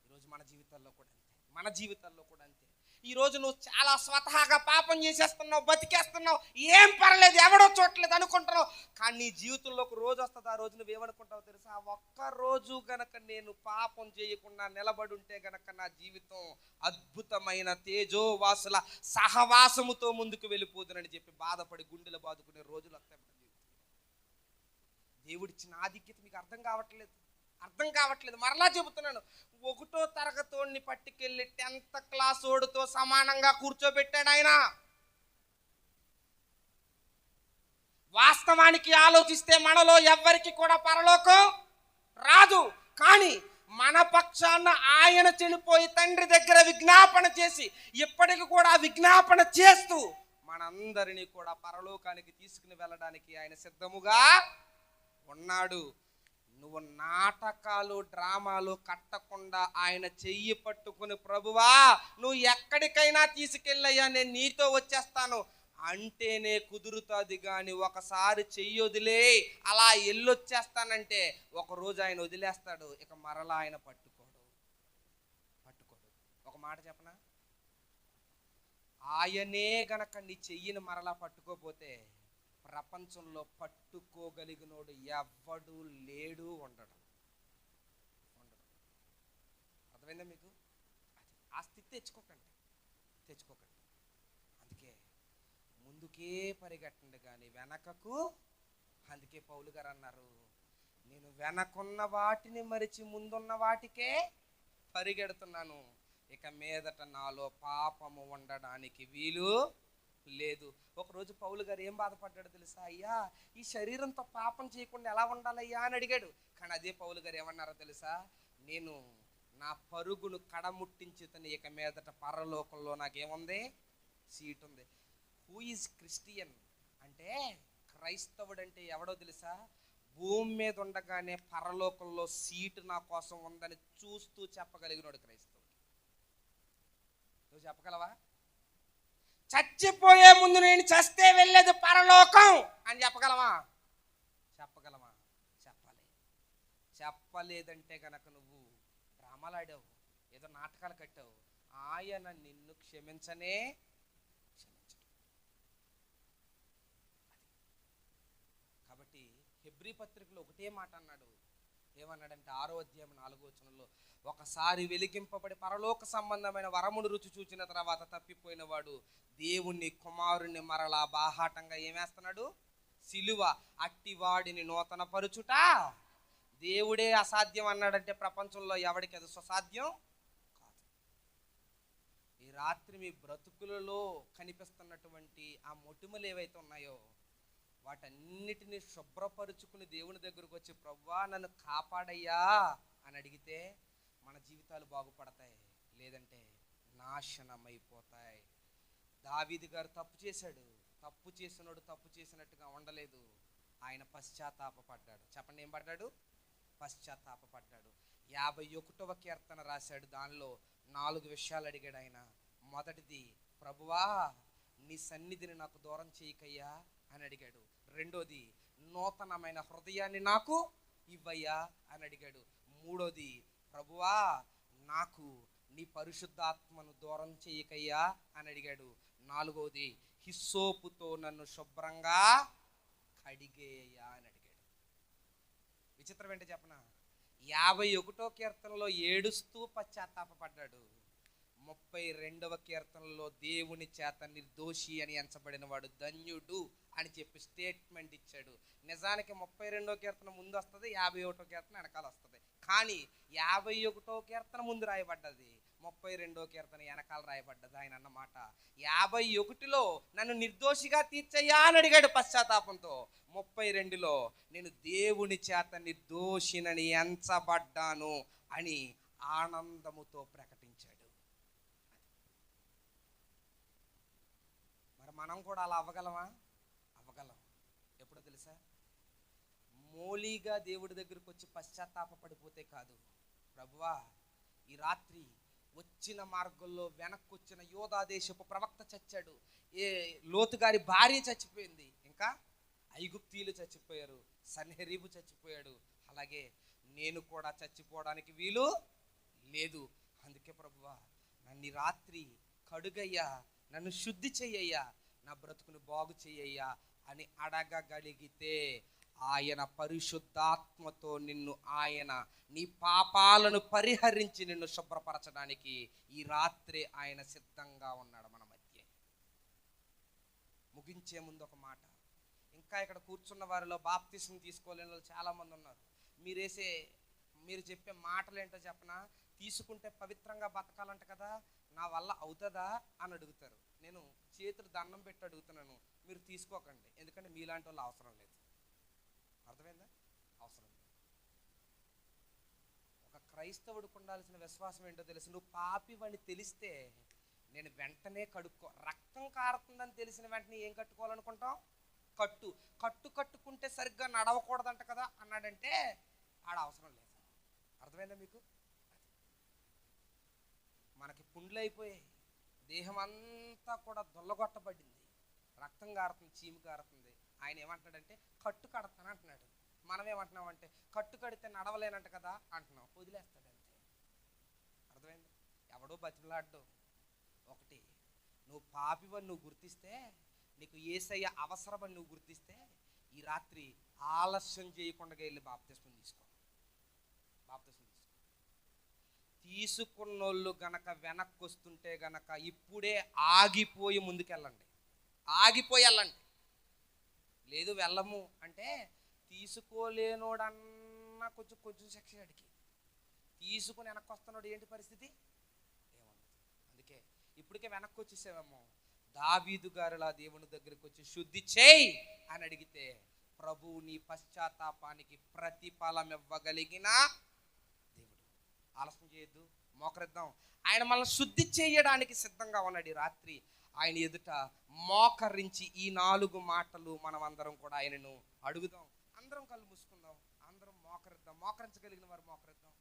Speaker 2: ఈరోజు మన జీవితాల్లో కూడా అంతే, మన జీవితాల్లో కూడా అంతే. ఈరోజు నువ్వు చాలా స్వతహాగా పాపం చేసేస్తున్నావు, బతికేస్తున్నావు, ఏం పర్లేదు, ఎవడో చూడలేదు అనుకుంటున్నావు. కానీ నీ జీవితంలో ఒక రోజు వస్తుంది, ఆ రోజు నువ్వేమనుకుంటావు తెలుసా? ఆ ఒక్కరోజు గనక నేను పాపం చేయకుండా నిలబడి ఉంటే గనక నా జీవితం అద్భుతమైన తేజోవాసుల సహవాసముతో ముందుకు వెళ్ళిపోతుందని చెప్పి బాధపడి గుండెలు బాదుకునే రోజులు వస్తాయి మన జీవితంలో. దేవుడిచ్చిన ఆధిక్యత మీకు అర్థం కావట్లేదు. మరలా చెబుతున్నాను, 1వ తరగతోడిని పట్టుకెళ్ళి 10th క్లాస్ ఓడితో సమానంగా కూర్చోబెట్టాడు ఆయన. వాస్తవానికి ఆలోచిస్తే మనలో ఎవ్వరికి కూడా పరలోకం రాదు. కానీ మన పక్షాన ఆయన చనిపోయి తండ్రి దగ్గర విజ్ఞాపన చేసి, ఇప్పటికి కూడా విజ్ఞాపన చేస్తూ మనందరినీ కూడా పరలోకానికి తీసుకుని వెళ్ళడానికి ఆయన సిద్ధముగా ఉన్నాడు. నువ్వు నాటకాలు, డ్రామాలు కట్టకుండా ఆయన చెయ్యి పట్టుకుని, ప్రభువా నువ్వు ఎక్కడికైనా తీసుకెళ్ళయ్యా, నేను నీతో వచ్చేస్తాను అంటేనే కుదురుతుంది. కానీ ఒకసారి చెయ్యి వదిలే అలా ఎల్లొచ్చేస్తానంటే ఒకరోజు ఆయన వదిలేస్తాడు, ఇక మరలా ఆయన పట్టుకోడు. ఒక మాట చెప్పనా? ఆయనే గనక నీ చెయ్యిని మరలా పట్టుకోపోతే ప్రపంచంలో పట్టుకోగలిగినోడు ఎవ్వడు లేడు, ఉండడు. అర్థమైందా మీకు? ఆ స్థితి తెచ్చుకోకండి. అందుకే ముందుకే పరిగెట్టండి కానీ వెనకకు. అందుకే పౌలు గారు అన్నారు, నేను వెనకున్న వాటిని మరిచి ముందున్న వాటికే పరిగెడుతున్నాను, ఇక మీదట నాలో పాపము ఉండడానికి వీలు లేదు. ఒకరోజు పౌలు గారు ఏం బాధపడ్డాడు తెలుసా? అయ్యా, ఈ శరీరంతో పాపం చేయకుండా ఎలా ఉండాలయ్యా అని అడిగాడు. కానీ అదే పౌలు గారు ఏమన్నారో తెలుసా? నేను నా పరుగును కడముట్టించి తను ఇక మీదట పరలోకంలో నాకేముంది? సీట్ ఉంది. హూ ఈజ్ క్రిస్టియన్ అంటే, క్రైస్తవుడు అంటే ఎవడో తెలుసా? భూమి మీద ఉండగానే పరలోకంలో సీటు నా కోసం ఉందని చూస్తూ చెప్పగలిగినాడు క్రైస్తవుడు. నువ్వు చెప్పగలవా? చచ్చిపోయే ముందు నేను చస్తే వెళ్ళేది పరలోకం అని చెప్పగలవా? చెప్పగలవా? చెప్పలేదంటే గనక నువ్వు డ్రామాలు ఆడావు, ఏదో నాటకాలు కట్టావు. ఆయన నిన్ను క్షమించనే క్షమించడు. కాబట్టి హెబ్రీ పత్రికలో ఒకటే మాట అన్నాడు. ఏమన్నాడంటే 6వ అధ్యాయం 4వ వచనంలో, ఒకసారి వెలిగింపబడి పరలోక సంబంధమైన వరమును రుచి చూచిన తర్వాత తప్పిపోయిన వాడు దేవుణ్ణి కుమారుణ్ణి మరలా బాహాటంగా ఏమేస్తున్నాడు? సిలువ. అట్టివాడిని నూతన పరుచుట దేవుడే అసాధ్యం అన్నాడంటే ప్రపంచంలో ఎవడికి అది సుసాధ్యం కాదు. ఈ రాత్రి మీ బ్రతుకులలో కనిపిస్తున్నటువంటి ఆ మొటిమలు ఏవైతే ఉన్నాయో వాటన్నిటిని శుభ్రపరుచుకుని దేవుని దగ్గరకు వచ్చి, ప్రభువా నన్ను కాపాడయ్యా అని అడిగితే మన జీవితాలు బాగుపడతాయి, లేదంటే నాశనమైపోతాయి. దావీదు గారు తప్పు చేశాడు. తప్పు చేసినోడు తప్పు చేసినట్టుగా ఉండలేదు. ఆయన పశ్చాత్తాపపడ్డాడు. చెప్పండి, ఏం పడ్డాడు? పశ్చాత్తాపపడ్డాడు. 51వ కీర్తన రాశాడు. దానిలో 4 విషయాలు అడిగాడు ఆయన. మొదటిది, ప్రభువా నీ సన్నిధిని నాకు దూరం చేయకయ్యా అని అడిగాడు. రెండోది, నూతనమైన హృదయాన్ని నాకు ఇవ్వయ్యా అని అడిగాడు. మూడోది, ప్రభువా నాకు నీ పరిశుద్ధాత్మను దూరం చేయకయ్యా అని అడిగాడు. నాలుగోది, హిస్సోపుతో నన్ను శుభ్రంగా కడిగేయ్యా అని అడిగాడు. విచిత్రం ఏంటో చెప్పనా? 51వ కీర్తనలో ఏడుస్తూ పశ్చాత్తాపపడ్డాడు. 32వ కీర్తనలో దేవుని చేత నిర్దోషి అని ఎంచబడిన వాడు ధన్యుడు అని చెప్పి స్టేట్మెంట్ ఇచ్చాడు. నిజానికి 32వ కీర్తన ముందు వస్తుంది, 51వ కీర్తన వెనకాల వస్తుంది. కానీ 51వ కీర్తన ముందు రాయబడ్డది, 32వ కీర్తన వెనకాల రాయబడ్డది. ఆయన అన్నమాట 51లో నన్ను నిర్దోషిగా తీర్చయ్యా అని అడిగాడు పశ్చాత్తాపంతో. 32లో నేను దేవుని చేత నిర్దోషినని ఎంచబడ్డాను అని ఆనందముతో ప్రకటించాడు. మరి మనం కూడా అలా అవ్వగలమా? అవ్వగలం. ఎప్పుడో తెలుసా? మౌలిగా దేవుడి దగ్గరకు వచ్చి పశ్చాత్తాపపడిపోతే కాదు. ప్రభువా ఈ రాత్రి వచ్చిన మార్గంలో వెనక్కి వచ్చిన యోధా దేశపు ప్రవక్త చచ్చాడు, ఏ లోతు గారి భార్య చచ్చిపోయింది, ఇంకా ఐగుప్తీయులు చచ్చిపోయారు, సన్హెరీబు చచ్చిపోయాడు, అలాగే నేను కూడా చచ్చిపోవడానికి వీలు లేదు. అందుకే ప్రభువా నన్ను రాత్రి కడుగయ్యా, నన్ను శుద్ధి చెయ్యయ్యా, నా బ్రతుకును బాగు చెయ్యయ్యా అని అడగగలిగితే ఆయన పరిశుద్ధాత్మతో నిన్ను, ఆయన నీ పాపాలను పరిహరించి నిన్ను శుభ్రపరచడానికి ఈ రాత్రి ఆయన సిద్ధంగా ఉన్నాడు మన మధ్య. ముగించే ముందు ఒక మాట, ఇంకా ఇక్కడ కూర్చున్న వారిలో బాప్తిసం తీసుకోలేని వాళ్ళు చాలామంది ఉన్నారు. మీరు చెప్పే మాటలు ఏంటో చెప్పనా? తీసుకుంటే పవిత్రంగా బతకాలంట కదా, నా వల్ల అవుతుందా అని అడుగుతారు. నేను చేతులు దండం పెట్టి అడుగుతున్నాను, మీరు తీసుకోకండి, ఎందుకంటే మీలాంటి వాళ్ళు అవసరం లేదు. అర్థమైందా? అవసరం లేదు. ఒక క్రైస్తవుడికి ఉండాల్సిన విశ్వాసం ఏంటో తెలుసు. నువ్వు పాపివని తెలిస్తే నేను వెంటనే రక్తం కారుతుందని తెలిసిన వెంటనే ఏం కట్టుకోవాలనుకుంటాం? కట్టుకుంటే సరిగ్గా నడవకూడదంట కదా అన్నాడంటే ఆడ అవసరం లేదు. అర్థమైందా మీకు? మనకి పుండ్లు అయిపోయాయి, దేహం అంతా కూడా దొల్లగొట్టబడింది, రక్తం కారుతుంది, చీము కారుతుంది. ఆయన ఏమంటున్నాడంటే కట్టు కడతాను అంటున్నాడు. మనం ఏమంటున్నామంటే కట్టు కడితే నడవలేనంట కదా అంటున్నాం, వదిలేస్తాడు అంతే. అర్థమైంది? ఎవడో బతిమలాడ్డు. ఒకటి, నువ్వు పాపివని నువ్వు గుర్తిస్తే, నీకు యేసయ్య అవసరమని నువ్వు గుర్తిస్తే ఈ రాత్రి ఆలస్యం చేయకుండా వెళ్ళి బాప్తిస్మం తీసుకో. తీసుకున్నోళ్ళు గనక వెనక్కి వస్తుంటే గనక ఇప్పుడే ఆగిపోయి ముందుకెళ్ళండి, ఆగిపోయి వెళ్ళండి. లేదు వెళ్ళము అంటే తీసుకోలేనోడన్నా కొంచెం సెక్షన్ అడిగి తీసుకుని వెనక్కి వస్తున్నాడు ఏంటి పరిస్థితి? ఏమన్నా. అందుకే ఇప్పటికే వెనక్కి వచ్చేసావేమో, దావీదు గారిలా దేవుని దగ్గరికి వచ్చి శుద్ధి చేయి అని అడిగితే ప్రభువు నీ పశ్చాత్తాపానికి ప్రతిఫలం ఇవ్వగలిగిన దేవుడు. ఆలస్యం చేయొద్దు, మోకరిద్దాం. ఆయన మనల్ని శుద్ధి చేయడానికి సిద్ధంగా ఉన్నాడు. ఈ రాత్రి ఆయన ఎదుట మోకరించి ఈ 4 మాటలు మనం అందరం కూడా ఆయనను అడుగుదాం. అందరం కళ్ళు మూసుకుందాం, అందరం మోకరిద్దాం. మోకరించగలిగిన వారు మోకరిద్దాం,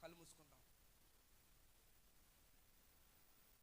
Speaker 2: కళ్ళు మూసుకుందాం.